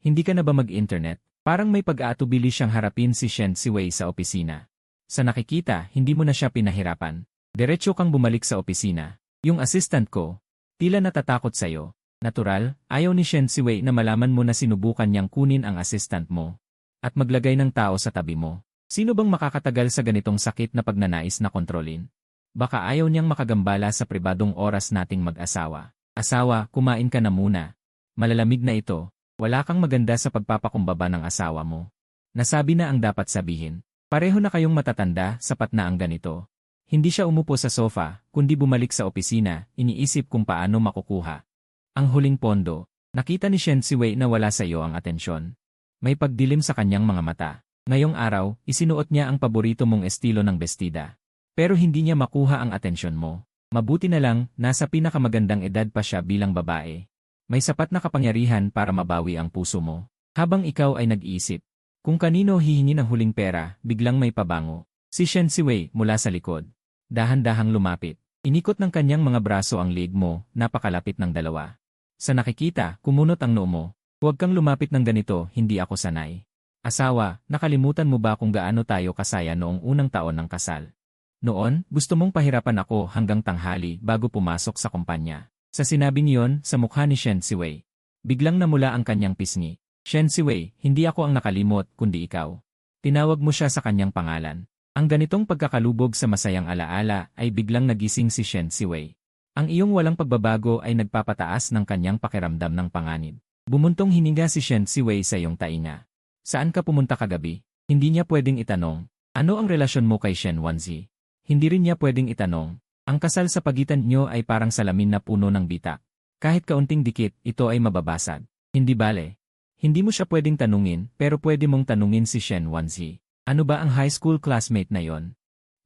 hindi ka na ba mag-internet? Parang may pag-aatubili siyang harapin si Shen Siwei sa opisina. Sa nakikita, hindi mo na siya pinahirapan. Diretso kang bumalik sa opisina. Yung assistant ko, tila natatakot sa'yo. Natural, ayaw ni Shen Siwei na malaman mo na sinubukan niyang kunin ang assistant mo. At maglagay ng tao sa tabi mo. Sino bang makakatagal sa ganitong sakit na pagnanais na kontrolin? Baka ayaw niyang makagambala sa pribadong oras nating mag-asawa. Asawa, kumain ka na muna. Malalamig na ito. Wala kang maganda sa pagpapakumbaba ng asawa mo. Nasabi na ang dapat sabihin. Pareho na kayong matatanda, sapat na ang ganito. Hindi siya umupo sa sofa, kundi bumalik sa opisina, iniisip kung paano makukuha. Ang huling pondo, nakita ni Shen Siwei na wala sa iyo ang atensyon. May pagdilim sa kanyang mga mata. Ngayong araw, isinuot niya ang paborito mong estilo ng bestida. Pero hindi niya makuha ang atensyon mo. Mabuti na lang, nasa pinakamagandang edad pa siya bilang babae. May sapat na kapangyarihan para mabawi ang puso mo. Habang ikaw ay nag-iisip, kung kanino hihingi ng huling pera, biglang may pabango. Si Shen Siwei mula sa likod. Dahan-dahang lumapit. Inikot ng kanyang mga braso ang leg mo, napakalapit ng dalawa. Sa nakikita, kumunot ang noo mo. Huwag kang lumapit ng ganito, hindi ako sanay. Asawa, nakalimutan mo ba kung gaano tayo kasaya noong unang taon ng kasal? Noon, gusto mong pahirapan ako hanggang tanghali bago pumasok sa kumpanya. Sa sinabing iyon, sa mukha ni Shen Siwei, biglang namula ang kanyang pisngi. Shen Siwei, hindi ako ang nakalimot, kundi ikaw. Tinawag mo siya sa kanyang pangalan. Ang ganitong pagkakalubog sa masayang alaala ay biglang nagising si Shen Siwei. Ang iyong walang pagbabago ay nagpapataas ng kanyang pakiramdam ng panganib. Bumuntong hininga si Shen Siwei sa iyong tainga. Saan ka pumunta kagabi? Hindi niya pwedeng itanong. Ano ang relasyon mo kay Shen Wanzi? Hindi rin niya pwedeng itanong. Ang kasal sa pagitan niyo ay parang salamin na puno ng bitak. Kahit kaunting dikit, ito ay mababasag. Hindi bale. Hindi mo siya pwedeng tanungin, pero pwede mong tanungin si Shen Wanzi. Ano ba ang high school classmate na yon?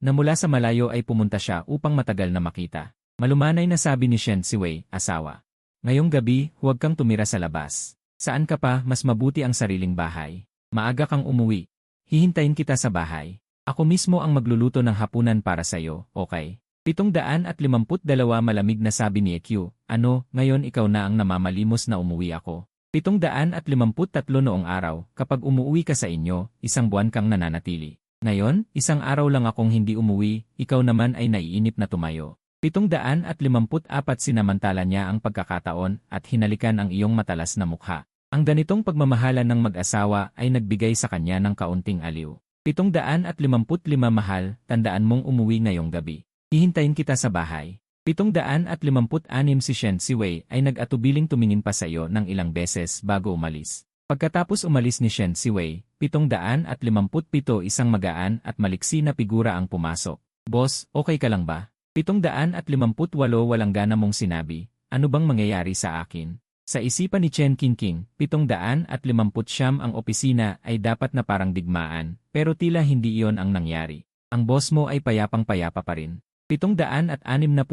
Na mula sa malayo ay pumunta siya upang matagal na makita. Malumanay na sabi ni Shen Siwei, asawa. Ngayong gabi, huwag kang tumira sa labas. Saan ka pa, mas mabuti ang sariling bahay. Maaga kang umuwi. Hihintayin kita sa bahay. Ako mismo ang magluluto ng hapunan para sa'yo, okay? 752 malamig na sabi ni EQ, ano, ngayon ikaw na ang namamalimos na umuwi ako. 753 noong araw, kapag umuwi ka sa inyo, 1 buwan kang nananatili. Ngayon, 1 araw lang akong hindi umuwi, ikaw naman ay naiinip na tumayo. 754 sinamantala niya ang pagkakataon at hinalikan ang iyong matalas na mukha. Ang ganitong pagmamahalan ng mag-asawa ay nagbigay sa kanya ng kaunting aliw. 755 mahal, tandaan mong umuwi ngayong gabi. Hihintayin kita sa bahay. 756 si Shen Siwei ay nag-atubiling tumingin pa sa iyo ng ilang beses bago umalis. Pagkatapos umalis ni Shen Siwei, 757 isang magaan at maliksi na figura ang pumasok. Boss, okay ka lang ba? 758 walang gana mong sinabi, ano bang mangyayari sa akin? Sa isipan ni Chen Qingqing, 750 ang opisina ay dapat na parang digmaan, pero tila hindi iyon ang nangyari. Ang boss mo ay payapang-payapa pa rin. 706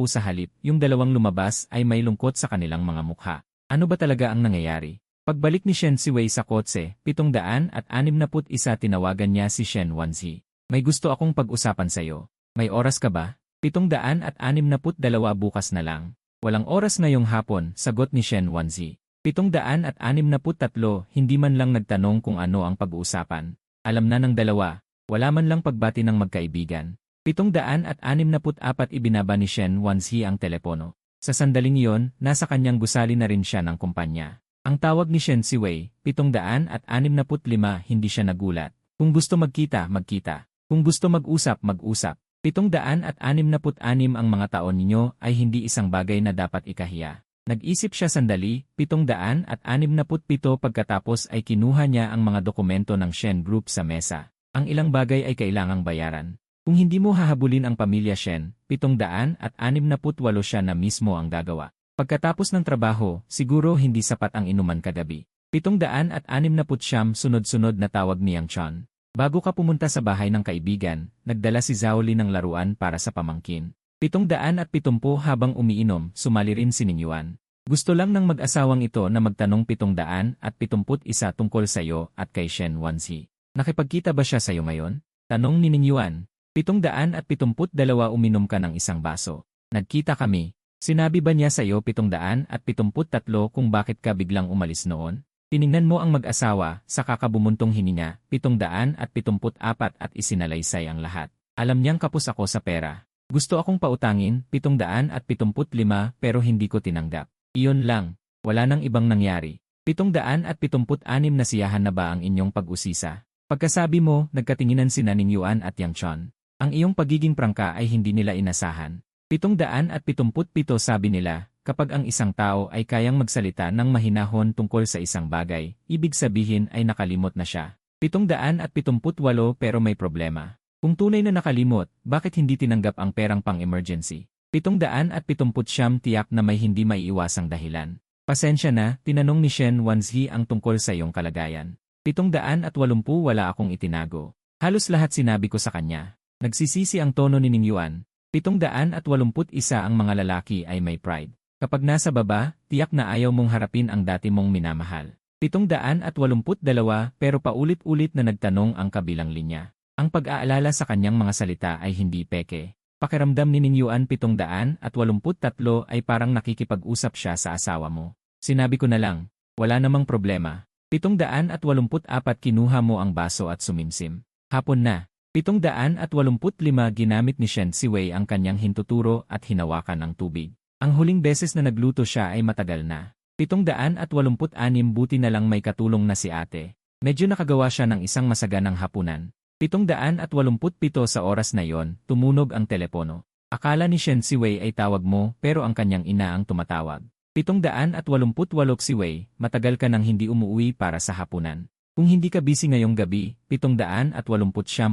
sa halip, yung dalawang lumabas ay may lungkot sa kanilang mga mukha. Ano ba talaga ang nangyayari? Pagbalik ni Shen Siwei sa kotse, 761 tinawagan niya si Shen Wanzi. May gusto akong pag-usapan sa'yo. May oras ka ba? 762 bukas na lang. Walang oras ngayong hapon, sagot ni Shen Wanzi. 763 hindi man lang nagtanong kung ano ang pag-uusapan. Alam na ng dalawa, wala man lang pagbati ng magkaibigan. 764 ibinaba ni Shen Wanzi ang telepono. Sa sandaling iyon, nasa kanyang gusali na rin siya ng kumpanya. Ang tawag ni Shen Siwei, 765 hindi siya nagulat. Kung gusto magkita, magkita. Kung gusto mag-usap, mag-usap. 766 ang mga taon ninyo ay hindi isang bagay na dapat ikahiya. Nag-isip siya sandali, 767 pagkatapos ay kinuha niya ang mga dokumento ng Shen Group sa mesa. Ang ilang bagay ay kailangang bayaran. Kung hindi mo hahabulin ang pamilya Shen, 768 siya na mismo ang gagawa. Pagkatapos ng trabaho, siguro hindi sapat ang inuman kagabi. 769 sunod-sunod na tawag ni Yang Chon. Bago ka pumunta sa bahay ng kaibigan, nagdala si Zhaoli ng laruan para sa pamangkin. 770 habang umiinom, sumali rin si Ningyuan. Gusto lang ng mag-asawang ito na magtanong 771 tungkol sa iyo at kay Shen Wanzi. Nakipagkita ba siya sa iyo ngayon? Tanong ni Ningyuan. 772 uminom ka ng isang baso. Nagkita kami. Sinabi ba niya sa iyo 773 kung bakit ka biglang umalis noon? Tiningnan mo ang mag-asawa, sa kakabumuntong hininga, 774 at isinalaysay ang lahat. Alam niyang kapos ako sa pera. Gusto akong pautangin, 775 pero hindi ko tinanggap. Iyon lang. Wala nang ibang nangyari. 776 nasiyahan na ba ang inyong pag-usisa? Pagkasabi mo, nagkatinginan sina Ningyuan at Yang Chon. Ang iyong pagiging prangka ay hindi nila inasahan. 777 sabi nila, kapag ang isang tao ay kayang magsalita ng mahinahon tungkol sa isang bagay, ibig sabihin ay nakalimot na siya. 778 pero may problema. Kung tunay na nakalimot, bakit hindi tinanggap ang perang pang-emergency? 779 tiyak na may hindi maiiwasang dahilan. Pasensya na, tinanong ni Shen Wanzi ang tungkol sa iyong kalagayan. 780 wala akong itinago. Halos lahat sinabi ko sa kanya. Nagsisisi ang tono ni Ningyuan. 781 ang mga lalaki ay may pride. Kapag nasa baba, tiyak na ayaw mong harapin ang dati mong minamahal. 782 pero paulit-ulit na nagtanong ang kabilang linya. Ang pag-aalala sa kanyang mga salita ay hindi peke. Pakiramdam ni Ningyuan 783 ay parang nakikipag-usap siya sa asawa mo. Sinabi ko na lang, wala namang problema. 784 kinuha mo ang baso at sumimsim. Hapon na. 785 ginamit ni Shen Siwei ang kanyang hintuturo at hinawakan ng tubig. Ang huling beses na nagluto siya ay matagal na. 786 buti na lang may katulong na si ate. Medyo nakagawa siya ng isang masaganang hapunan. 787 sa oras na yon, tumunog ang telepono. Akala ni Shen Siwei ay tawag mo pero ang kanyang ina ang tumatawag. 788 Siwei, matagal ka nang hindi umuwi para sa hapunan. Kung hindi ka busy ngayong gabi, 780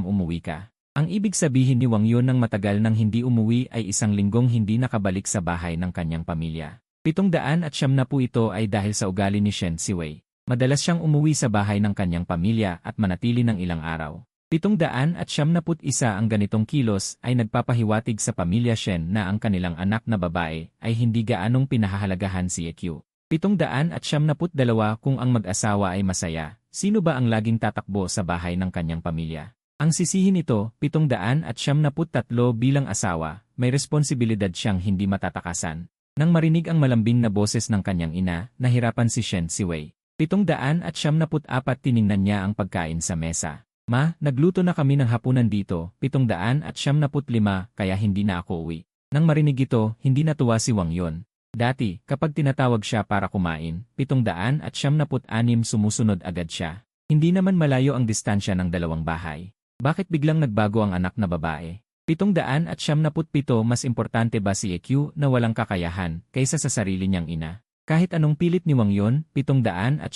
umuwi ka. Ang ibig sabihin ni Wang Yun ng matagal nang hindi umuwi ay isang linggong hindi nakabalik sa bahay ng kanyang pamilya. 770 ito ay dahil sa ugali ni Shen Siwei. Madalas siyang umuwi sa bahay ng kanyang pamilya at manatili ng ilang araw. 771 ang ganitong kilos ay nagpapahiwatig sa pamilya Shen na ang kanilang anak na babae ay hindi gaanong pinahahalagahan si EQ. 772 kung ang mag-asawa ay masaya, sino ba ang laging tatakbo sa bahay ng kanyang pamilya? Ang sisihin ito, 773 bilang asawa, may responsibilidad siyang hindi matatakasan. Nang marinig ang malambing na boses ng kanyang ina, nahirapan si Shen Siwei. 774 tiningnan niya ang pagkain sa mesa. Ma, nagluto na kami ng hapunan dito, 775 kaya hindi na ako uwi. Nang marinig ito, hindi natuwa si Wang Yun. Dati, kapag tinatawag siya para kumain, 776 sumusunod agad siya. Hindi naman malayo ang distansya ng dalawang bahay. Bakit biglang nagbago ang anak na babae? 777 mas importante ba si EQ na walang kakayahan kaysa sa sarili niyang ina? Kahit anong pilit ni Wang Yun, 778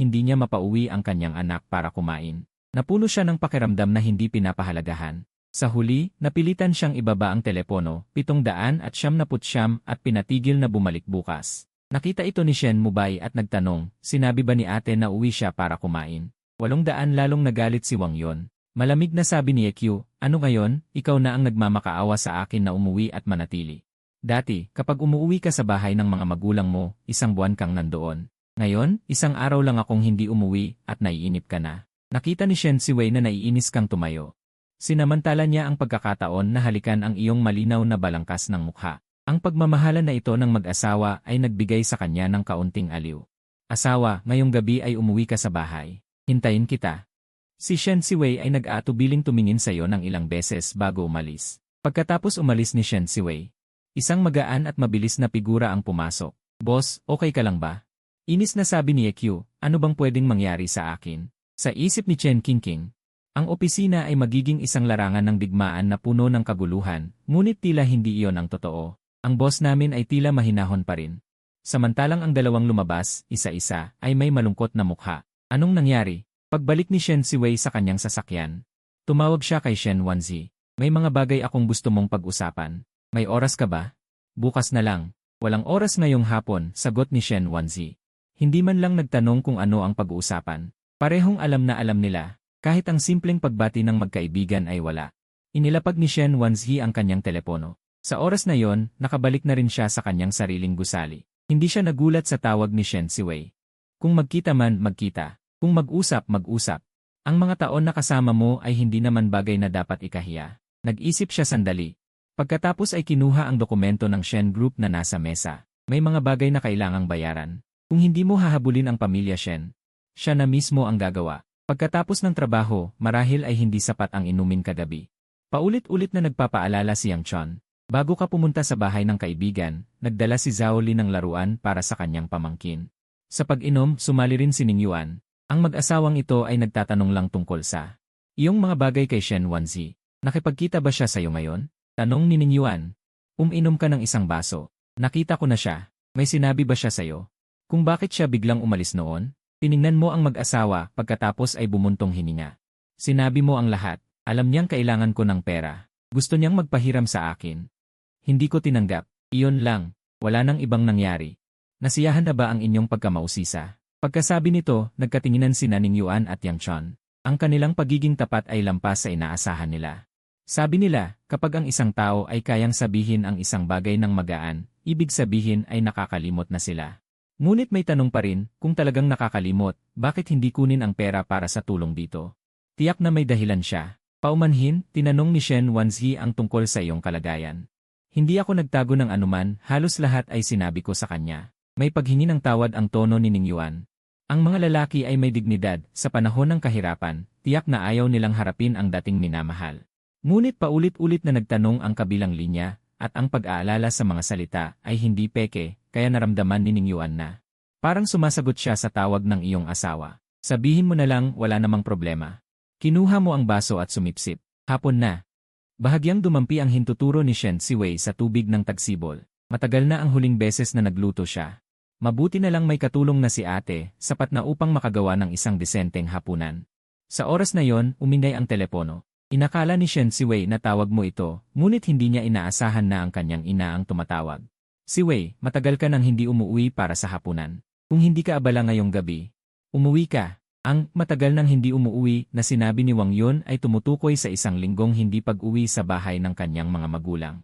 hindi niya mapauwi ang kanyang anak para kumain. Napuno siya ng pakiramdam na hindi pinapahalagahan. Sa huli, napilitan siyang ibaba ang telepono, 779 at pinatigil na bumalik bukas. Nakita ito ni Shen Mubay at nagtanong, sinabi ba ni ate na uwi siya para kumain? 800 lalong nagalit si Wang Yun. Malamig na sabi ni EQ, ano ngayon, ikaw na ang nagmamakaawa sa akin na umuwi at manatili. Dati, kapag umuwi ka sa bahay ng mga magulang mo, isang buwan kang nandoon. Ngayon, isang araw lang akong hindi umuwi at naiinip ka na. Nakita ni Shen Siwei na naiinis kang tumayo. Sinamantala niya ang pagkakataon na halikan ang iyong malinaw na balangkas ng mukha. Ang pagmamahalan na ito ng mag-asawa ay nagbigay sa kanya ng kaunting aliw. Asawa, ngayong gabi ay umuwi ka sa bahay. Hintayin kita. Si Shen Siwei ay nag-aatubiling tumingin sa iyo ng ilang beses bago umalis. Pagkatapos umalis ni Shen Siwei, isang magaan at mabilis na figura ang pumasok. Boss, okay ka lang ba? Inis na sabi ni EQ, ano bang pwedeng mangyari sa akin? Sa isip ni Chen Qingqing, ang opisina ay magiging isang larangan ng digmaan na puno ng kaguluhan, ngunit tila hindi iyon ang totoo. Ang boss namin ay tila mahinahon pa rin. Samantalang ang dalawang lumabas, isa-isa, ay may malungkot na mukha. Anong nangyari? Pagbalik ni Shen Siwei sa kanyang sasakyan, tumawag siya kay Shen Wanzi. May mga bagay akong gusto mong pag-usapan. May oras ka ba? Bukas na lang. Walang oras ngayong hapon, sagot ni Shen Wanzi. Hindi man lang nagtanong kung ano ang pag-uusapan. Parehong alam na alam nila, kahit ang simpleng pagbati ng magkaibigan ay wala. Inilapag ni Shen Wanzi ang kanyang telepono. Sa oras na yon, nakabalik na rin siya sa kanyang sariling gusali. Hindi siya nagulat sa tawag ni Shen Siwei. Kung magkita man, magkita. Kung mag-usap, mag-usap. Ang mga taon na kasama mo ay hindi naman bagay na dapat ikahiya. Nag-isip siya sandali. Pagkatapos ay kinuha ang dokumento ng Shen Group na nasa mesa. May mga bagay na kailangang bayaran. Kung hindi mo hahabulin ang pamilya Shen, siya na mismo ang gagawa. Pagkatapos ng trabaho, marahil ay hindi sapat ang inumin kagabi. Paulit-ulit na nagpapaalala si Yang Chon. Bago ka pumunta sa bahay ng kaibigan, nagdala si Zhao Li ng laruan para sa kanyang pamangkin. Sa pag-inom, sumali rin si Ning Yuan. Ang mag-asawang ito ay nagtatanong lang tungkol sa iyong mga bagay kay Shen Wanzi. Nakipagkita ba siya sa iyo ngayon? Tanong ni Ning Yuan. Uminom ka ng isang baso. Nakita ko na siya. May sinabi ba siya sa iyo? Kung bakit siya biglang umalis noon? Tiningnan mo ang mag-asawa pagkatapos ay bumuntong hininga. Sinabi mo ang lahat. Alam niyang kailangan ko ng pera. Gusto niyang magpahiram sa akin. Hindi ko tinanggap. Iyon lang. Wala nang ibang nangyari. Nasiyahan na ba ang inyong pagkamausisa? Pagkasabi nito, nagkatinginan sina Ning Yuan at Yang Chon. Ang kanilang pagiging tapat ay lampas sa inaasahan nila. Sabi nila, kapag ang isang tao ay kayang sabihin ang isang bagay ng magaan, ibig sabihin ay nakakalimot na sila. Ngunit may tanong pa rin, kung talagang nakakalimot, bakit hindi kunin ang pera para sa tulong dito? Tiyak na may dahilan siya. Paumanhin, tinanong ni Shen Wanzi ang tungkol sa iyong kalagayan. Hindi ako nagtago ng anuman, halos lahat ay sinabi ko sa kanya. May paghingi ng tawad ang tono ni Ning Yuan. Ang mga lalaki ay may dignidad, sa panahon ng kahirapan, tiyak na ayaw nilang harapin ang dating minamahal. Ngunit paulit-ulit na nagtanong ang kabilang linya, at ang pag-aalala sa mga salita ay hindi peke, kaya naramdaman ni Ning Yuan na parang sumasagot siya sa tawag ng iyong asawa. Sabihin mo na lang wala namang problema. Kinuha mo ang baso at sumipsip. Hapon na. Bahagyang dumampi ang hintuturo ni Shen Siwei sa tubig ng tagsibol. Matagal na ang huling beses na nagluto siya. Mabuti na lang may katulong na si ate, sapat na upang makagawa ng isang desenteng hapunan. Sa oras na yon, uminday ang telepono. Inakala ni Shen Siwei na tawag mo ito, ngunit hindi niya inaasahan na ang kanyang ina ang tumatawag. Siwei, matagal ka nang hindi umuwi para sa hapunan. Kung hindi ka abala ngayong gabi, umuwi ka. Ang matagal nang hindi umuwi na sinabi ni Wang Yun ay tumutukoy sa isang linggong hindi pag-uwi sa bahay ng kanyang mga magulang.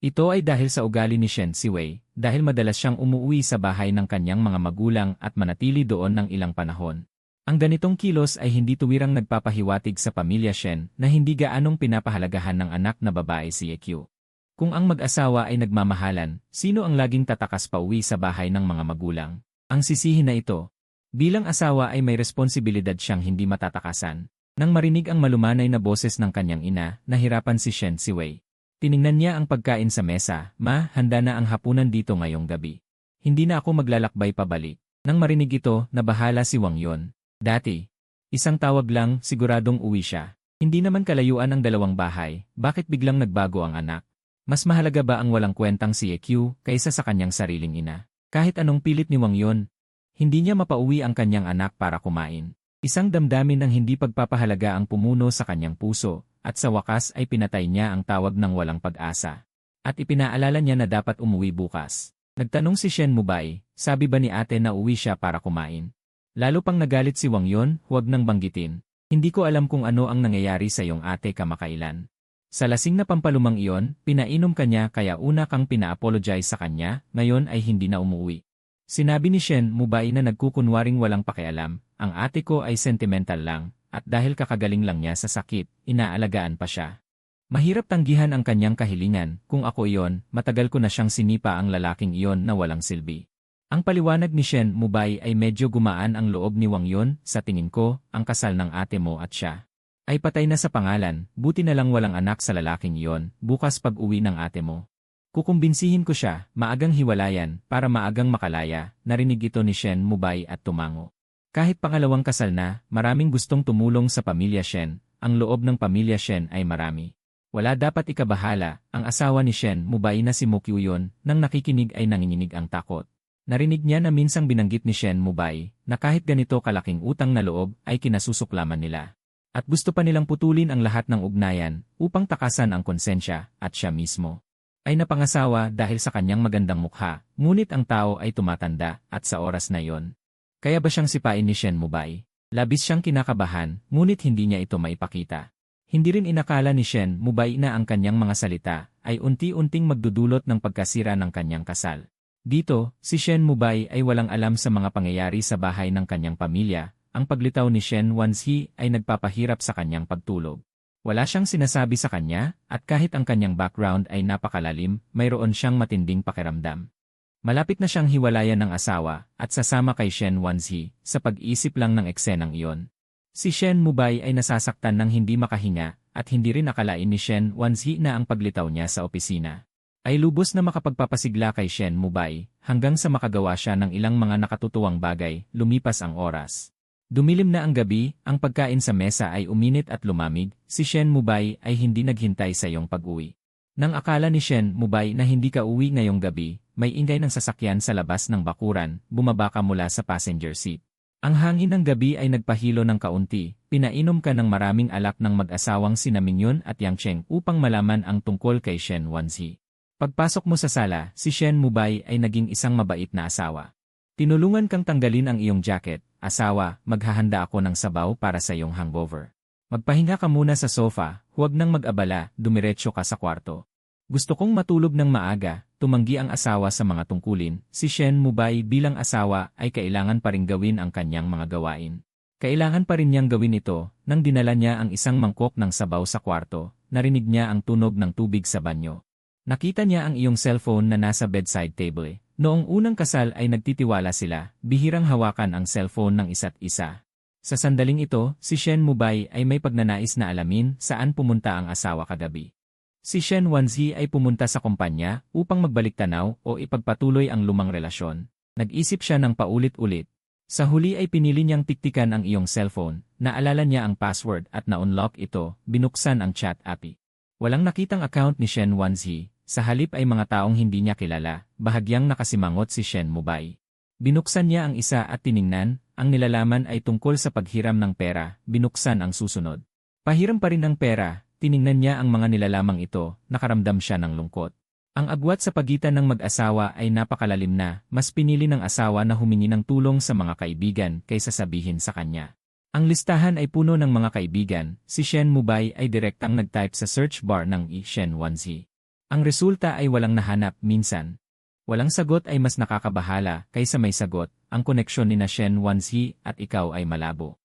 Ito ay dahil sa ugali ni Shen Siwei, dahil madalas siyang umuwi sa bahay ng kanyang mga magulang at manatili doon ng ilang panahon. Ang ganitong kilos ay hindi tuwirang nagpapahiwatig sa pamilya Shen na hindi gaanong pinapahalagahan ng anak na babae si EQ. Kung ang mag-asawa ay nagmamahalan, sino ang laging tatakas pauwi sa bahay ng mga magulang? Ang sisihin na ito. Bilang asawa ay may responsibilidad siyang hindi matatakasan. Nang marinig ang malumanay na boses ng kanyang ina, nahirapan si Shen Siwei. Tiningnan niya ang pagkain sa mesa. Ma, handa na ang hapunan dito ngayong gabi. Hindi na ako maglalakbay pabalik. Nang marinig ito, nabahala si Wang Yun. Dati, isang tawag lang, siguradong uwi siya. Hindi naman kalayuan ang dalawang bahay, bakit biglang nagbago ang anak? Mas mahalaga ba ang walang kwentang si EQ kaysa sa kanyang sariling ina? Kahit anong pilit ni Wang Yun, hindi niya mapauwi ang kanyang anak para kumain. Isang damdamin ng hindi pagpapahalaga ang pumuno sa kanyang puso, at sa wakas ay pinatay niya ang tawag ng walang pag-asa. At ipinaalala niya na dapat umuwi bukas. Nagtanong si Shen Mubai, sabi ba ni ate na uwi siya para kumain? Lalo pang nagalit si Wang Yun, huwag nang banggitin. Hindi ko alam kung ano ang nangyayari sa iyong ate kamakailan. Sa lasing na pampalumang iyon, pinainom kanya kaya una kang pina-apologize sa kanya, ngayon ay hindi na umuwi. Sinabi ni Shen Mubay na nagkukunwaring walang pakialam, ang ate ko ay sentimental lang, at dahil kakagaling lang niya sa sakit, inaalagaan pa siya. Mahirap tanggihan ang kanyang kahilingan, kung ako iyon, matagal ko na siyang sinipa ang lalaking iyon na walang silbi. Ang paliwanag ni Shen Mubay ay medyo gumaan ang loob ni Wang Yun, sa tingin ko, ang kasal ng ate mo at siya ay patay na sa pangalan, buti na lang walang anak sa lalaking iyon, bukas pag-uwi ng ate mo. Kukumbinsihin ko siya, maagang hiwalayan, para maagang makalaya, narinig ito ni Shen Mubay at tumango. Kahit pangalawang kasal na, maraming gustong tumulong sa pamilya Shen, ang loob ng pamilya Shen ay marami. Wala dapat ikabahala, ang asawa ni Shen Mubay na si Mo Kyuyon, nang nakikinig ay nanginginig ang takot. Narinig niya na minsang binanggit ni Shen Mubay, na kahit ganito kalaking utang na loob ay kinasusuklaman nila. At gusto pa nilang putulin ang lahat ng ugnayan, upang takasan ang konsensya, at siya mismo ay napangasawa dahil sa kanyang magandang mukha, ngunit ang tao ay tumatanda, at sa oras na yon. Kaya ba siyang sipain ni Shen Mubay? Labis siyang kinakabahan, ngunit hindi niya ito maipakita. Hindi rin inakala ni Shen Mubay na ang kanyang mga salita ay unti-unting magdudulot ng pagkasira ng kanyang kasal. Dito, si Shen Mubay ay walang alam sa mga pangyayari sa bahay ng kanyang pamilya. Ang paglitaw ni Shen Wanzi ay nagpapahirap sa kanyang pagtulog. Wala siyang sinasabi sa kanya, at kahit ang kanyang background ay napakalalim, mayroon siyang matinding pakiramdam. Malapit na siyang hiwalayan ng asawa, at sasama kay Shen Wanzi, sa pag-isip lang ng eksenang iyon. Si Shen Mubay ay nasasaktan ng hindi makahinga, at hindi rin akalain ni Shen Wanzi na ang paglitaw niya sa opisina ay lubos na makapagpapasigla kay Shen Mubay, hanggang sa makagawa siya ng ilang mga nakatutuwang bagay, lumipas ang oras. Dumilim na ang gabi, ang pagkain sa mesa ay uminit at lumamig, si Shen Mubay ay hindi naghintay sa iyong pag-uwi. Nang akala ni Shen Mubay na hindi ka uwi ngayong gabi, may ingay ng sasakyan sa labas ng bakuran, bumaba ka mula sa passenger seat. Ang hangin ng gabi ay nagpahilo ng kaunti, pinainom ka ng maraming alak ng mag-asawang sina Mingyon at Yang Cheng upang malaman ang tungkol kay Shen Wanzi. Pagpasok mo sa sala, si Shen Mubay ay naging isang mabait na asawa. Tinulungan kang tanggalin ang iyong jacket. Asawa, maghahanda ako ng sabaw para sa iyong hangover. Magpahinga ka muna sa sofa, huwag nang mag-abala, dumiretso ka sa kwarto. Gusto kong matulog ng maaga, tumanggi ang asawa sa mga tungkulin. Si Shen Mubay bilang asawa ay kailangan pa rin gawin ang kanyang mga gawain. Kailangan pa rin niyang gawin ito, nang dinala niya ang isang mangkok ng sabaw sa kwarto, narinig niya ang tunog ng tubig sa banyo. Nakita niya ang iyong cellphone na nasa bedside table. Noong unang kasal ay nagtitiwala sila, bihirang hawakan ang cellphone ng isa't isa. Sa sandaling ito, si Shen Mubay ay may pagnanais na alamin saan pumunta ang asawa kagabi. Si Shen Wanzi ay pumunta sa kumpanya upang magbalik-tanaw o ipagpatuloy ang lumang relasyon. Nag-isip siya ng paulit-ulit. Sa huli ay pinili niyang tiktikan ang iyong cellphone, naalala niya ang password at na-unlock ito, binuksan ang chat API. Walang nakitang account ni Shen Wanzi. Sa halip ay mga taong hindi niya kilala, bahagyang nakasimangot si Shen Mubay. Binuksan niya ang isa at tiningnan, ang nilalaman ay tungkol sa paghiram ng pera, binuksan ang susunod. Pahiram pa rin ng pera, tiningnan niya ang mga nilalamang ito, nakaramdam siya ng lungkot. Ang agwat sa pagitan ng mag-asawa ay napakalalim na, mas pinili ng asawa na humingi ng tulong sa mga kaibigan kaysa sabihin sa kanya. Ang listahan ay puno ng mga kaibigan, si Shen Mubay ay direktang nag-type sa search bar ng Shen Wanzi. Ang resulta ay walang nahanap minsan. Walang sagot ay mas nakakabahala kaysa may sagot, ang koneksyon ni na Shen Wanzi at ikaw ay malabo.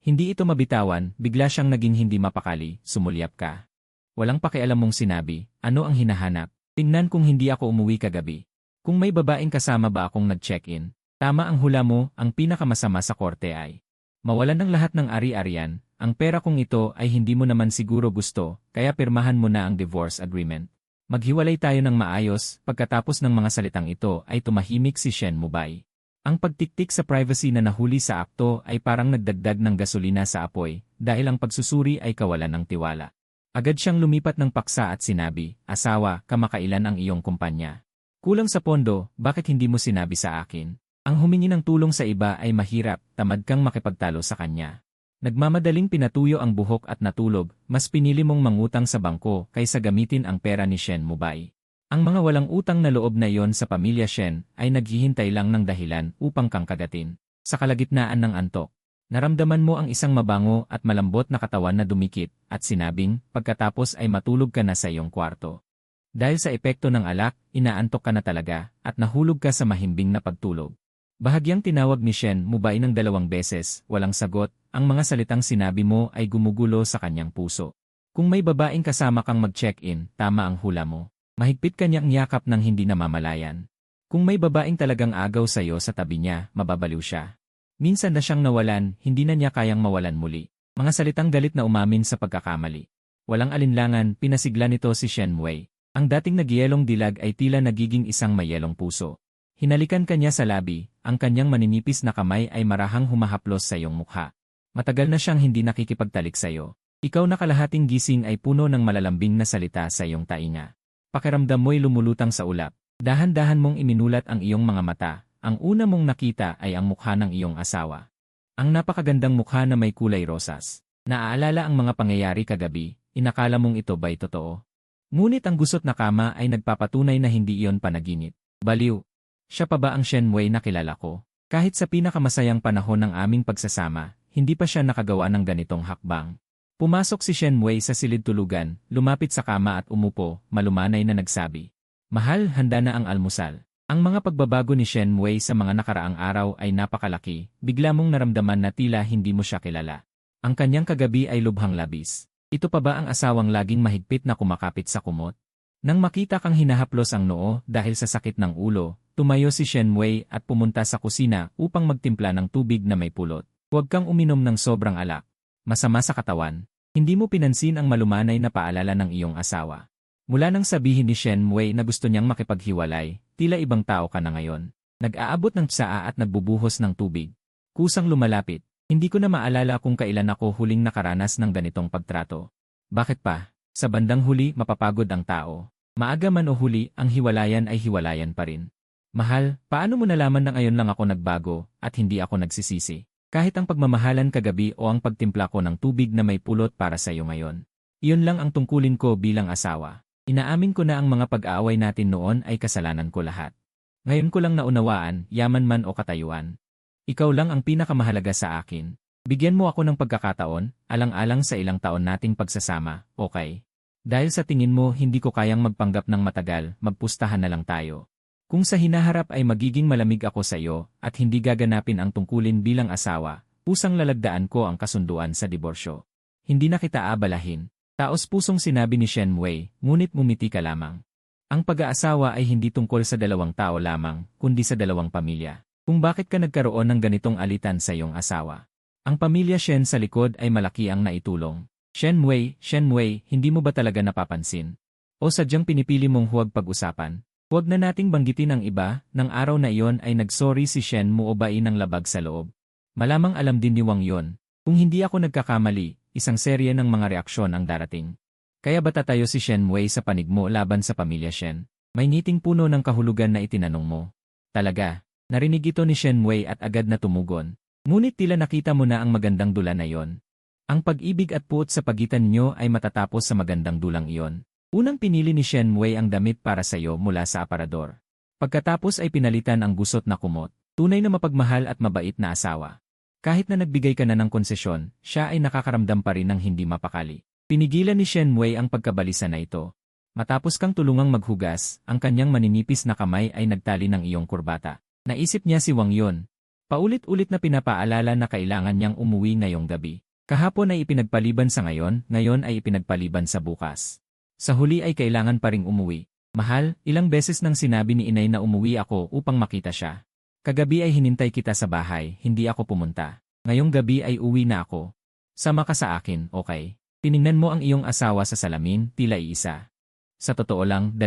Hindi ito mabitawan, bigla siyang naging hindi mapakali, sumulyap ka. Walang pakialam mong sinabi, ano ang hinahanap? Tingnan kung hindi ako umuwi kagabi. Kung may babaeng kasama ba akong nag-check-in? Tama ang hula mo, ang pinakamasama sa korte ay mawalan ng lahat ng ari-arian, ang pera kong ito ay hindi mo naman siguro gusto, kaya pirmahan mo na ang divorce agreement. Maghiwalay tayo ng maayos, pagkatapos ng mga salitang ito ay tumahimik si Shen Mubay. Ang pagtiktik sa privacy na nahuli sa akto ay parang nagdagdag ng gasolina sa apoy, dahil ang pagsusuri ay kawalan ng tiwala. Agad siyang lumipat ng paksa at sinabi, asawa, kamakailan ang iyong kumpanya. Kulang sa pondo, bakit hindi mo sinabi sa akin? Ang humingi ng tulong sa iba ay mahirap, tamad kang makipagtalo sa kanya. Nagmamadaling pinatuyo ang buhok at natulog, mas pinili mong mangutang sa bangko kaysa gamitin ang pera ni Shen Mubay. Ang mga walang utang na loob na iyon sa pamilya Shen ay naghihintay lang ng dahilan upang kang kagatin. Sa kalagitnaan ng antok, naramdaman mo ang isang mabango at malambot na katawan na dumikit at sinabing, pagkatapos ay matulog ka na sa iyong kwarto. Dahil sa epekto ng alak, inaantok ka na talaga at nahulog ka sa mahimbing na pagtulog. Bahagyang tinawag ni Shen Mubay ng 2 beses, walang sagot, ang mga salitang sinabi mo ay gumugulo sa kanyang puso. Kung may babaeng kasama kang mag-check-in, tama ang hula mo. Mahigpit kanyang yakap ng hindi namamalayan. Kung may babaeng talagang agaw sa iyo sa tabi niya, mababaliw siya. Minsan na siyang nawalan, hindi na niya kayang mawalan muli. Mga salitang galit na umamin sa pagkakamali. Walang alinlangan, pinasigla nito si Shen Wei. Ang dating nagyelong dilag ay tila nagiging isang mayelong puso. Hinalikan kanya sa labi, ang kanyang maninipis na kamay ay marahang humahaplos sa iyong mukha. Matagal na siyang hindi nakikipagtalik sa iyo. Ikaw na kalahating gising ay puno ng malalambing na salita sa iyong tainga. Pakiramdam mo'y lumulutang sa ulap. Dahan-dahan mong iminulat ang iyong mga mata. Ang una mong nakita ay ang mukha ng iyong asawa. Ang napakagandang mukha na may kulay rosas. Naaalala ang mga pangyayari kagabi, inakala mong ito ba'y totoo? Ngunit ang gusot na kama ay nagpapatunay na hindi iyon panaginip. Baliw. Siya pa ba ang Shen Wei na kilala ko? Kahit sa pinakamasayang panahon ng aming pagsasama, hindi pa siya nakagawa ng ganitong hakbang. Pumasok si Shen Wei sa silid tulugan, lumapit sa kama at umupo, malumanay na nagsabi. Mahal, handa na ang almusal. Ang mga pagbabago ni Shen Wei sa mga nakaraang araw ay napakalaki, bigla mong naramdaman na tila hindi mo siya kilala. Ang kanyang kagabi ay lubhang labis. Ito pa ba ang asawang laging mahigpit na kumakapit sa kumot? Nang makita kang hinahaplos ang noo dahil sa sakit ng ulo, tumayo si Shen Wei at pumunta sa kusina upang magtimpla ng tubig na may pulot. Huwag kang uminom ng sobrang alak. Masama sa katawan. Hindi mo pinansin ang malumanay na paalala ng iyong asawa. Mula nang sabihin ni Shen Wei na gusto niyang makipaghiwalay, tila ibang tao ka na ngayon. Nag-aabot ng tsaa at nagbubuhos ng tubig. Kusang lumalapit. Hindi ko na maalala kung kailan ako huling nakaranas ng ganitong pagtrato. Bakit pa? Sa bandang huli, mapapagod ang tao. Maaga man o huli, ang hiwalayan ay hiwalayan pa rin. Mahal, paano mo nalaman na ngayon lang ako nagbago at hindi ako nagsisisi? Kahit ang pagmamahalan kagabi o ang pagtimpla ko ng tubig na may pulot para sa iyo ngayon. Iyon lang ang tungkulin ko bilang asawa. Inaamin ko na ang mga pag-aaway natin noon ay kasalanan ko lahat. Ngayon ko lang naunawaan, yaman man o katayuan. Ikaw lang ang pinakamahalaga sa akin. Bigyan mo ako ng pagkakataon, alang-alang sa ilang taon nating pagsasama, okay? Dahil sa tingin mo hindi ko kayang magpanggap ng matagal, magpustahan na lang tayo. Kung sa hinaharap ay magiging malamig ako sa iyo at hindi gaganapin ang tungkulin bilang asawa, pusang lalagdaan ko ang kasunduan sa diborsyo. Hindi na kita abalahin. Taos-pusong sinabi ni Shen Wei, ngunit ngumiti ka lamang. Ang pag-aasawa ay hindi tungkol sa 2 tao lamang, kundi sa 2 pamilya. Kung bakit ka nagkaroon ng ganitong alitan sa iyong asawa. Ang pamilya Shen sa likod ay malaki ang naitulong. Shen Wei, hindi mo ba talaga napapansin? O sadyang pinipili mong huwag pag-usapan? Huwag na nating banggitin ang iba, ng araw na iyon ay nagsorry si Shen Muobai ng labag sa loob. Malamang alam din ni Wang yon. Kung hindi ako nagkakamali, isang serye ng mga reaksyon ang darating. Kaya ba tatayo si Shen Wei sa panig mo laban sa pamilya Shen? May ngiting puno ng kahulugan na itinanong mo. Talaga, narinig ito ni Shen Wei at agad na tumugon. Ngunit tila nakita mo na ang magandang dula na iyon. Ang pag-ibig at puot sa pagitan niyo ay matatapos sa magandang dulang iyon. Unang pinili ni Shen Wei ang damit para sa iyo mula sa aparador. Pagkatapos ay pinalitan ang gusot na kumot. Tunay na mapagmahal at mabait na asawa. Kahit na nagbigay ka na ng konsesyon, siya ay nakakaramdam pa rin ng hindi mapakali. Pinigilan ni Shen Wei ang pagkabalisa na ito. Matapos kang tulungang maghugas, ang kanyang maninipis na kamay ay nagtali ng iyong kurbata. Naisip niya si Wang yon. Paulit-ulit na pinapaalala na kailangan niyang umuwi ngayong gabi. Kahapon ay ipinagpaliban sa ngayon ay ipinagpaliban sa bukas. Sa huli ay kailangan pa ring umuwi. Mahal, ilang beses nang sinabi ni inay na umuwi ako upang makita siya. Kagabi ay hinintay kita sa bahay, hindi ako pumunta. Ngayong gabi ay uwi na ako. Sama ka sa akin, okay? Tiningnan mo ang iyong asawa sa salamin, tila iisa. Sa totoo lang, 2.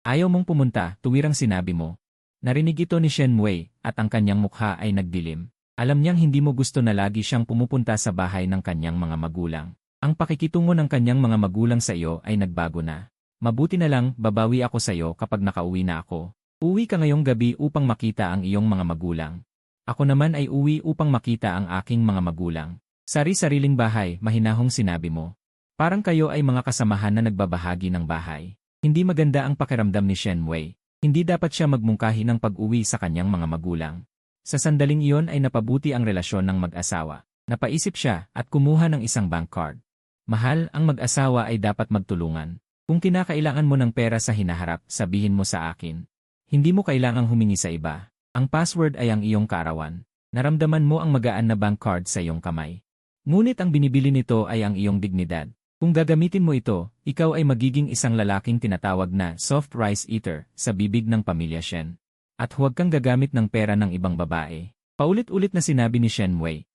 Ayaw mong pumunta, tuwirang sinabi mo. Narinig ito ni Shen Wei, at ang kanyang mukha ay nagdilim. Alam niyang hindi mo gusto na lagi siyang pumupunta sa bahay ng kanyang mga magulang. Ang pakikitungo ng kanyang mga magulang sa iyo ay nagbago na. Mabuti na lang, babawi ako sa iyo kapag nakauwi na ako. Uwi ka ngayong gabi upang makita ang iyong mga magulang. Ako naman ay uwi upang makita ang aking mga magulang. Sari-sariling bahay, mahinahong sinabi mo. Parang kayo ay mga kasamahan na nagbabahagi ng bahay. Hindi maganda ang pakiramdam ni Shen Wei. Hindi dapat siya magmungkahi ng pag-uwi sa kanyang mga magulang. Sa sandaling iyon ay napabuti ang relasyon ng mag-asawa. Napaisip siya at kumuha ng isang bank card. Mahal, ang mag-asawa ay dapat magtulungan. Kung kinakailangan mo ng pera sa hinaharap, sabihin mo sa akin. Hindi mo kailangang humingi sa iba. Ang password ay ang iyong kaarawan. Naramdaman mo ang magaan na bank card sa iyong kamay. Ngunit ang binibili nito ay ang iyong dignidad. Kung gagamitin mo ito, ikaw ay magiging isang lalaking tinatawag na soft rice eater sa bibig ng pamilya Shen. At huwag kang gagamit ng pera ng ibang babae. Paulit-ulit na sinabi ni Shen Wei.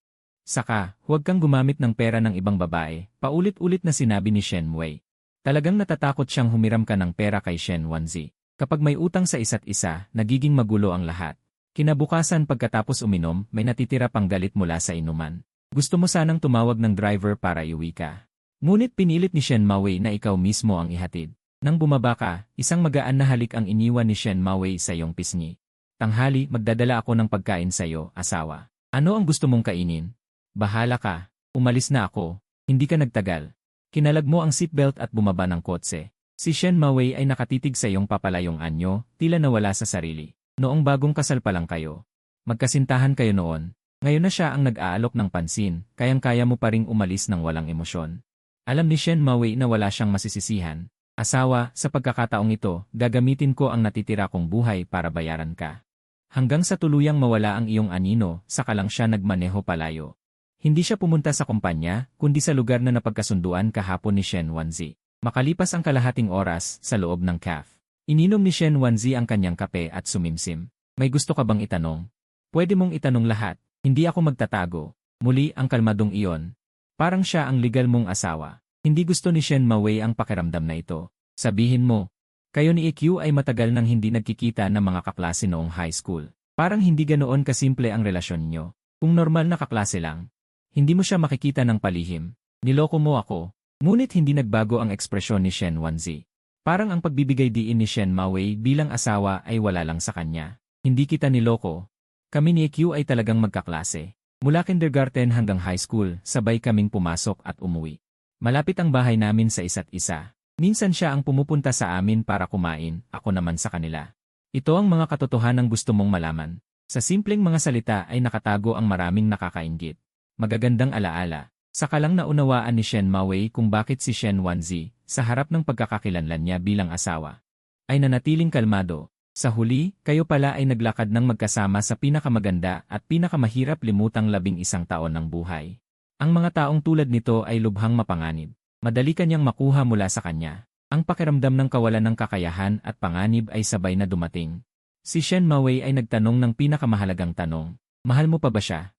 Saka, huwag kang gumamit ng pera ng ibang babae. Paulit-ulit na sinabi ni Shen Wei. Talagang natatakot siyang humiram ka ng pera kay Shen Wanzi. Kapag may utang sa isa't isa, nagiging magulo ang lahat. Kinabukasan pagkatapos uminom, may natitira pang galit mula sa inuman. Gusto mo sanang tumawag ng driver para iuwi ka. Ngunit pinilit ni Shen Mawei na ikaw mismo ang ihatid. Nang bumaba ka, isang magaan na halik ang iniwan ni Shen Mawei sa iyong pisngi. Tanghali, magdadala ako ng pagkain sa iyo, asawa. Ano ang gusto mong kainin? Bahala ka. Umalis na ako. Hindi ka nagtagal. Kinalag mo ang seatbelt at bumaba ng kotse. Si Shen Mawei ay nakatitig sa iyong papalayong anyo, tila nawala sa sarili. Noong bagong kasal pa lang kayo. Magkasintahan kayo noon. Ngayon na siya ang nag-aalok ng pansin, kayang-kaya mo pa ring umalis ng walang emosyon. Alam ni Shen Mawei na wala siyang masisisihan. Asawa, sa pagkakataong ito, gagamitin ko ang natitira kong buhay para bayaran ka. Hanggang sa tuluyang mawala ang iyong anino, saka lang siya nagmaneho palayo. Hindi siya pumunta sa kumpanya, kundi sa lugar na napagkasunduan kahapon ni Shen Wanzi. Makalipas ang kalahating oras, sa loob ng cafe. Ininom ni Shen Wanzi ang kanyang kape at sumimsim. May gusto ka bang itanong? Pwede mong itanong lahat. Hindi ako magtatago. Muli ang kalmadong iyon. Parang siya ang legal mong asawa. Hindi gusto ni Shen Mawei ang pakiramdam na ito. Sabihin mo, kayo ni EQ ay matagal nang hindi nagkikita ng mga kaklase noong high school. Parang hindi ganoon kasimple ang relasyon niyo. Kung normal na kaklase lang, hindi mo siya makikita ng palihim. Niloko mo ako. Ngunit hindi nagbago ang ekspresyon ni Shen Wanzi. Parang ang pagbibigay diin ni Shen Mawei bilang asawa ay wala lang sa kanya. Hindi kita niloko. Kami ni EQ ay talagang magkaklase. Mula kindergarten hanggang high school, sabay kaming pumasok at umuwi. Malapit ang bahay namin sa isa't isa. Minsan siya ang pumupunta sa amin para kumain, ako naman sa kanila. Ito ang mga katotohanang gusto mong malaman. Sa simpleng mga salita ay nakatago ang maraming nakakainggit. Magagandang alaala. Saka lang naunawaan ni Shen Mawei kung bakit si Shen Wanzi, sa harap ng pagkakakilanlan niya bilang asawa, ay nanatiling kalmado. Sa huli, kayo pala ay naglakad ng magkasama sa pinakamaganda at pinakamahirap limutang 11 taon ng buhay. Ang mga taong tulad nito ay lubhang mapanganib. Madali kanyang makuha mula sa kanya. Ang pakiramdam ng kawalan ng kakayahan at panganib ay sabay na dumating. Si Shen Mawei ay nagtanong ng pinakamahalagang tanong. Mahal mo pa ba siya?